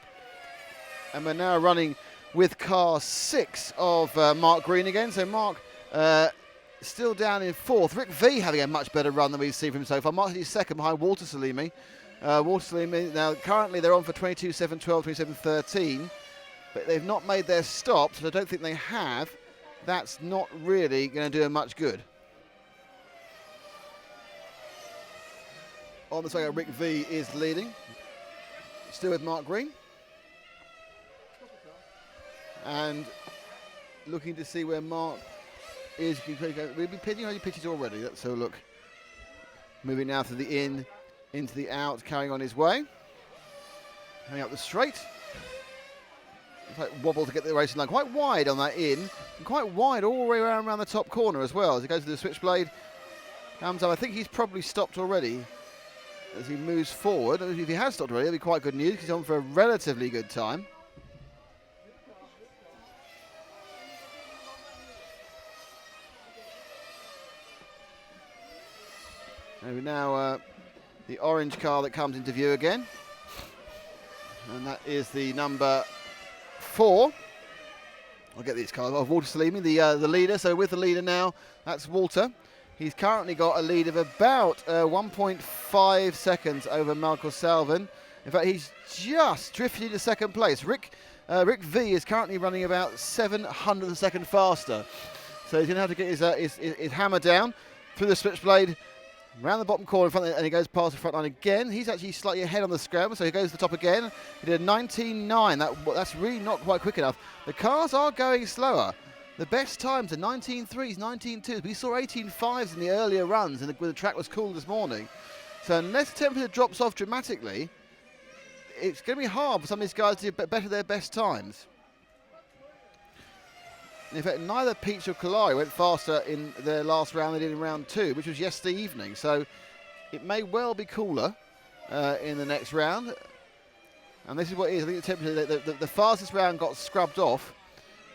S1: And we're now running with car 6 of Mark Green again. So Mark still down in 4th. Rick V having a much better run than we've seen from him so far. Mark's actually 2nd behind Walter Salimi. Walter Salimi, now currently they're on for 22.7.12, 27.13. But they've not made their stops, and I don't think they have. That's not really going to do him much good. On the way, Rick V is leading. Still with Mark Green. And looking to see where Mark is. We'll be pitching, or he pitches already. Let's have a look. Moving now to the in, into the out, carrying on his way. Coming up the straight. It's like wobble to get the racing line. Quite wide on that in, and quite wide all the way around the top corner as well. As he goes to the switchblade, comes up. I think he's probably stopped already as he moves forward. If he has stopped already, that'll be quite good news because he's on for a relatively good time. And now the orange car that comes into view again. And that is the number 4. I'll get these cars off. Walter Salimi, the leader. So with the leader now, that's Walter. He's currently got a lead of about 1.5 seconds over Michael Salvin. In fact, he's just drifted into 2nd place. Rick V is currently running about 700 a second faster. So he's going to have to get his hammer down through the switchblade, round the bottom corner in front, and he goes past the front line again. He's actually slightly ahead on the scramble, so he goes to the top again. He did a 19.9. That's really not quite quick enough. The cars are going slower. The best times are 19.3s, 19.2s. We saw 18.5s in the earlier runs when the track was cool this morning. So unless the temperature drops off dramatically, it's going to be hard for some of these guys to better their best times. In fact, neither Peach or Kalari went faster in their last round than they did in round 2, which was yesterday evening. So it may well be cooler in the next round. And this is what it is. I think the temperature, the fastest round got scrubbed off.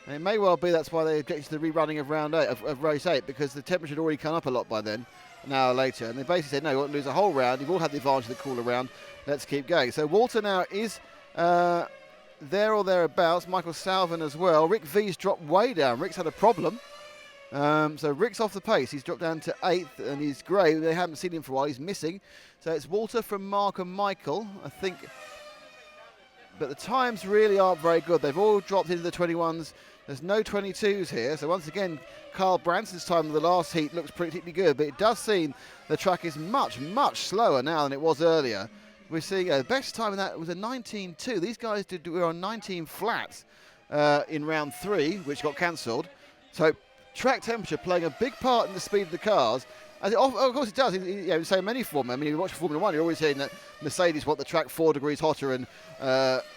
S1: And it may well be that's why they objected to the rerunning of round 8, of race 8, because the temperature had already come up a lot by then, an hour later. And they basically said, no, you won't lose a whole round. You've all had the advantage of the cooler round. Let's keep going. So Walter now is there or thereabouts. Michael Salvin as well. Rick V's dropped way down. Rick's had a problem. So Rick's off the pace. He's dropped down to 8th, and he's grey. They haven't seen him for a while. He's missing. So it's Walter from Mark and Michael, I think. But the times really aren't very good. They've all dropped into the 21s. There's no 22s here. So once again, Carl Branson's time in the last heat looks particularly good. But it does seem the track is much, much slower now than it was earlier. We're seeing the best time in that was a 19.2. These guys were on 19 flats in round 3, which got cancelled. So track temperature playing a big part in the speed of the cars. As of course it does. In so many formula. I mean, you watch Formula 1, you're always hearing that Mercedes want the track 4 degrees hotter and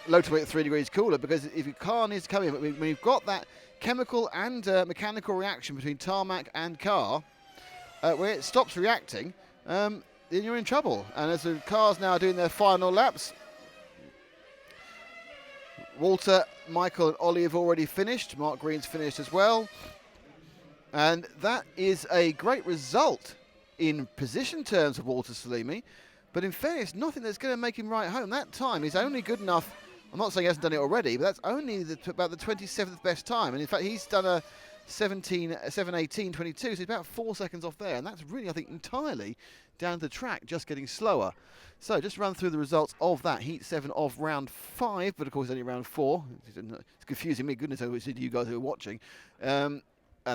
S1: Lotus 3 degrees cooler, because if your car needs to come in, when you've got that chemical and mechanical reaction between tarmac and car, where it stops reacting, then you're in trouble. And as the cars now are doing their final laps, Walter, Michael and Ollie have already finished. Mark Green's finished as well. And that is a great result in position terms of Walter Salimi. But in fairness, nothing that's going to make him right home. That time is only good enough. I'm not saying he hasn't done it already, but that's only about the 27th best time. And in fact, he's done a 7:18.22, so he's about 4 seconds off there. And that's really, I think, entirely down to the track just getting slower. So just run through the results of that Heat 7 of round 5, but of course only round 4. It's confusing me, goodness knows which you guys who are watching. And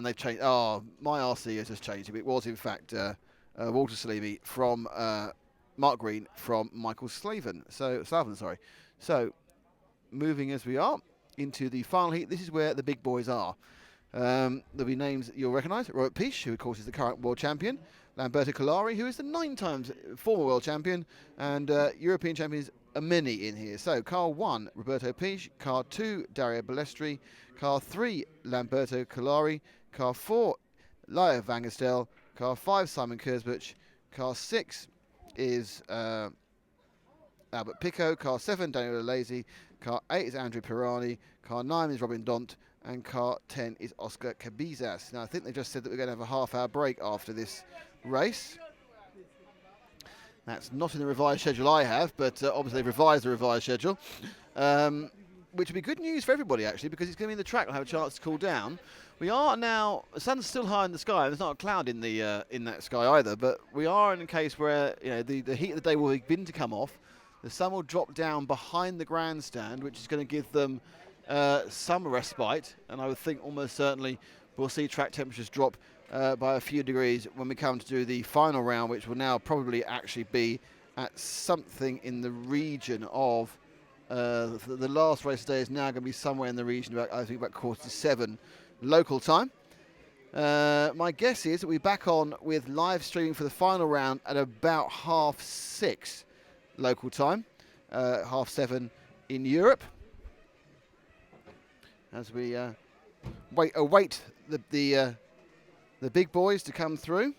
S1: they've changed. Oh, my RC has just changed. It was in fact Walter Salimi from Mark Green from Michael Slavin. Sorry. So moving as we are into the final heat, this is where the big boys are. There'll be names you'll recognise. Robert Piche, who of course is the current world champion. Lamberto Collari, who is the 9 times former world champion, and European champions are many in here. So car 1, Roberto Piche. Car 2, Dario Balestri. Car 3, Lamberto Collari. Car 4, Leo van Gestel. Car 5, Simon Kurzbuch. Car 6 is Albert Pico. Car 7, Daniel Lazy. Car 8 is Andrew Pirani. Car 9 is Robin Dont. And car 10 is Oscar Cabizas. Now, I think they just said that we're going to have a half-hour break after this race. That's not in the revised schedule I have, but obviously they've revised the revised schedule, which will be good news for everybody, actually, because it's going to mean the track will have a chance to cool down. We are now, the sun's still high in the sky, and there's not a cloud in the in that sky either, but we are in a case where the heat of the day will begin to come off. The sun will drop down behind the grandstand, which is going to give them some respite, and I would think almost certainly we'll see track temperatures drop by a few degrees when we come to do the final round, which will now probably actually be at something in the region of the last race today is now going to be somewhere in the region about, I think, about 6:45 local time. My guess is that we'll be back on with live streaming for the final round at about 6:30 local time, 7:30 in Europe, as we await the big boys to come through.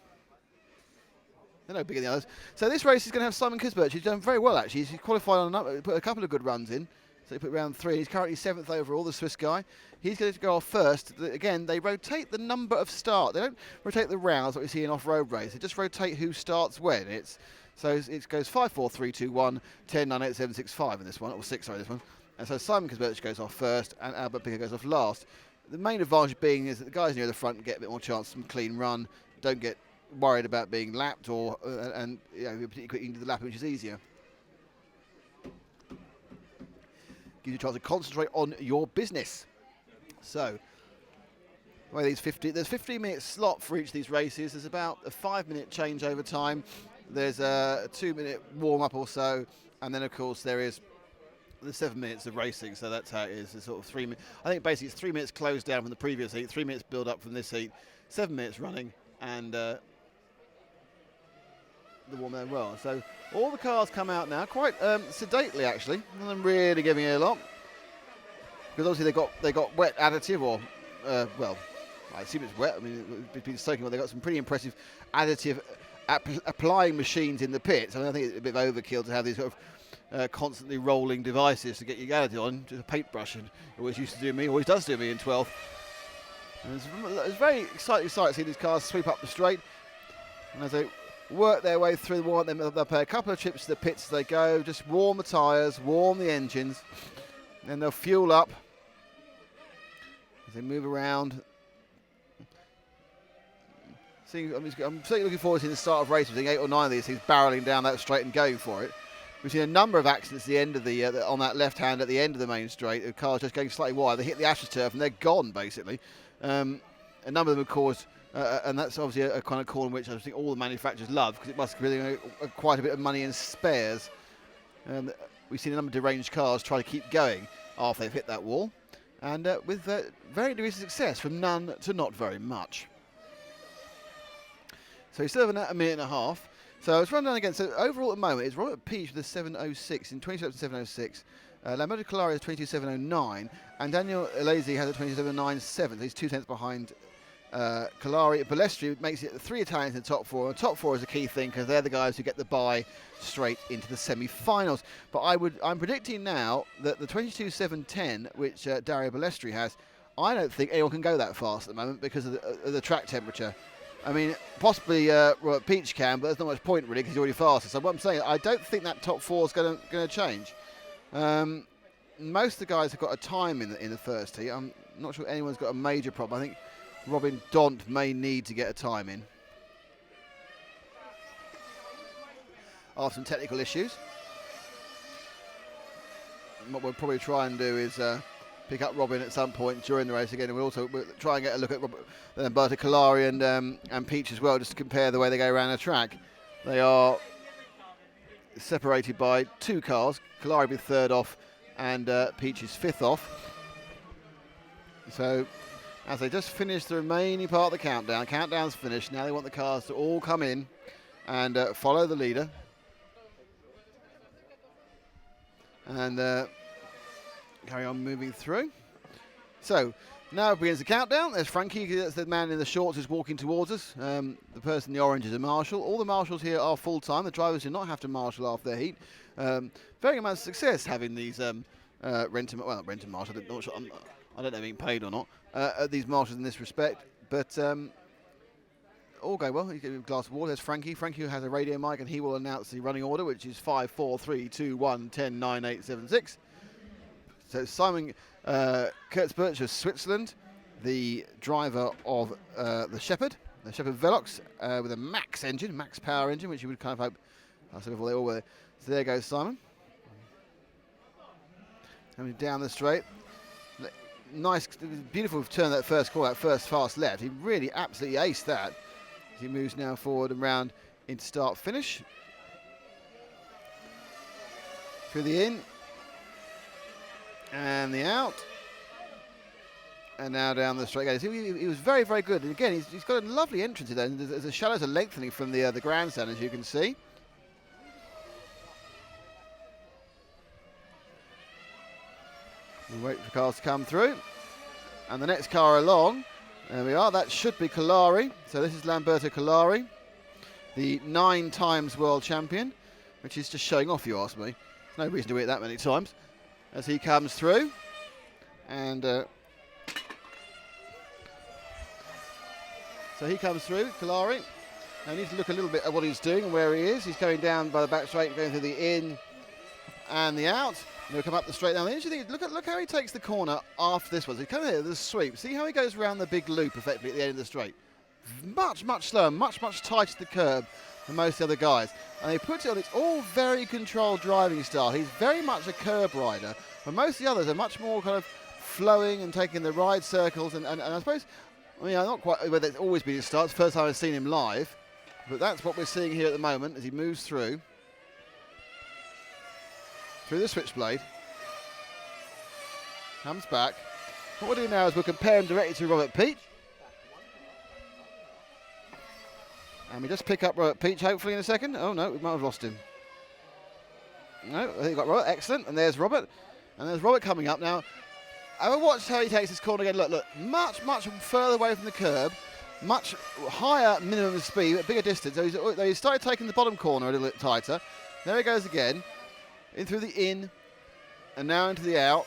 S1: They're no bigger than the others. So this race is going to have Simon Kurzbuch. He's done very well, actually. He's qualified on put a couple of good runs in. So he put round 3. He's currently 7th overall, the Swiss guy. He's going to go off first. Again, they rotate the number of starts. They don't rotate the rounds like we see in off-road race. They just rotate who starts when. So it goes 5, 4, 3, 2, 1, 10, 9, 8, 7, 6, 5 in this one. Or 6, sorry, this one. And so Simon Kurzbuch goes off first and Albert Pico goes off last. The main advantage being is that the guys near the front get a bit more chance of some clean run, don't get worried about being lapped, or and particularly quick into the lap, which is easier. Gives you a chance to concentrate on your business. So, well, there's 15-minute slot for each of these races. There's about a 5-minute changeover time. There's a 2-minute warm-up or so, and then of course there is the 7 minutes of racing, so that's how it is. It's sort of 3 minutes. I think basically it's 3 minutes closed down from the previous heat, 3 minutes build up from this heat, 7 minutes running, and the warm down well. So all the cars come out now quite sedately, actually. None of them really giving it a lot, because obviously they got wet additive, or well, I assume it's wet. I mean, it's been soaking. Well, they got some pretty impressive additive applying machines in the pits. I mean, I think it's a bit of overkill to have these sort of constantly rolling devices to get your additive on, just a paintbrush, and always used to do me, always does do me in 12. And it's very exciting to see these cars sweep up the straight, and as they work their way through the warm, they'll pay a couple of trips to the pits as they go, just warm the tyres, warm the engines, then they'll fuel up as they move around. I'm certainly looking forward to the start of races, seeing 8 or 9 of these things barrelling down that straight and going for it. We've seen a number of accidents at the end of on that left hand at the end of the main straight, of cars just going slightly wide. They hit the AstroTurf and they're gone, basically. A number of them have caused, and that's obviously a kind of call in which I think all the manufacturers love, because it must be quite a bit of money in spares. We've seen a number of deranged cars try to keep going after they've hit that wall, and with very degrees of success, from none to not very much. So he's still a minute and a half. So let's run down again. So overall at the moment, it's Robert Peach with a 7.06 in 27.706. Lamberto Calari has 22.709, and Daniel Lazy has a 27.97. So he's 2 tenths behind Calari. Balestri makes it 3 Italians in the top 4. And the top 4 is a key thing, because they're the guys who get the bye straight into the semi-finals. But I'm predicting now that the 22.710, which Dario Balestri has, I don't think anyone can go that fast at the moment because of the track temperature. I mean, possibly Robert Peach can, but there's not much point really, because he's already faster. So what I'm saying, I don't think that top 4 is going to change. Most of the guys have got a time in the first heat. I'm not sure anyone's got a major problem. I think Robin Dont may need to get a time in after some technical issues. And what we'll probably try and do is pick up Robin at some point during the race again, and we'll try and get a look at Lamberto Calari and Peach as well, just to compare the way they go around the track. They are separated by 2 cars. Calari will be 3rd off, and Peach is 5th off. So as they just finish the remaining part of the countdown, countdown's finished. Now they want the cars to all come in and follow the leader. And carry on moving through. So Now begins the countdown. There's Frankie, that's the man in the shorts who's walking towards us. The person in the orange is a marshal. All the marshals here are full-time. The drivers do not have to marshal after their heat. Very much success having these rent and marshal. I don't know if being paid or not. These marshals in this respect, but all go well. He's getting a glass of water. There's Frankie. Frankie who has a radio mic, and he will announce the running order, which is 5, 4, 3, 2, 1, 10, 9, 8, 7, 6. So Simon Kurtzberg of Switzerland, the driver of the Shepherd Velox with a max power engine, which you would kind of hope. I said before they all were. So there goes Simon. Coming down the straight. Nice, beautiful turn that first corner, that first fast left. He really absolutely aced that. As he moves now forward and round into start finish. Through the in. And the out. And now down the straight. He was very, very good. And again, he's got a lovely entrance in there. And the shadows are lengthening from the grandstand, as you can see. We'll wait for cars to come through. And the next car along, there we are, that should be Collari. So this is Lamberto Collari, the 9 times world champion, which is just showing off, you ask me. There's no reason to do it that many times. As he comes through. And so he comes through, Collari. Now we need to look a little bit at what he's doing and where he is. He's going down by the back straight, going through the in and the out. And he'll come up the straight down. The interesting thing is, look how he takes the corner after this one. So he comes here, the sweep. See how he goes around the big loop effectively at the end of the straight. Much, much slower, much, much tighter to the curb than most of the other guys. And he puts it on, it's all very controlled driving style. He's very much a curb rider, but most of the others are much more kind of flowing and taking the ride circles. And I suppose, I mean, I'm not quite whether it's always been his start. It's the first time I've seen him live, but that's what we're seeing here at the moment as he moves through the switchblade. Comes back. What we'll do now is we'll compare him directly to Robert Peach. And we just pick up Robert Peach hopefully in a second. Oh no, we might have lost him. No, I think we got Robert. Excellent. And there's Robert. And there's Robert coming up now. Have a watch how he takes this corner again. Look, much, much further away from the curb. Much higher minimum speed, at bigger distance. So he's started taking the bottom corner a little bit tighter. There he goes again. In through the in. And now into the out.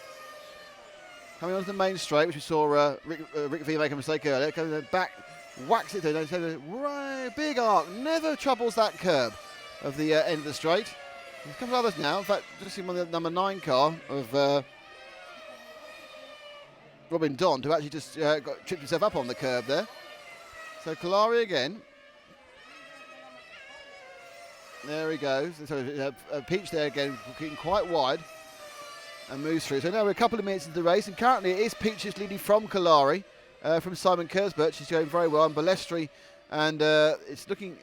S1: Coming onto the main straight, which we saw Rick V make a mistake earlier. Coming back, whacks it through. Right, big arc, never troubles that curb of the end of the straight. There's a couple of others now. In fact, just seen one of the number 9 car of Robin Dont, who actually just tripped himself up on the curb there. So Collari again. There he goes. So Peach there again, getting quite wide. And moves through. So now we're a couple of minutes into the race, and currently it is Peach just leading from Collari, from Simon Kurtzberg. She's going very well, and Balestri, and it's looking.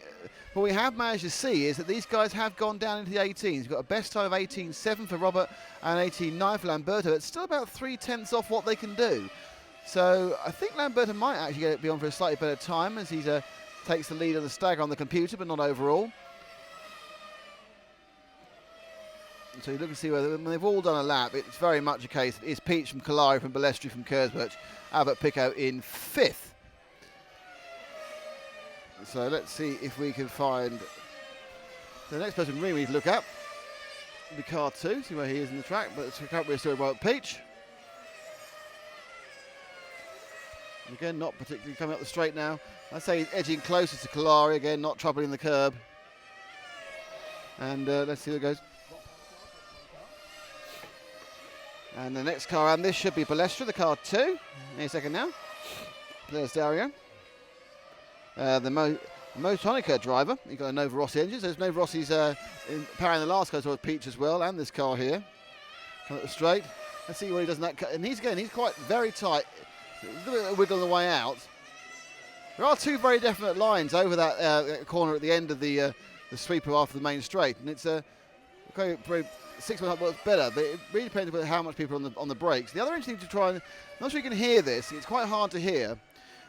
S1: What we have managed to see is that these guys have gone down into the 18s. We've got a best time of 18.7 for Robert and 18.9 for Lamberto. It's still about 3/10 off what they can do. So I think Lamberto might actually be on for a slightly better time as he takes the lead on the stagger on the computer, but not overall. So you look and see whether when they've all done a lap, it's very much a case. It is Peach from Collari, from Balestri, from Kurtzberg, Albert Pico in 5th. So let's see if we can find the next person we really need to look at. The car 2, see where he is in the track, but we're still about Peach. Again, not particularly coming up the straight now. I'd say he's edging closer to Collari again, not troubling the curb. And let's see how it goes. And the next car, and this should be Balestra, the car 2. Any second now. There's Dario. The Motonica driver. You've got a Nova Rossi engine. So there's Nova Rossi's powering the last car towards Peach as well, and this car here. Come up the straight. Let's see what he does in that car. And he's quite very tight. A little bit of wiggle on the way out. There are 2 very definite lines over that corner at the end of the sweeper after the main straight, and it's very 6 miles works better, but it really depends on how much people are on the brakes. The other interesting thing to try, and I'm not sure you can hear this, it's quite hard to hear,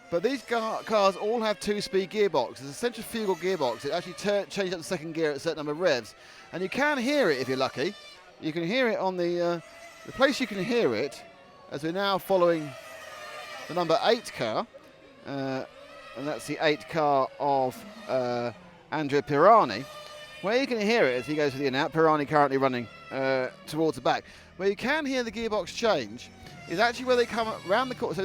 S1: but these cars all have 2-speed gearboxes. It's a centrifugal gearbox. It actually changes up the second gear at a certain number of revs, and you can hear it if you're lucky. You can hear it on the place you can hear it, as we're now following the number 8 car, and that's the 8 car of Andrea Pirani. Where you can hear it as he goes to the in-out, Pirani currently running towards the back. Where you can hear the gearbox change is actually where they come around the corner. So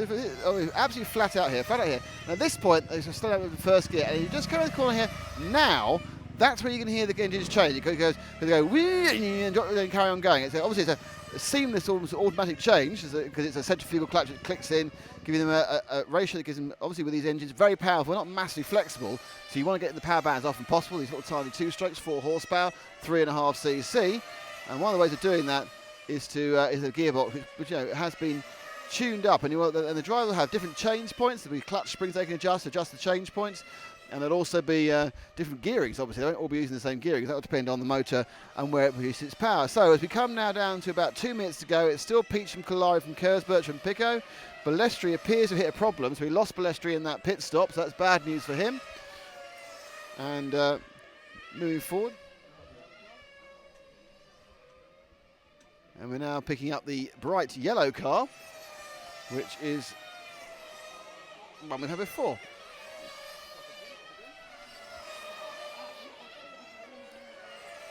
S1: absolutely flat out here. And at this point, they start out with the first gear, and you just come around the corner here. Now, that's where you can hear the engines change. It goes, they go, whee, and then carry on going. Obviously, it's a seamless, almost automatic change because it's a centrifugal clutch that clicks in, giving them a ratio that gives them, obviously with these engines, very powerful, not massively flexible. So you want to get the power bands as often possible. These little tiny 2-strokes, 4 horsepower, 3.5 cc. And one of the ways of doing that is a gearbox which has been tuned up, and the driver will have different change points. There'll be clutch springs they can adjust the change points, and there'll also be different gearings. Obviously, they won't all be using the same gearings. That will depend on the motor and where it produces its power. So as we come now down to about 2 minutes to go, it's still Peach from Kalari from Kurzberg from Pico. Balestri appears to have hit a problem, so we lost Balestri in that pit stop, so that's bad news for him. And moving forward. And we're now picking up the bright yellow car, which is one we've had before.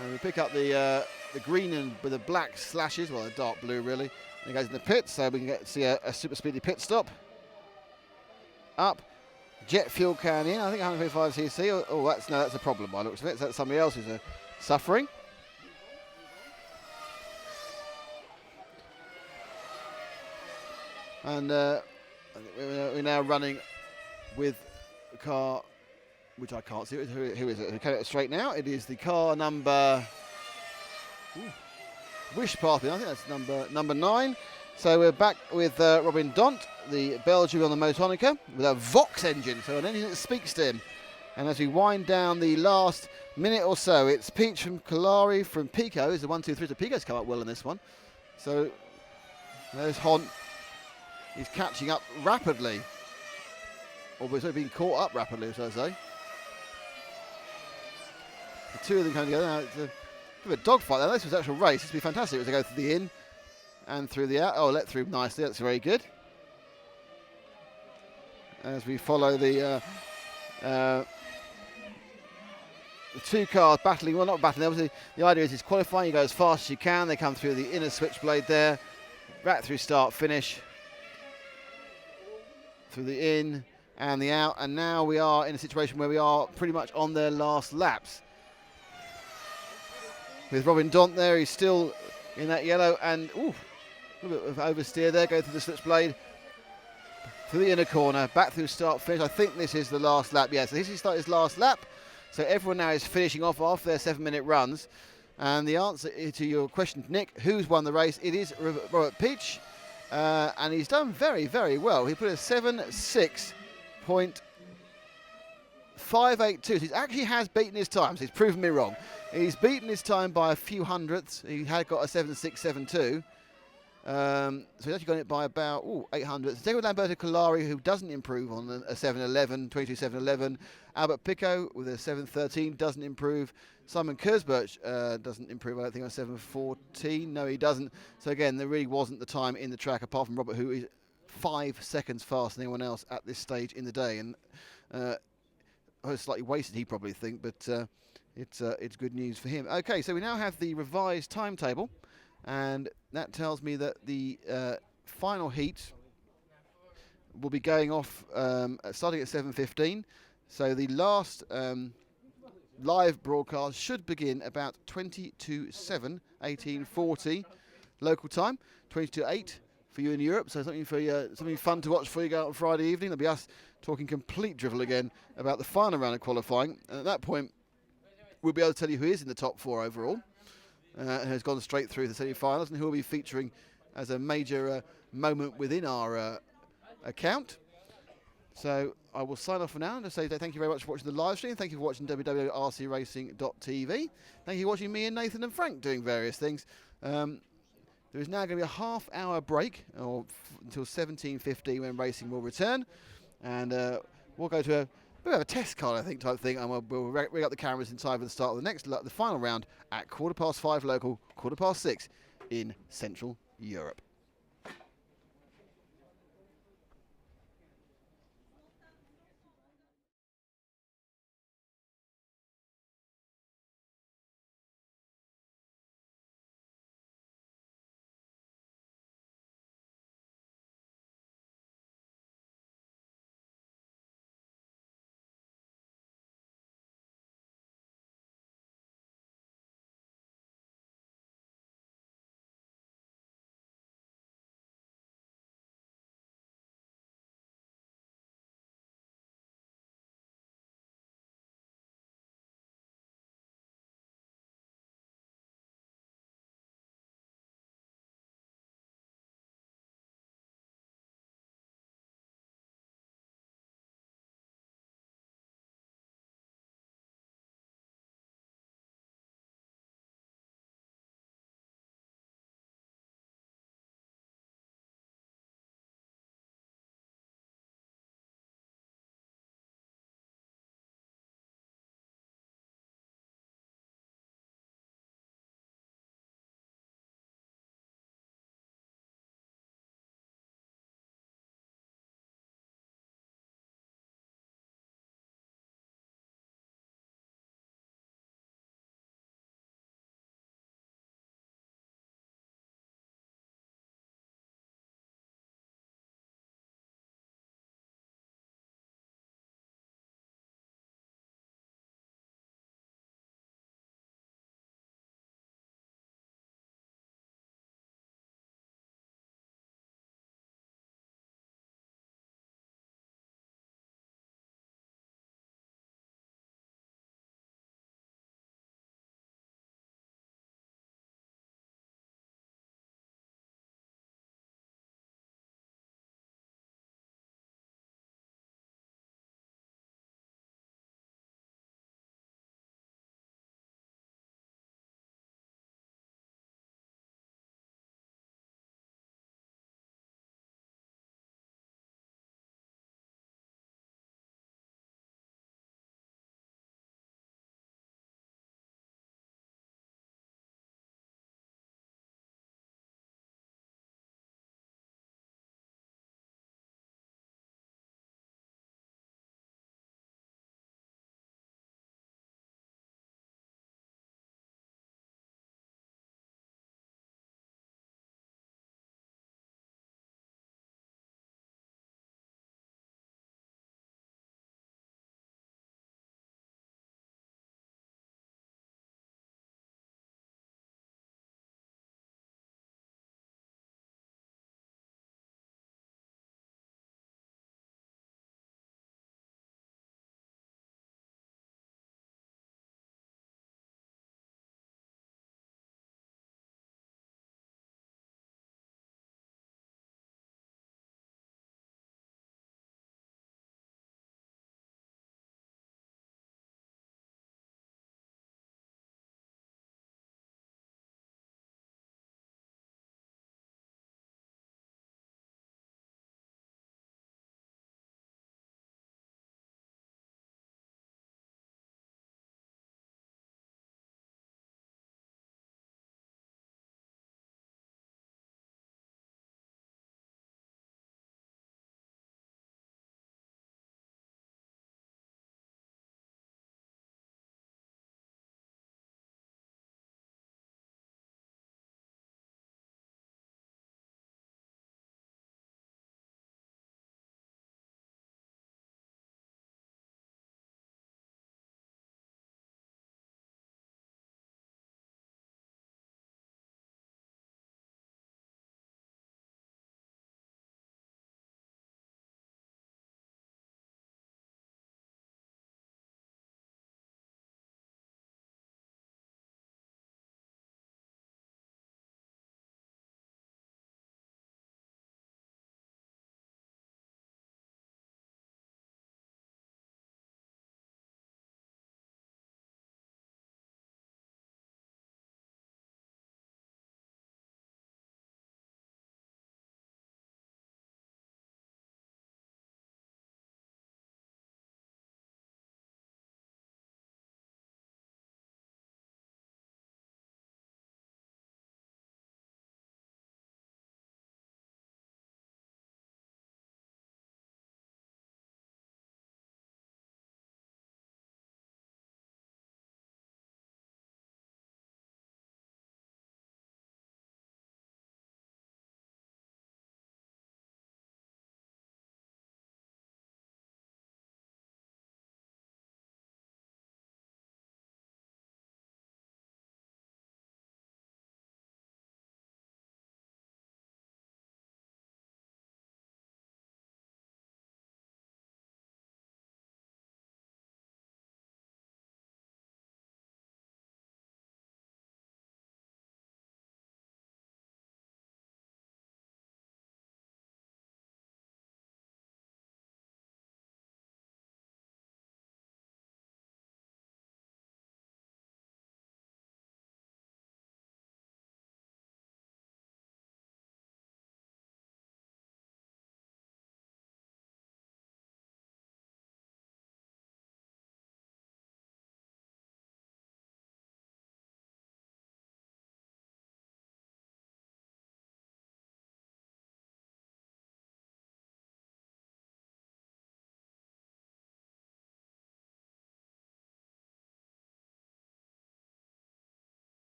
S1: And we pick up the green and with the black slashes, well, the dark blue really. And it goes in the pit, so we can see a super speedy pit stop. Up, jet fuel can in. I think 125 cc. Oh, that's a problem by the looks of it. So that's somebody else who's suffering. And we're now running with a car, which I can't see. Who is it? Okay, it's straight now. It is the car number. Wish Path. I think that's number 9. So we're back with Robin Dont, the Belgian on the Motonica, with a Vox engine, so an engine that speaks to him. And as we wind down the last minute or so, it's Peach from Kalari from Pico. Is the 1, 2, 3. So Pico's come up well in this one. So there's Hont. He's catching up rapidly. Or he's being caught up rapidly, as I say. The two of them coming together. Now it's a bit of a dogfight there. This was an actual race. This would be fantastic as they go through the in and through the out. Oh, let through nicely. That's very good. As we follow the two cars battling. Well, not battling. Obviously, the idea is qualifying. You go as fast as you can. They come through the inner switchblade there. Right through start, finish. Through the in and the out, and now we are in a situation where we are pretty much on their last laps. With Robin Dont there, he's still in that yellow, and a little bit of oversteer there, go through the switchblade, through the inner corner, back through start, finish. I think this is the last lap, yeah, so this is his last lap. So everyone now is finishing off their 7-minute runs. And the answer to your question, Nick, who's won the race? It is Robert Peach. And he's done very, very well. He put a 7.6.582. So he actually has beaten his time. So he's proven me wrong. He's beaten his time by a few hundredths. He had got a 7.6.72. So he's actually got it by about 8 hundredths. Second with Lamberto Kalari, who doesn't improve on a 7.11, 22.711. Albert Pico with a 7.13 doesn't improve. Simon Kurzberg doesn't improve, I don't think, on 7.14. No, he doesn't. So again, there really wasn't the time in the track, apart from Robert, who is 5 seconds faster than anyone else at this stage in the day. And slightly wasted, he probably think, but it's good news for him. Okay, so we now have the revised timetable, and that tells me that the final heat will be going off starting at 7:15. So the last live broadcast should begin about 7 18:40 local time, 8 for you in Europe. So something for something fun to watch for you go out on Friday evening. There'll be us talking complete drivel again about the final round of qualifying. And at that point, we'll be able to tell you who is in the top 4 overall, and has gone straight through the semi-finals, and who will be featuring as a major moment within our account. So I will sign off for now and just say thank you very much for watching the live stream. Thank you for watching www.rcracing.tv. Thank you for watching me and Nathan and Frank doing various things. There is now going to be a half-hour break until 17:50 when racing will return, and we'll go to a bit of a test car, I think, type thing, and we'll rig up the cameras in time for the start of the final round at 5:15 local, 6:15 in Central Europe.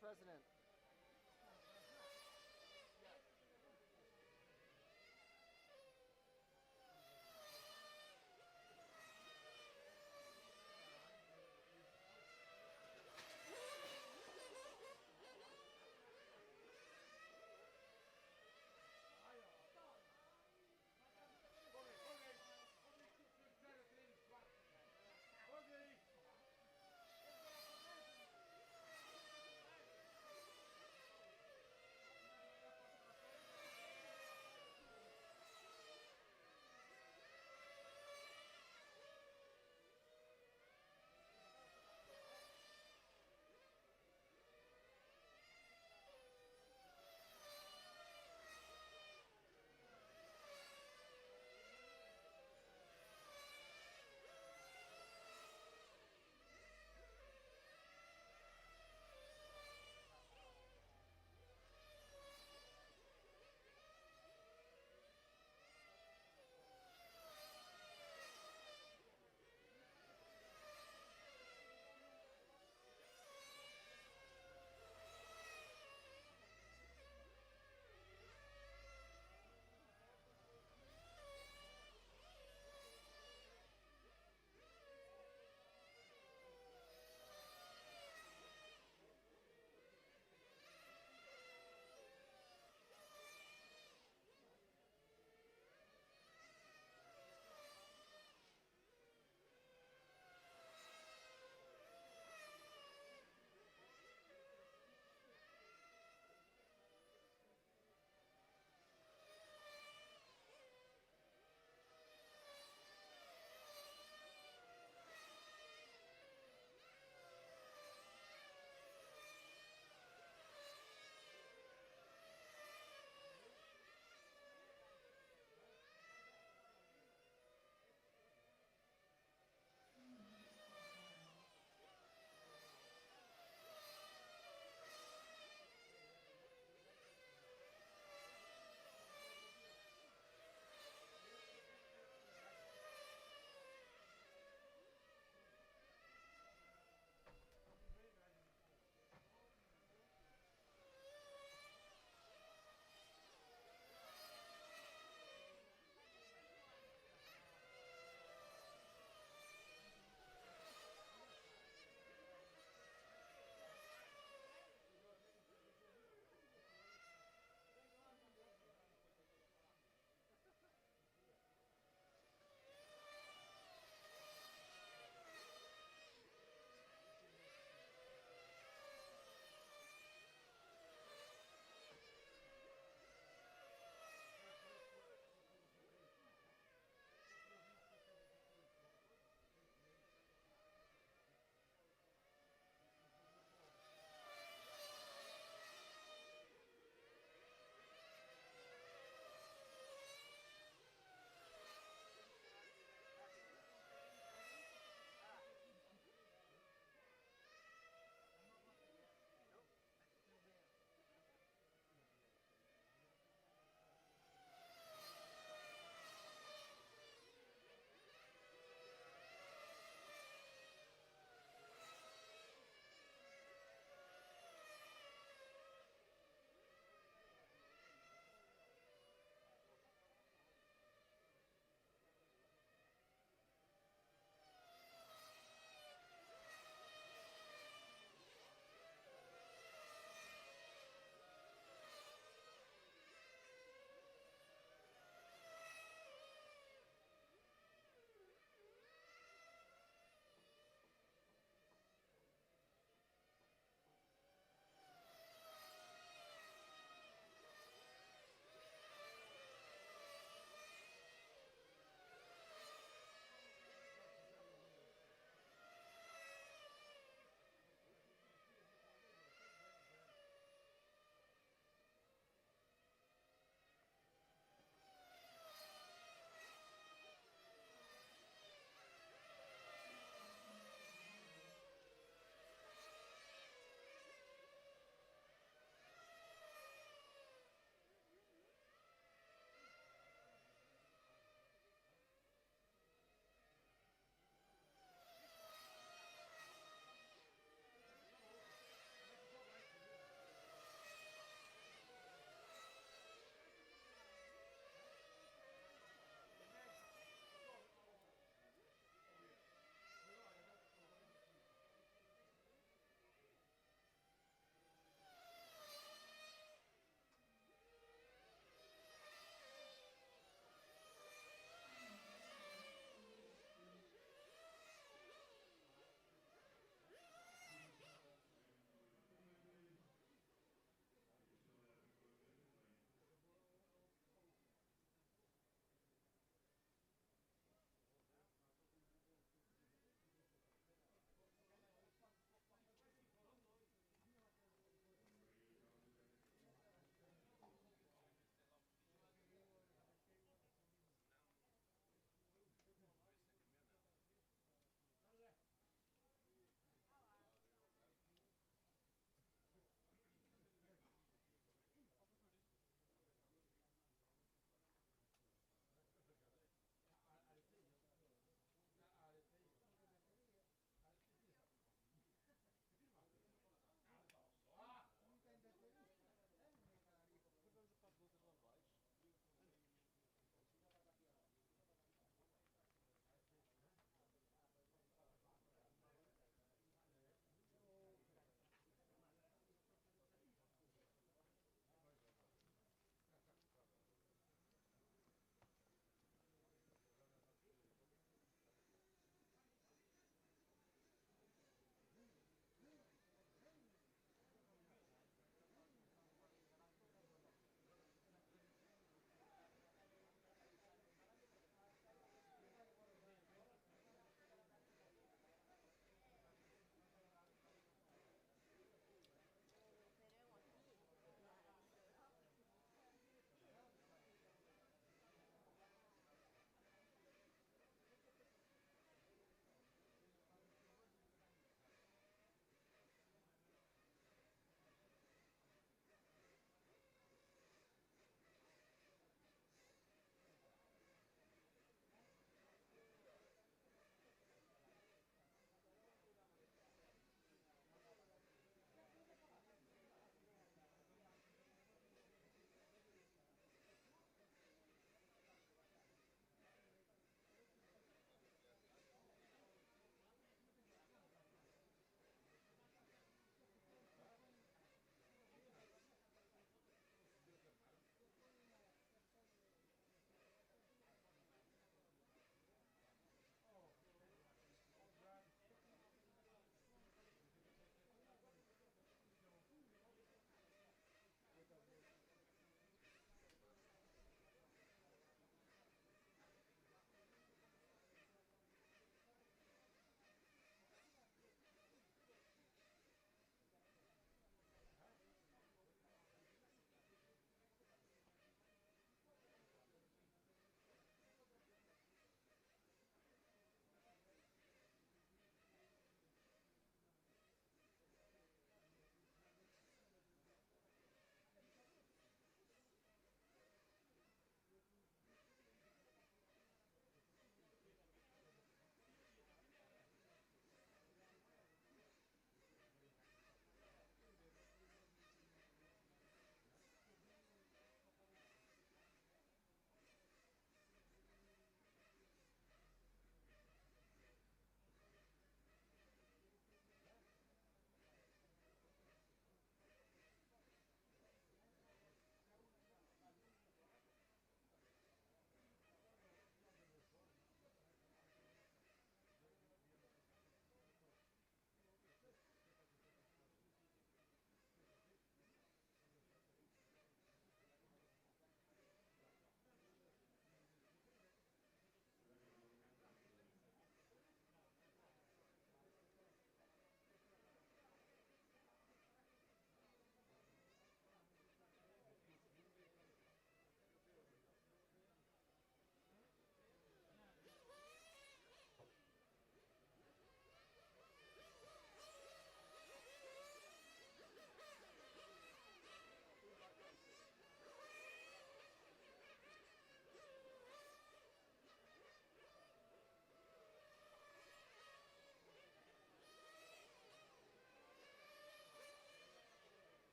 S6: President.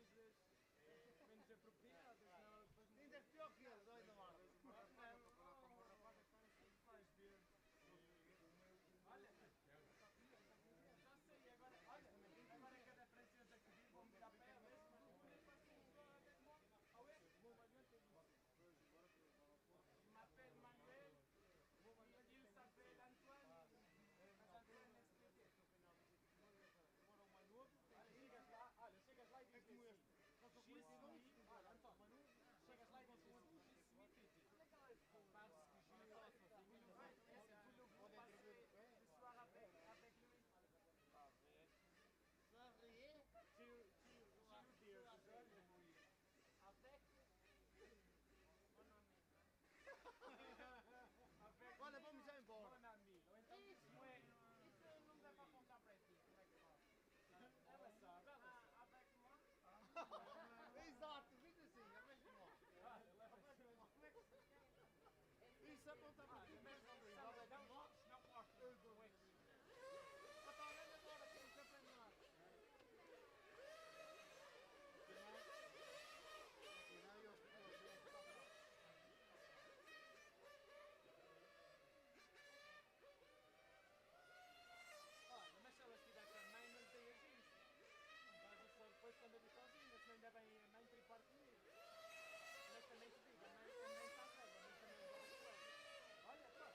S4: coisas menos apropriadas, não? Depois não.
S3: Ainda é pior que eles, ainda lá.
S4: Mais verde. Olha, já sei, agora cada francês que vive vão virar para ela, mas não é Il m'appelle Manuel, il s'appelle Antoine, mas Antoine expliquei. Agora o mais novo, chegas lá e dizes assim, Gismi, olha António, chegas lá e dizes assim, Gismi Titi. Parce que je est-ce que vous le passez le soir avec lui? Tu dire, avec mon ami. Avec
S3: Olha, vamos já embora.
S4: mon ami. Então, isso não dá para contar para ti, como é que faz? Ela sabe. Avec moi?
S3: Exato, diz assim, é mesmo mal. Como é que isso aponta para ti mesmo, Luís?
S4: Não gosto.
S3: Está olhando agora, que não se aprende nada. Afinal, eu
S4: Olha, mas se ela estiver com a mãe, não tenhas isso. Vais só depois quando eu vir sozinha, se não ainda bem a mãe tripar comigo. Mas também te digo, a mãe está velha, mas também não vai. Olha, pá.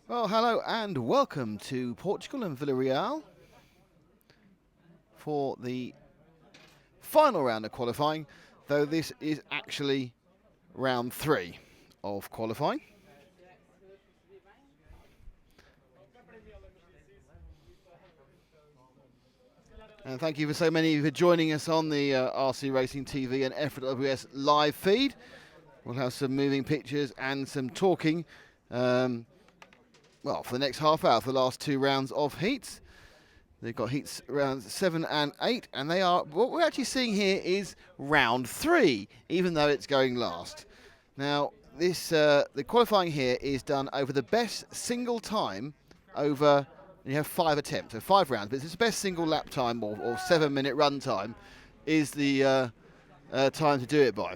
S1: Well, hello and welcome to Portugal and Villarreal for the final round of qualifying, though this is actually round 3 of qualifying. And thank you for so many for joining us on the RC Racing TV and F1WS live feed. We'll have some moving pictures and some talking. Well, for the next half hour, for the last 2 rounds of heats. They've got heats rounds 7 and 8, and they are, what we're actually seeing here is round 3, even though it's going last. Now, this the qualifying here is done over the best single time over, you have 5 attempts, so 5 rounds, but it's the best single lap time or 7-minute run time is the time to do it by.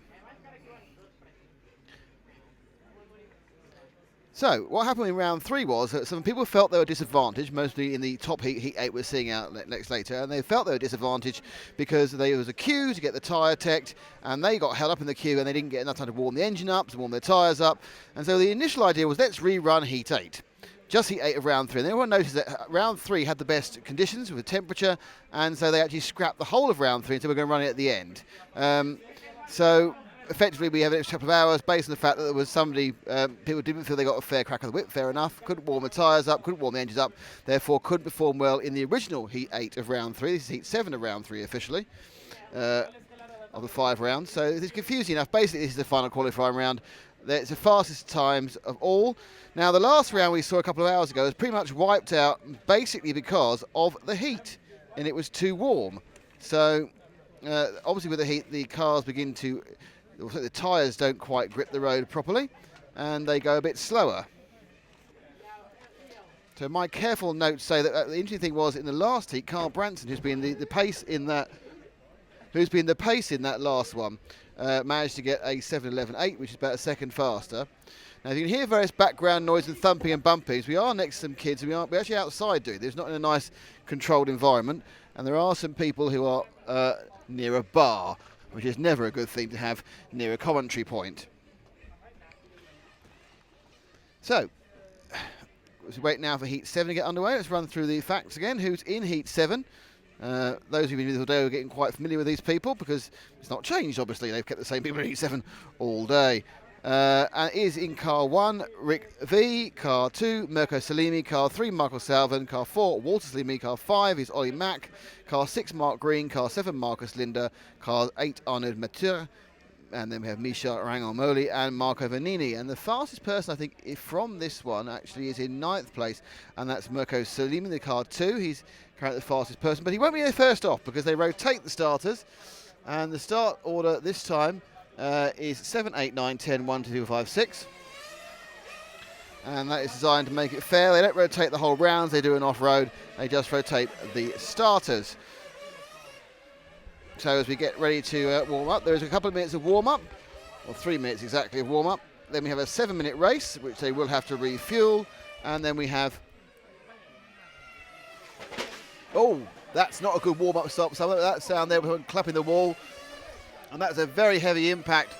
S1: So, what happened in round 3 was that some people felt they were disadvantaged, mostly in the top heat, heat 8 we're seeing out next later, and they felt they were disadvantaged because there was a queue to get the tyre teched, and they got held up in the queue and they didn't get enough time to warm the engine up, to warm their tyres up, and so the initial idea was let's rerun heat 8. Just heat 8 of round 3, and everyone noticed that round 3 had the best conditions with temperature, and so they actually scrapped the whole of round 3 until we're going to run it at the end. So effectively we have an extra couple of hours based on the fact that there was somebody, people didn't feel they got a fair crack of the whip, fair enough, couldn't warm the tyres up, couldn't warm the engines up, therefore couldn't perform well in the original heat 8 of round 3. This is heat 7 of round 3 officially, of the 5 rounds. So it's confusing enough. Basically this is the final qualifying round. It's the fastest times of all. Now the last round we saw a couple of hours ago was pretty much wiped out basically because of the heat, and it was too warm. So obviously with the heat the cars begin to, the tyres don't quite grip the road properly and they go a bit slower. So my careful notes say that the interesting thing was in the last heat, Carl Branson, who's been the pace in that last one, managed to get a 7:11.8, which is about a second faster. Now you can hear various background noise and thumping and bumpings. We are next to some kids, and we're actually outside doing this, not in a nice controlled environment, and there are some people who are near a bar, which is never a good thing to have near a commentary point. So, let's wait now for Heat 7 to get underway. Let's run through the facts again. Who's in Heat 7? Those who've been with us all day are getting quite familiar with these people because it's not changed, obviously. They've kept the same people in Heat 7 all day. And it is in car 1, Rick V, car 2, Mirko Salimi, car 3, Marco Salvan, car 4, Walter Salimi, car 5 is Ollie Mack, car 6, Mark Green, car 7, Marcus Linder, car 8, Arnaud Mature, and then we have Misha Rangomoli and Marco Vanini. And the fastest person, I think, from this one actually is in 9th place, and that's Mirko Salimi, the car 2. He's currently the fastest person, but he won't be the first off because they rotate the starters, and the start order this time is 7, 8, 9, 10, 1, 2, 5, 6. And that is designed to make it fair. They don't rotate the whole rounds, they do an off-road. They just rotate the starters. So as we get ready to warm up, there is a couple of minutes of warm-up, or 3 minutes exactly of warm-up. Then we have a 7-minute race, which they will have to refuel. And then we have... Oh, that's not a good warm-up stop. Some of that sound there, we're clapping the wall. And that's a very heavy impact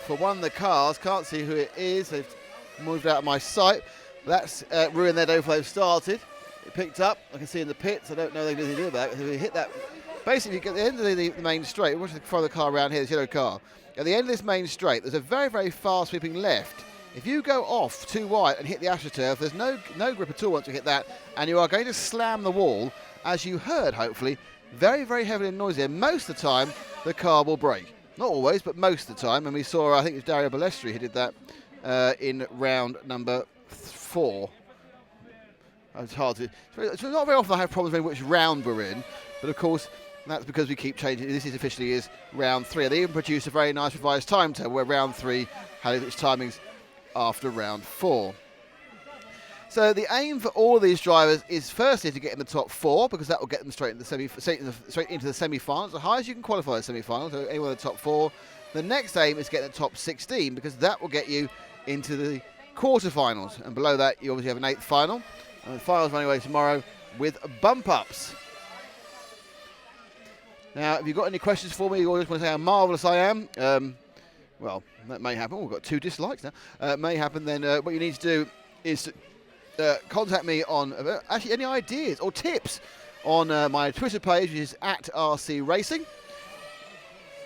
S1: for one of the cars. Can't see who it is. They've moved out of my sight. That's ruined their day before they've started. It picked up. I can see in the pits. I don't know anything to do about it. If we hit that, basically, at the end of the main straight, we're follow the car around here, this yellow car. At the end of this main straight, there's a very, very fast sweeping left. If you go off too wide and hit the AstroTurf, there's no grip at all once you hit that, and you are going to slam the wall, as you heard, hopefully, very, very heavily and noisy. And most of the time, the car will brake. Not always, but most of the time. And we saw, I think it was Dario Balestri who did that in round number 4. It's hard to... It's not very often I have problems with which round we're in, but of course, that's because we keep changing. This is officially is round 3. They even produced a very nice revised timetable where round 3 had its timings after round 4. So the aim for all of these drivers is firstly to get in the top 4 because that will get them straight into the semi-finals. The highest you can qualify the semi-finals, so anyone in the top 4. The next aim is getting the top 16 because that will get you into the quarterfinals, and below that you obviously have an 8th final. And the finals running away tomorrow with bump-ups. Now, if you've got any questions for me, or just want to say how marvellous I am, well, that may happen. We've got 2 dislikes now. May happen. Then what you need to do is contact me on actually any ideas or tips on my Twitter page, which is at RC Racing.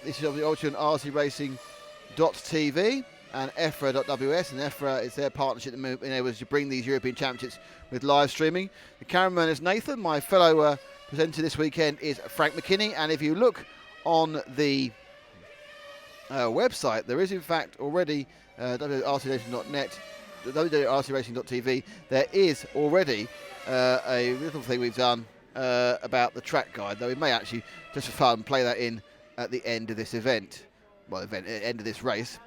S1: This is obviously on rcracing.tv and EFRA.ws, and EFRA is their partnership that enables to bring these European Championships with live streaming. The cameraman is Nathan. My fellow presenter this weekend is Frank McKinney, and if you look on the website, there is in fact already www.rcracing.net, www.rcracing.tv, there is already a little thing we've done about the track guide, though we may actually, just for fun, play that in at the end of this event. Well, end of this race,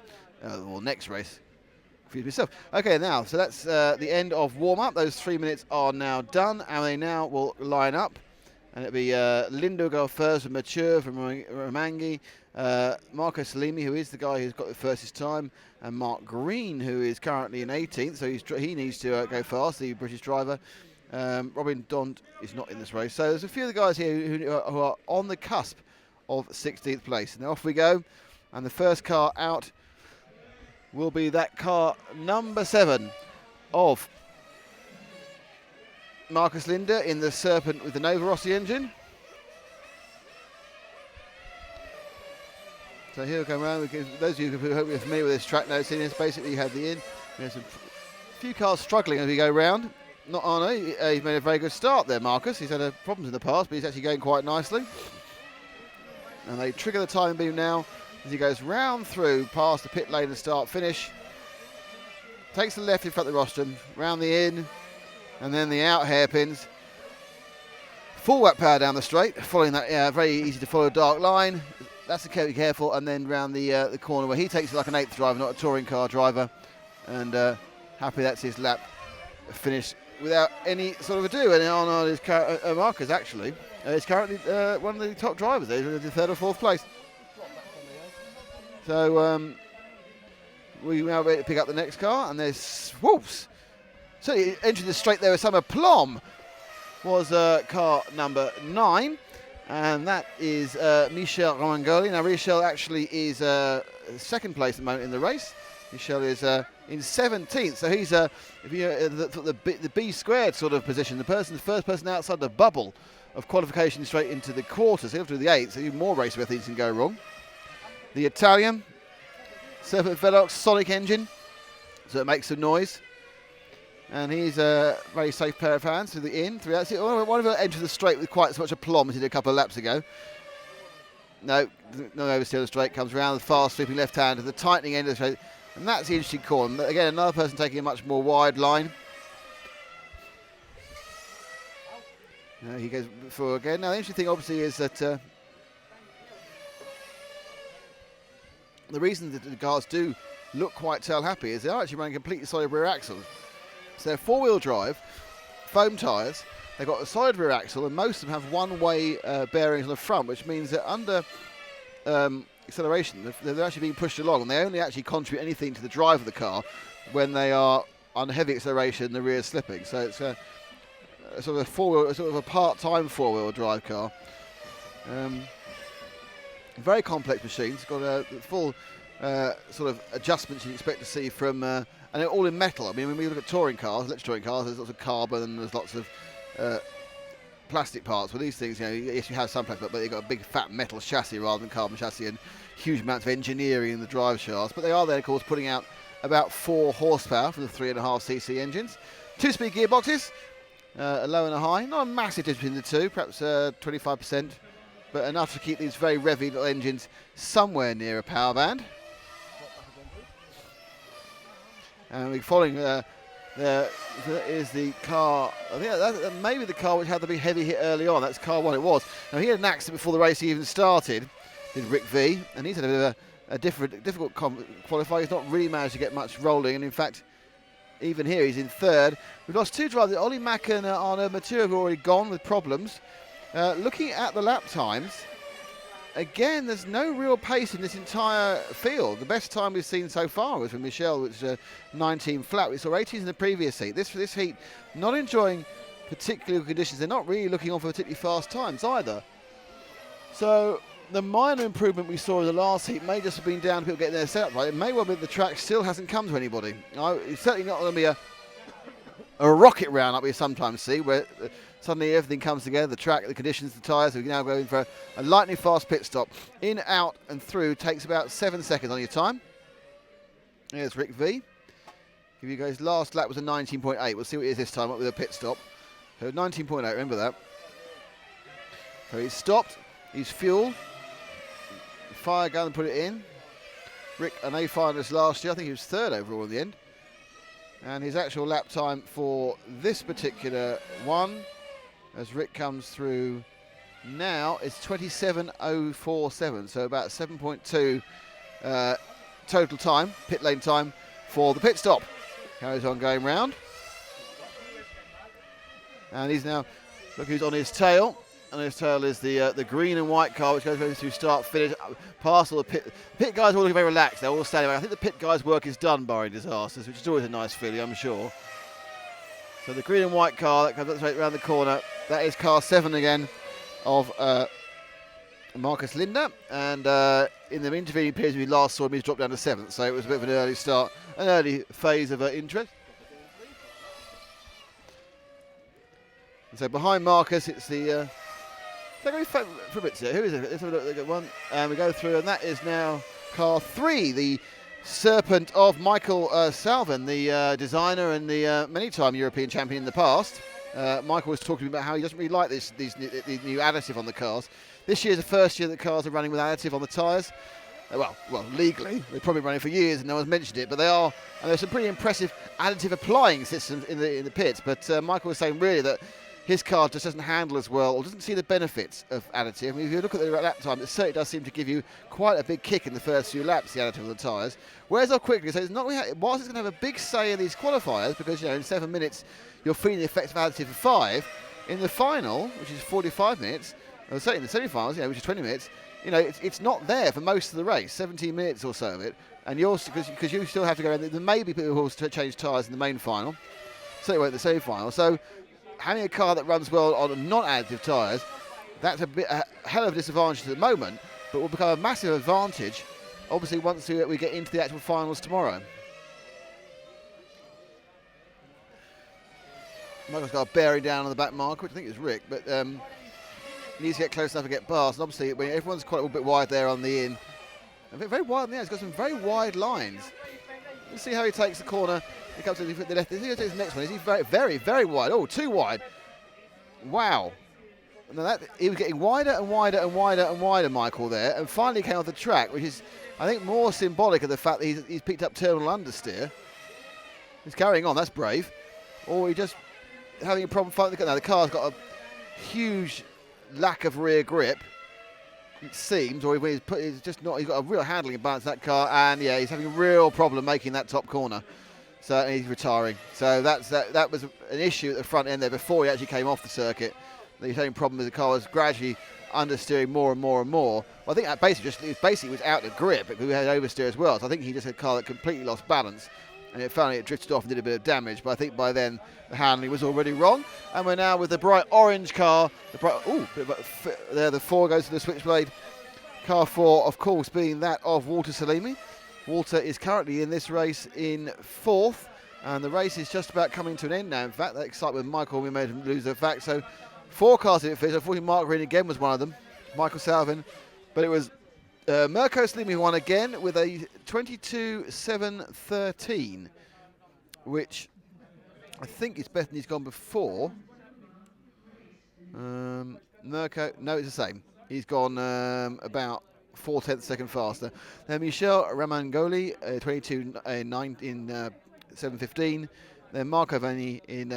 S1: or next race. Confuse myself. Okay, now, so that's the end of warm-up. Those 3 minutes are now done, and they now will line up. And it'll be Lindo go first, with Mature from Romangi, Marco Salimi, who is the guy who's got the fastest time, and Mark Green, who is currently in 18th, so he needs to go fast, the British driver. Robin Dont is not in this race. So there's a few of the guys here who are on the cusp of 16th place. Now off we go, and the first car out will be that car number 7 of Marcus Linder in the Serpent with the Nova Rossi engine. So he'll come around. Those of you who hope you're familiar with this track now, seeing this, basically you have the in. There's a few cars struggling as we go round. Not Arno, he's made a very good start there, Marcus. He's had problems in the past, but he's actually going quite nicely. And they trigger the timing beam now as he goes round through past the pit lane and start finish. Takes the left in front of the rostrum, round the in, and then the out hairpins. Full wet power down the straight, following that very easy to follow dark line. That's to be careful, and then round the corner where he takes it like an 8th driver, not a touring car driver. And happy that's his lap finished without any sort of ado. And on his Marcus actually is currently one of the top drivers there, in the 3rd or 4th place. So we now ready to pick up the next car, and there's whoops. So entering the straight there with some aplomb was car number 9, and that is Michel Romangoli. Now Michel actually is 2nd place at the moment in the race. Michel is in 17th, so he's the B squared sort of position. The first person outside the bubble of qualification straight into the quarters. He'll have to do the 8th, so even more race where things can go wrong. The Italian Serpent Velox Sonic engine, so it makes some noise. And he's a very safe pair of hands through the in, through out. One of them entered the straight with quite so much aplomb as he did a couple of laps ago. No oversteer the straight, comes around the fast sweeping left hand to the tightening end of the straight. And that's the interesting corner. Again, another person taking a much more wide line. He goes for again. Now the interesting thing obviously is that the reason that the cars do look quite tail happy is they are actually running completely solid rear axles. So they're 4-wheel drive, foam tyres. They've got a solid rear axle, and most of them have one-way bearings on the front, which means that under acceleration, they're actually being pushed along, and they only actually contribute anything to the drive of the car when they are on heavy acceleration, the rear is slipping. So it's a sort of a part-time 4-wheel drive car. Very complex machine. It's got a full sort of adjustments you'd expect to see from, and they're all in metal. I mean, when we look at touring cars, electric touring cars, there's lots of carbon and there's lots of plastic parts. With these things, yes, you have some plastic, but they've got a big fat metal chassis rather than carbon chassis, and huge amounts of engineering in the drive shafts. But they are there, of course, putting out about 4 horsepower from the 3.5cc engines. 2-speed gearboxes, a low and a high. Not a massive difference between the two, perhaps 25%, but enough to keep these very revvy little engines somewhere near a power band. And we're following there is the car. I think that may be the car which had the big heavy hit early on. That's car 1. It was. Now he had an accident before the race even started. Did Rick V, and he's had a bit of a difficult qualifying. He's not really managed to get much rolling, and in fact, even here he's in 3rd. We've lost 2 drivers. Ollie Mack and Arnaud Mathieu have already gone with problems. Looking at the lap times, again, there's no real pace in this entire field. The best time we've seen so far was from Michel, which is 19 flat. We saw 18s in the previous heat. This heat, not enjoying particular conditions. They're not really looking on for particularly fast times either. So the minor improvement we saw in the last heat may just have been down to people getting their setup right. It may well be the track still hasn't come to anybody. It's certainly not going to be a rocket round like we sometimes see, where suddenly everything comes together, the track, the conditions, the tyres. We're now going for a lightning fast pit stop. In, out and through takes about 7 seconds on your time. Here's Rick V. Give you guys, last lap was a 19.8. We'll see what it is this time up with a pit stop. So 19.8, remember that. So he's stopped, he's fueled, fire gun and put it in. Rick, an A finalist last year, I think he was third overall in the end. And his actual lap time for this particular one, as Rick comes through now, is 27.047, so about 7.2 total time, pit lane time for the pit stop. Carries on going round. And he's now, look who's on his tail. And his tail is the green and white car, which goes through start, finish, past all the pit. Pit guys are all looking very relaxed. They're all standing back. I think the pit guys' work is done, barring disasters, which is always a nice feeling, I'm sure. So the green and white car that comes up straight around the corner, that is car 7 again of Marcus Linder. And in the intervening periods we last saw him, he's dropped down to 7th. So it was a bit of an early start, an early phase of interest. And so behind Marcus, it's the... Who is it? Let's have a look at one. And we go through, and that is now car 3, the serpent of Michael Salvin, the designer and the many-time European champion in the past. Michael was talking about how he doesn't really like these new additive on the cars. This year's the first year that cars are running with additive on the tyres. Well, legally, they're probably running for years and no one's mentioned it, but they are, and there's some pretty impressive additive applying systems in the pits. But Michael was saying really that his car just doesn't handle as well, or doesn't see the benefits of additive. I mean, if you look at the lap time, it certainly does seem to give you quite a big kick in the first few laps, the additive on the tyres. Whereas how quickly, so it's not, whilst it's going to have a big say in these qualifiers, because in 7 minutes you're feeling the effects of additive for 5, in the final, which is 45 minutes, or certainly in the semi-finals, which is 20 minutes, it's not there for most of the race, 17 minutes or so of it, and you're because you still have to go around. There may be people who will change tyres in the main final, certainly won't in the semi-final. So having a car that runs well on non-additive tyres, that's a hell of a disadvantage at the moment, but will become a massive advantage, obviously, once we get into the actual finals tomorrow. Michael's got a bearing down on the back marker, which I think is Rick, but needs to get close enough to get past. And obviously, when everyone's quite a little bit wide there on the in, very wide on the out. He's got some very wide lines. Let's see how he takes the corner. He comes to the left. Is he going to take the next one? Is he very, very, very wide? Oh, too wide. Wow. And he was getting wider and wider and wider and wider, Michael, there, and finally came off the track, which is, I think, more symbolic of the fact that he's picked up terminal understeer. He's carrying on. That's brave. Or he just having a problem finding the car. Now, the car's got a huge lack of rear grip, it seems, or he's got a real handling imbalance in that car, and yeah, he's having a real problem making that top corner. So he's retiring. So that was an issue at the front end there before he actually came off the circuit. He's having a problem with the car was gradually understeering more and more and more. Well, I think that basically was out of grip, but we had oversteer as well. So I think he just had a car that completely lost balance, and it drifted off and did a bit of damage. But I think by then the handling was already wrong. And we're now with the bright orange car. There the 4 goes to the switchblade. Car 4, of course, being that of Walter Salimi. Walter is currently in this race in 4th, and the race is just about coming to an end now. In fact, that excitement with Michael, we made him lose the fact. So 4 cars in it finish. Unfortunately, Mark Green again was one of them, Michael Salvin. But it was Mirko Salimi who won again with a 22.713, which I think is better than he's gone before. Mirko, no, it's the same. He's gone about 4/10 second faster. Then Michel Ramangoli, 22.9 in 7:15. Then Marco Vanni in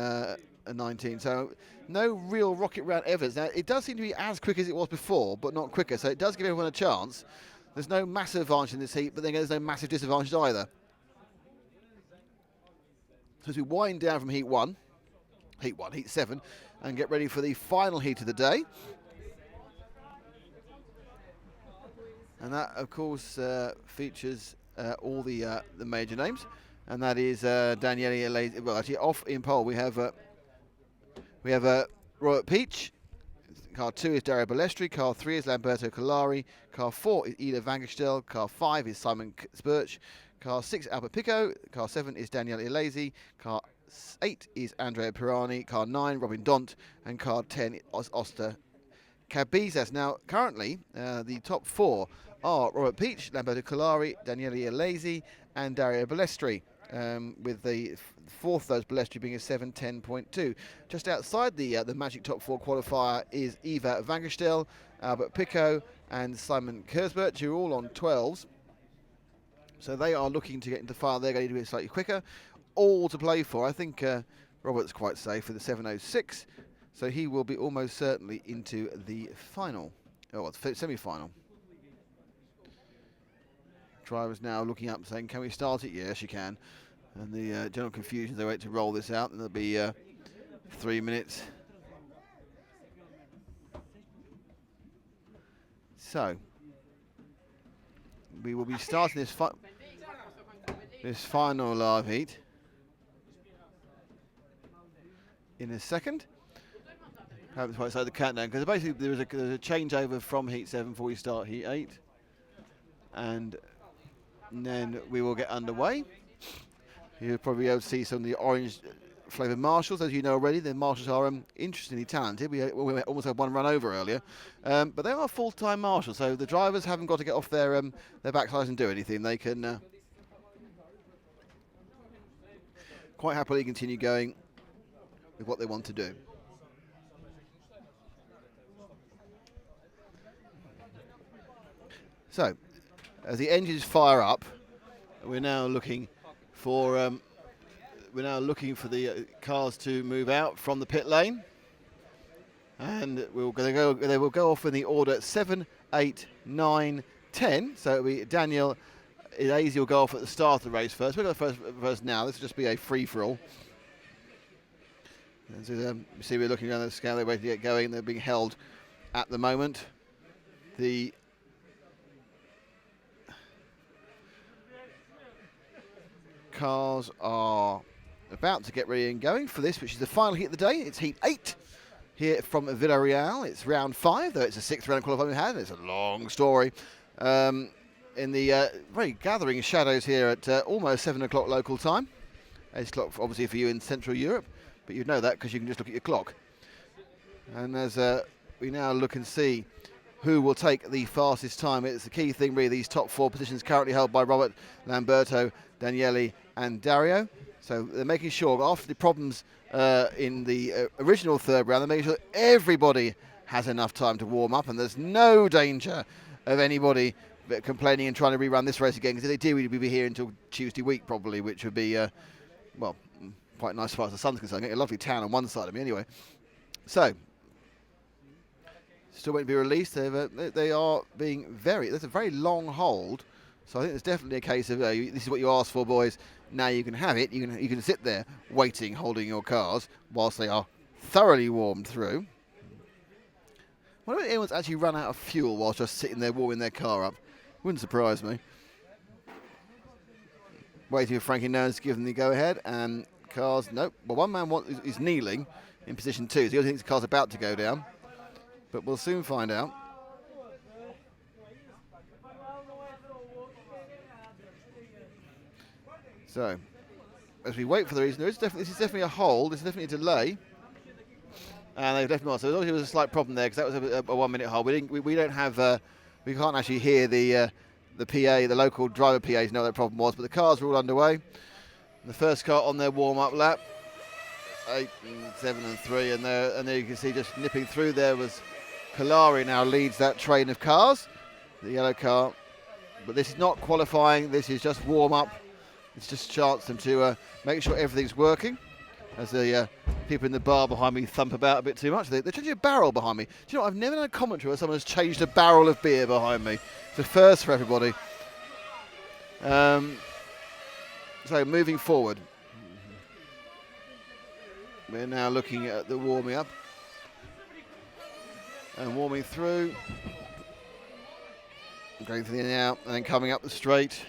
S1: 19. So no real rocket round evidence. Now it does seem to be as quick as it was before, but not quicker. So it does give everyone a chance. There's no massive advantage in this heat, but then there's no massive disadvantage either. So as we wind down from heat 7, and get ready for the final heat of the day. And that, of course, features all the major names, and that is Daniele Alesi. Well, actually, off in pole we have Robert Peach. Car 2 is Dario Balestri. Car 3 is Lamberto Collari. Car 4 is Ida Vangerstel. Car 5 is Simon Spurch. Car 6, Albert Pico. Car 7 is Daniele Alesi. Car 8 is Andrea Pirani, car 9 Robin Dont, and car 10 Oster Cabezas. Now, currently, the top 4 are Robert Peach, Lamberto Colari, Daniele Alesi, and Dario Balestri, with the fourth of those, Balestri, being a 7:10.2. Just outside the Magic Top 4 qualifier is Eva Vangerstel, Albert Pico, and Simon Kurzbert, who are all on 12s. So they are looking to get into the final. They're going to be slightly quicker. All to play for. I think Robert's quite safe with the 7:06. So he will be almost certainly into the final, semi-final. Drivers now looking up saying, can we start it? Yes, you can. And the general confusion, they wait to roll this out, and there'll be 3 minutes. So, we will be starting this final live heat in a second. Happens quite the countdown, because basically there's a changeover from Heat 7 before we start Heat 8, and then we will get underway. You'll probably be able to see some of the orange flavoured marshals. As you know already, the marshals are interestingly talented. We almost had one run over earlier, but they are full-time marshals, so the drivers haven't got to get off their backsides and do anything. They can quite happily continue going with what they want to do. So, as the engines fire up, we're now looking for the cars to move out from the pit lane, and they will go off in the order 7, 8, 9, 10. So it'll be Daniel Alesi will go off at the start of the race first. We'll go first now. This will just be a free-for-all. As you see, we're looking down the scale. They're waiting to get going. They're being held at the moment. The cars are about to get ready and going for this, which is the final heat of the day. It's Heat 8 here from Villarreal. It's round 5, though it's a 6th round qualifying we had. It's a long story. In the very gathering shadows here at almost 7 o'clock local time. 8 o'clock, obviously, for you in Central Europe, but you'd know that because you can just look at your clock. And as we now look and see who will take the fastest time, it's the key thing, really, these top 4 positions currently held by Robert, Lamberto, Daniele, and Dario. So they're making sure, after the problems in the original third round, they're making sure that everybody has enough time to warm up, and there's no danger of anybody complaining and trying to rerun this race again, because if they did, we'd be here until Tuesday week probably, which would be, well, quite nice as far as the sun's concerned. Getting a lovely tan on one side of me anyway. So, still waiting to be released. They are being there's a very long hold. So I think it's definitely a case of this is what you asked for, boys. Now you can have it. You can sit there waiting, holding your cars whilst they are thoroughly warmed through. I wonder if anyone's actually run out of fuel whilst just sitting there warming their car up. Wouldn't surprise me. Waiting for Frankie Nones to give them the go-ahead, and cars, nope. Well, one man is kneeling in position 2, so he thinks the car's about to go down. But we'll soon find out. So, as we wait for the reason, this is definitely a hold. This is definitely a delay, and they've definitely. So there was a slight problem there because that was a 1 minute hold. We don't have. We can't actually hear the PA, the local driver PAs know what that problem was. But the cars were all underway. The first car on their warm-up lap, 8 and 7 and 3, and there you can see just nipping through there was Colari. Now leads that train of cars, the yellow car. But this is not qualifying. This is just warm-up. It's just a chance them to make sure everything's working. As the people in the bar behind me thump about a bit too much. They're changing a barrel behind me. Do you know what? I've never done a commentary where someone has changed a barrel of beer behind me. It's a first for everybody. So moving forward. We're now looking at the warming up. And warming through. Going through the in and out. And then coming up the straight.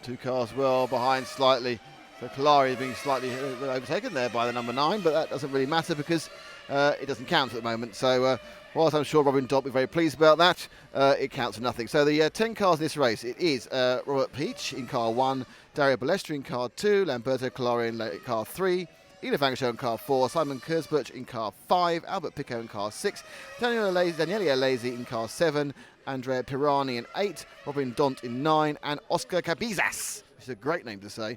S1: 2 cars well behind slightly. So Colari is being slightly overtaken there by the number 9, but that doesn't really matter because it doesn't count at the moment. So whilst I'm sure Robin Dont will be very pleased about that, it counts for nothing. So the 10 cars in this race, it is Robert Peach in car 1, Dario Balestri in car 2, Lamberto Colari in car 3, Ida Vangerstel in car 4, Simon Kurzbuch in car 5, Albert Pico in car 6, Daniele Alesi in car 7, Andrea Pirani in 8, Robin Dont in 9, and Oscar Cabizas, which is a great name to say,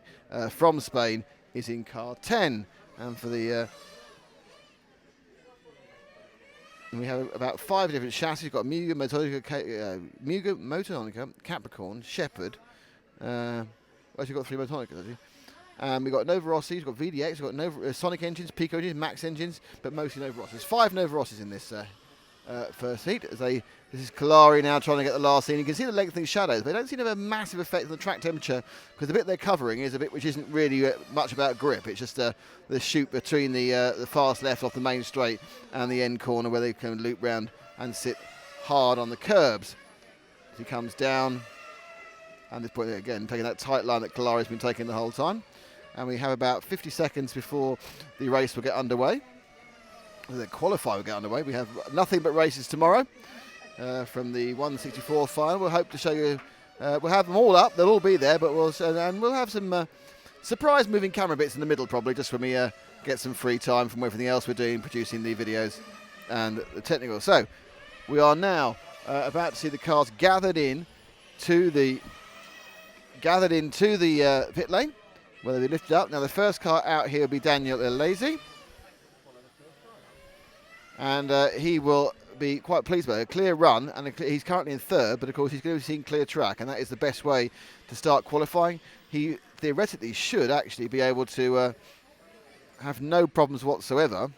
S1: from Spain, is in car 10. And for the we have about 5 different chassis. We've got Muga, Motonica, Capricorn, Shepherd. Actually, we've got 3 Motonicas, actually. We've got Nova Rossi, we've got VDX, we've got Nova, Sonic engines, Pico engines, Max engines, but mostly Nova Rossi. There's 5 Nova Rossis in this first heat. This is Kalari now trying to get the last scene. You can see the lengthening shadows. They don't seem to have a massive effect on the track temperature because the bit they're covering is a bit which isn't really much about grip. It's just the shoot between the fast left off the main straight and the end corner where they can loop round and sit hard on the curbs. As he comes down, and this point again taking that tight line that Kalari's been taking the whole time. And we have about 50 seconds before the race will get underway. The qualify will get underway. We have nothing but races tomorrow from the 164 final. We'll hope to show you. We'll have them all up. They'll all be there, but we'll have some surprise moving camera bits in the middle probably, just when we get some free time from everything else we're doing, producing the videos and the technical. So we are now about to see the cars gathered into the pit lane, where they'll be lifted up. Now the first car out here will be Daniel Alesi. And he will be quite pleased with it. A clear run, and he's currently in 3rd, but of course he's going to be seeing clear track, and that is the best way to start qualifying. He theoretically should actually be able to have no problems whatsoever.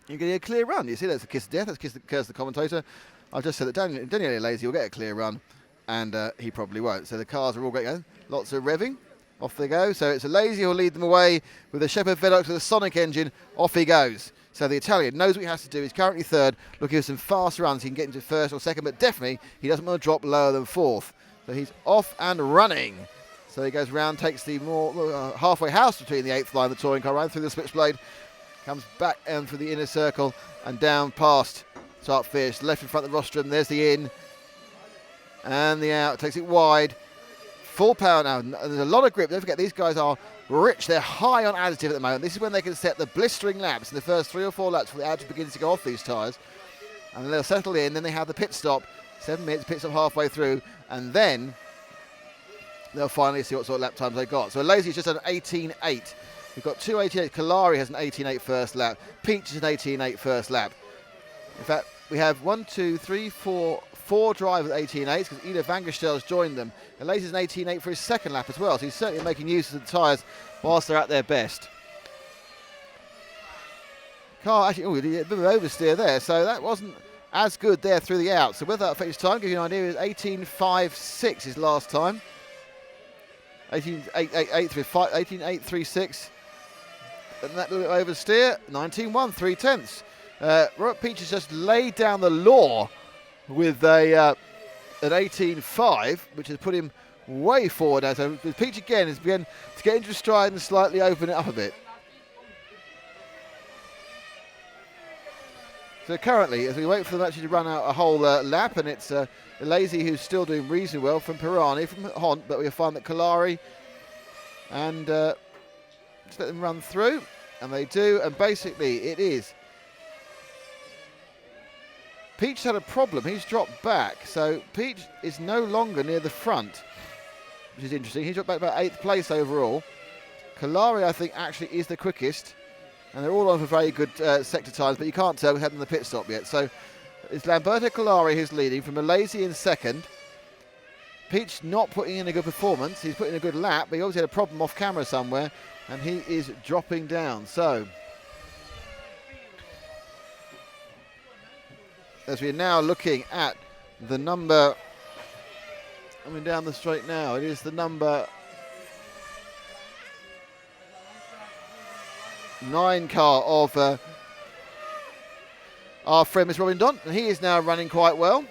S1: You get a clear run. You see, that's a kiss of death. That's a curse the commentator. I've just said that Daniel Alesi will get a clear run, and he probably won't. So the cars are all going. Lots of revving. Off they go. So it's Alesi who'll lead them away with a Shepherd Velox with a Sonic engine. Off he goes. So the Italian knows what he has to do. He's currently 3rd, looking for some fast runs. He can get into 1st or 2nd, but definitely he doesn't want to drop lower than 4th. So he's off and running. So he goes round, takes the more halfway house between the 8th line, the touring car, round through the switchblade, comes back and through the inner circle and down past start finish. Left in front of the rostrum. There's the in and the out. Takes it wide. Full power now. There's a lot of grip. Don't forget, these guys are rich. They're high on additive at the moment. This is when they can set the blistering laps in the first 3 or 4 laps before the additive begins to go off these tyres. And then they'll settle in. Then they have the pit stop. 7 minutes, pit stop halfway through. And then they'll finally see what sort of lap times they got. So Alesi's just an 18.8. We've got 2 18.8. Kalari has an 18.8 first lap. Peach is an 18.8 first lap. In fact, we have 4 drivers at 18.8s because Ida Vangerstel's joined them. Alesi's an 18.8 for his 2nd lap as well, so he's certainly making use of the tyres whilst they're at their best. Car actually, a bit of oversteer there, so that wasn't as good there through the out. So whether that affects time, give you an idea, it was 18.56 his last time. 18.836. And that little bit oversteer, 19.1, 3/10. Robert Peach has just laid down the law with an 18.5, which has put him way forward now. So Peach again has begun to get into stride and slightly open it up a bit. So currently, as we wait for them actually to run out a whole lap, and it's Alesi who's still doing reasonably well from Pirani, from Hont, but we'll find that Kalari and just let them run through, and they do, and basically it is. Peach had a problem. He's dropped back. So Peach is no longer near the front, which is interesting. He's dropped back about 8th place overall. Kalari, I think, actually is the quickest. And they're all on for very good sector times, but you can't tell we haven't the pit stop yet. So it's Lamberto Kalari who's leading from Alesi in 2nd. Peach not putting in a good performance. He's putting in a good lap, but he obviously had a problem off camera somewhere, and he is dropping down. So as we're now looking at the number, coming down the straight now, it is the number 9 car of our friend Miss Robin Dont, and he is now running quite well.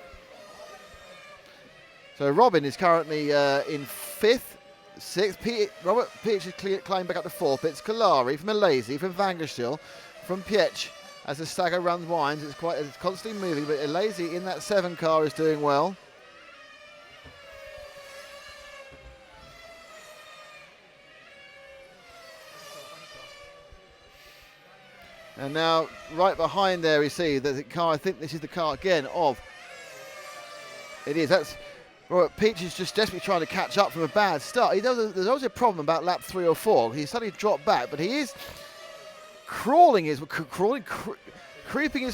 S1: So Robin is currently in 5th, 6th. Robert Peach has climbed back up to 4th. It's Kalari from Alesi, from Vangerstel, from Piech. As the stagger runs winds, it's constantly moving, but Alesi in that 7 car is doing well. And now, right behind there, we see there's a car. I think this is the car again of. It is. That's Robert Peach is just desperately trying to catch up from a bad start. There's always a problem about lap 3 or 4. He suddenly dropped back, but he is creeping his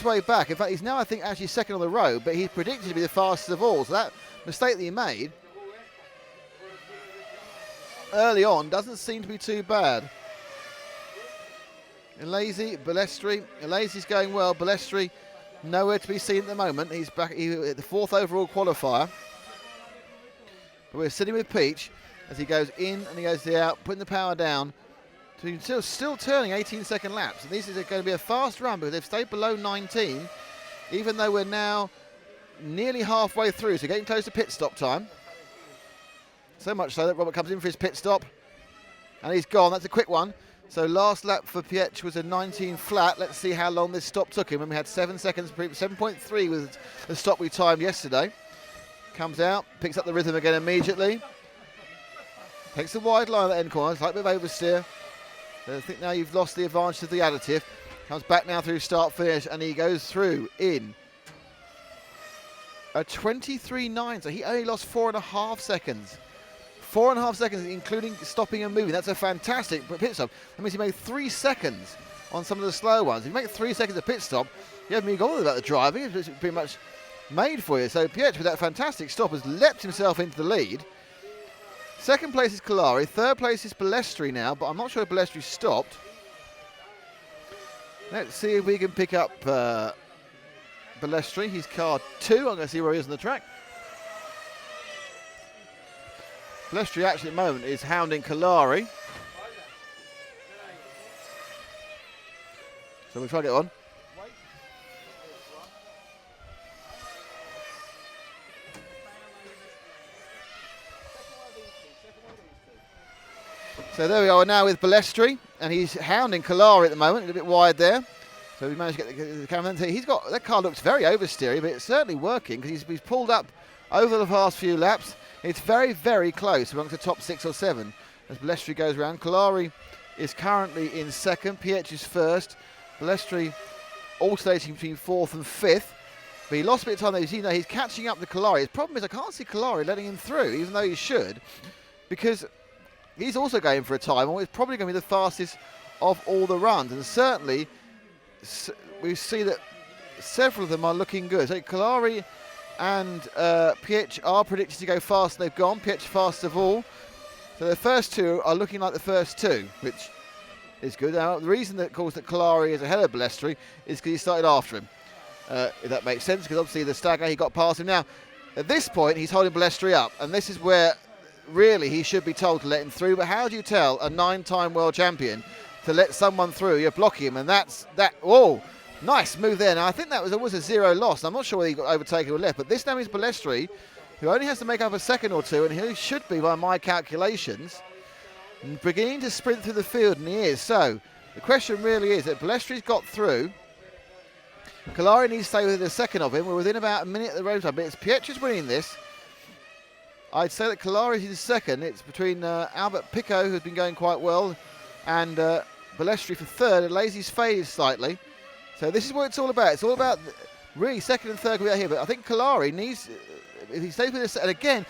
S1: way back. In fact, he's now, I think, actually second on the road, but he's predicted to be the fastest of all. So that mistake that he made early on doesn't seem to be too bad. Lazy, Balestri. Lazy's going well. Balestri nowhere to be seen at the moment. He's back at the 4th overall qualifier. But we're sitting with Peach as he goes in and he goes out, putting the power down. Still turning 18-second laps. And this is going to be a fast run because they've stayed below 19, even though we're now nearly halfway through. So getting close to pit stop time. So much so that Robert comes in for his pit stop. And he's gone. That's a quick one. So last lap for Pietsch was a 19 flat. Let's see how long this stop took him. And we had 7 seconds, 7.3 was the stop we timed yesterday. Comes out, picks up the rhythm again immediately. Takes the wide line at the end corner. It's like a bit of oversteer. I think now you've lost the advantage of the additive. Comes back now through start finish and he goes through in a 23.9. So he only lost 4.5 seconds. 4.5 seconds, including stopping and moving. That's a fantastic pit stop. That means he made 3 seconds on some of the slow ones. If you make 3 seconds of pit stop, you haven't even gone about the driving. It's pretty much made for you. So Pietsch, with that fantastic stop, has leapt himself into the lead. Second place is Kalari. Third place is Balestri now, but I'm not sure if Balestri stopped. Let's see if we can pick up Balestri. He's car 2. I'm going to see where he is on the track. Balestri actually at the moment is hounding Kalari. So we'll try to get on. So there we are now with Balestri, and he's hounding Kalari at the moment, a little bit wide there. So we managed to get the camera. He's got, that car looks very oversteery, but it's certainly working because he's pulled up over the past few laps. It's very, very close amongst the top 6 or 7 as Balestri goes around. Kalari is currently in second. Pietsch is first. Balestri alternating between 4th and 5th. But he lost a bit of time there. You see now he's catching up to Kalari. His problem is I can't see Kalari letting him through, even though he should, because he's also going for a time, or it's probably going to be the fastest of all the runs. And certainly we see that several of them are looking good. So Kalari and Pietsch are predicted to go fast. They've gone. Pietsch fast of all. So the first 2 are looking like the first 2, which is good. Now, the reason that caused that Kalari is ahead of Balestri is because he started after him. If that makes sense, because obviously the stagger, he got past him. Now, at this point, he's holding Balestri up, and this is where really he should be told to let him through. But how do you tell a 9-time world champion to let someone through? You're blocking him, and that's that. Oh, nice move there. Now, I think that was a 0 loss. I'm not sure whether he got overtaken or left, but this now is Balestri, who only has to make up a second or 2, and he should be, by my calculations, beginning to sprint through the field, and he is. So the question really is that Balestri's got through. Kalari needs to stay within a second of him. We're within about a minute of the road time, but it's Pietsch winning this. I'd say that Kalari is in second. It's between Albert Pico, who's been going quite well, and Balestri for third, and Lazy's faded slightly. So this is what it's all about. It's all about really second and third out here. But I think Kalari needs, if he stays with this, and again,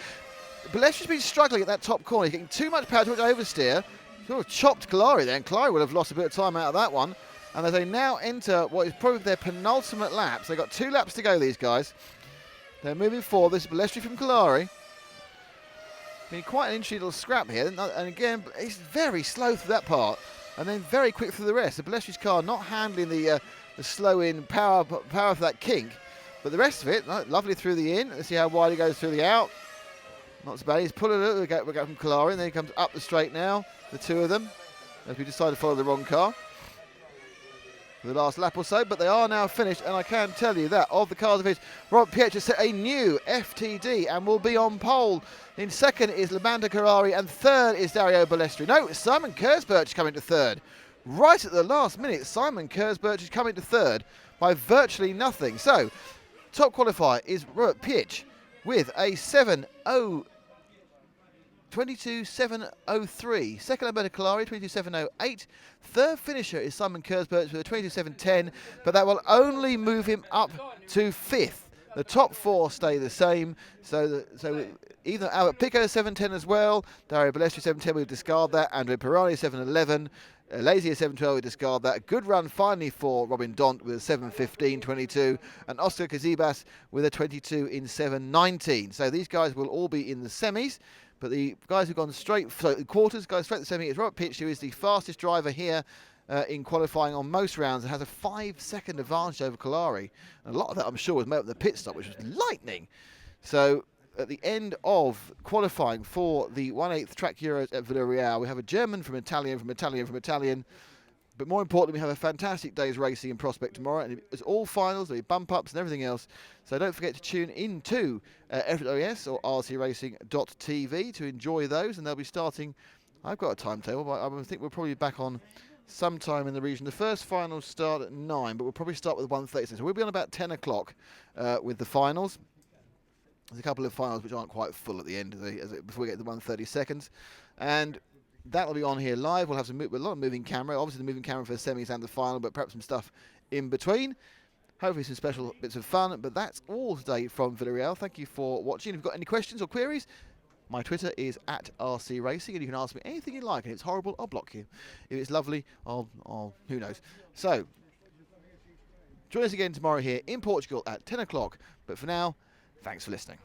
S1: Balestri's been struggling at that top corner. He's getting too much power, too much oversteer. Sort of chopped Kalari there, and Kalari would have lost a bit of time out of that one. And as they now enter what is probably their penultimate laps, they've got 2 laps to go, these guys. They're moving forward. This is Balestri from Kalari. Been quite an interesting little scrap here. And again, he's very slow through that part, and then very quick through the rest. So Balestri's car not handling the slow-in power for that kink. But the rest of it, lovely through the in. Let's see how wide he goes through the out. Not so bad. He's pulling it. We go from Kalari, and then he comes up the straight now, the 2 of them, as we decide to follow the wrong car for the last lap or so. But they are now finished, and I can tell you that of the cars of his, Robert Pietsch has set a new FTD and will be on pole. In second is Lamanda Carrari, and third is Dario Balestri. No, Simon Kurzberg is coming to third. Right at the last minute, Simon Kurzberg is coming to third by virtually nothing. So, top qualifier is Robert Pietsch with a 7.0 22.703. Second Alberto Calari, 22.708. Third finisher is Simon Kurzberg with a 22.710, but that will only move him up to fifth. The top four stay the same, so either Albert Pico 7.10 as well, Dario Balestri 7.10, we'll discard that, Andrea Pirani 7.11, Lazier 7.12, we discard that. Good run finally for Robin Dont with a 7.15.22, and Oscar Kazibas with a 22 in 7.19. So these guys will all be in the semis, but the guys who've gone straight, so the quarters, guys straight to the semi is Robert Pitch, who is the fastest driver here in qualifying on most rounds and has a 5-second advantage over Calari. And a lot of that, I'm sure, was made up in the pit stop, which was lightning. So at the end of qualifying for the 1/8 Track Euros at Villarreal, we have a German from Italian, but more importantly, we have a fantastic day's racing in prospect tomorrow, and it's all finals, there'll be bump-ups and everything else. So don't forget to tune in to FOS or rcracing.tv to enjoy those, and they'll be starting, I've got a timetable, but I think we'll probably be back on sometime in the region. The first finals start at 9, but we'll probably start with 1:30. So we'll be on about 10 o'clock with the finals. There's a couple of finals which aren't quite full at the end before we get to the 1:30 seconds. And that'll be on here live. We'll have a lot of moving camera. Obviously the moving camera for the semis and the final, but perhaps some stuff in between. Hopefully some special bits of fun. But that's all today from Villarreal. Thank you for watching. If you've got any questions or queries, my Twitter is @RCRacing, and you can ask me anything you like. And if it's horrible, I'll block you. If it's lovely, I'll who knows. So join us again tomorrow here in Portugal at 10 o'clock. But for now, thanks for listening.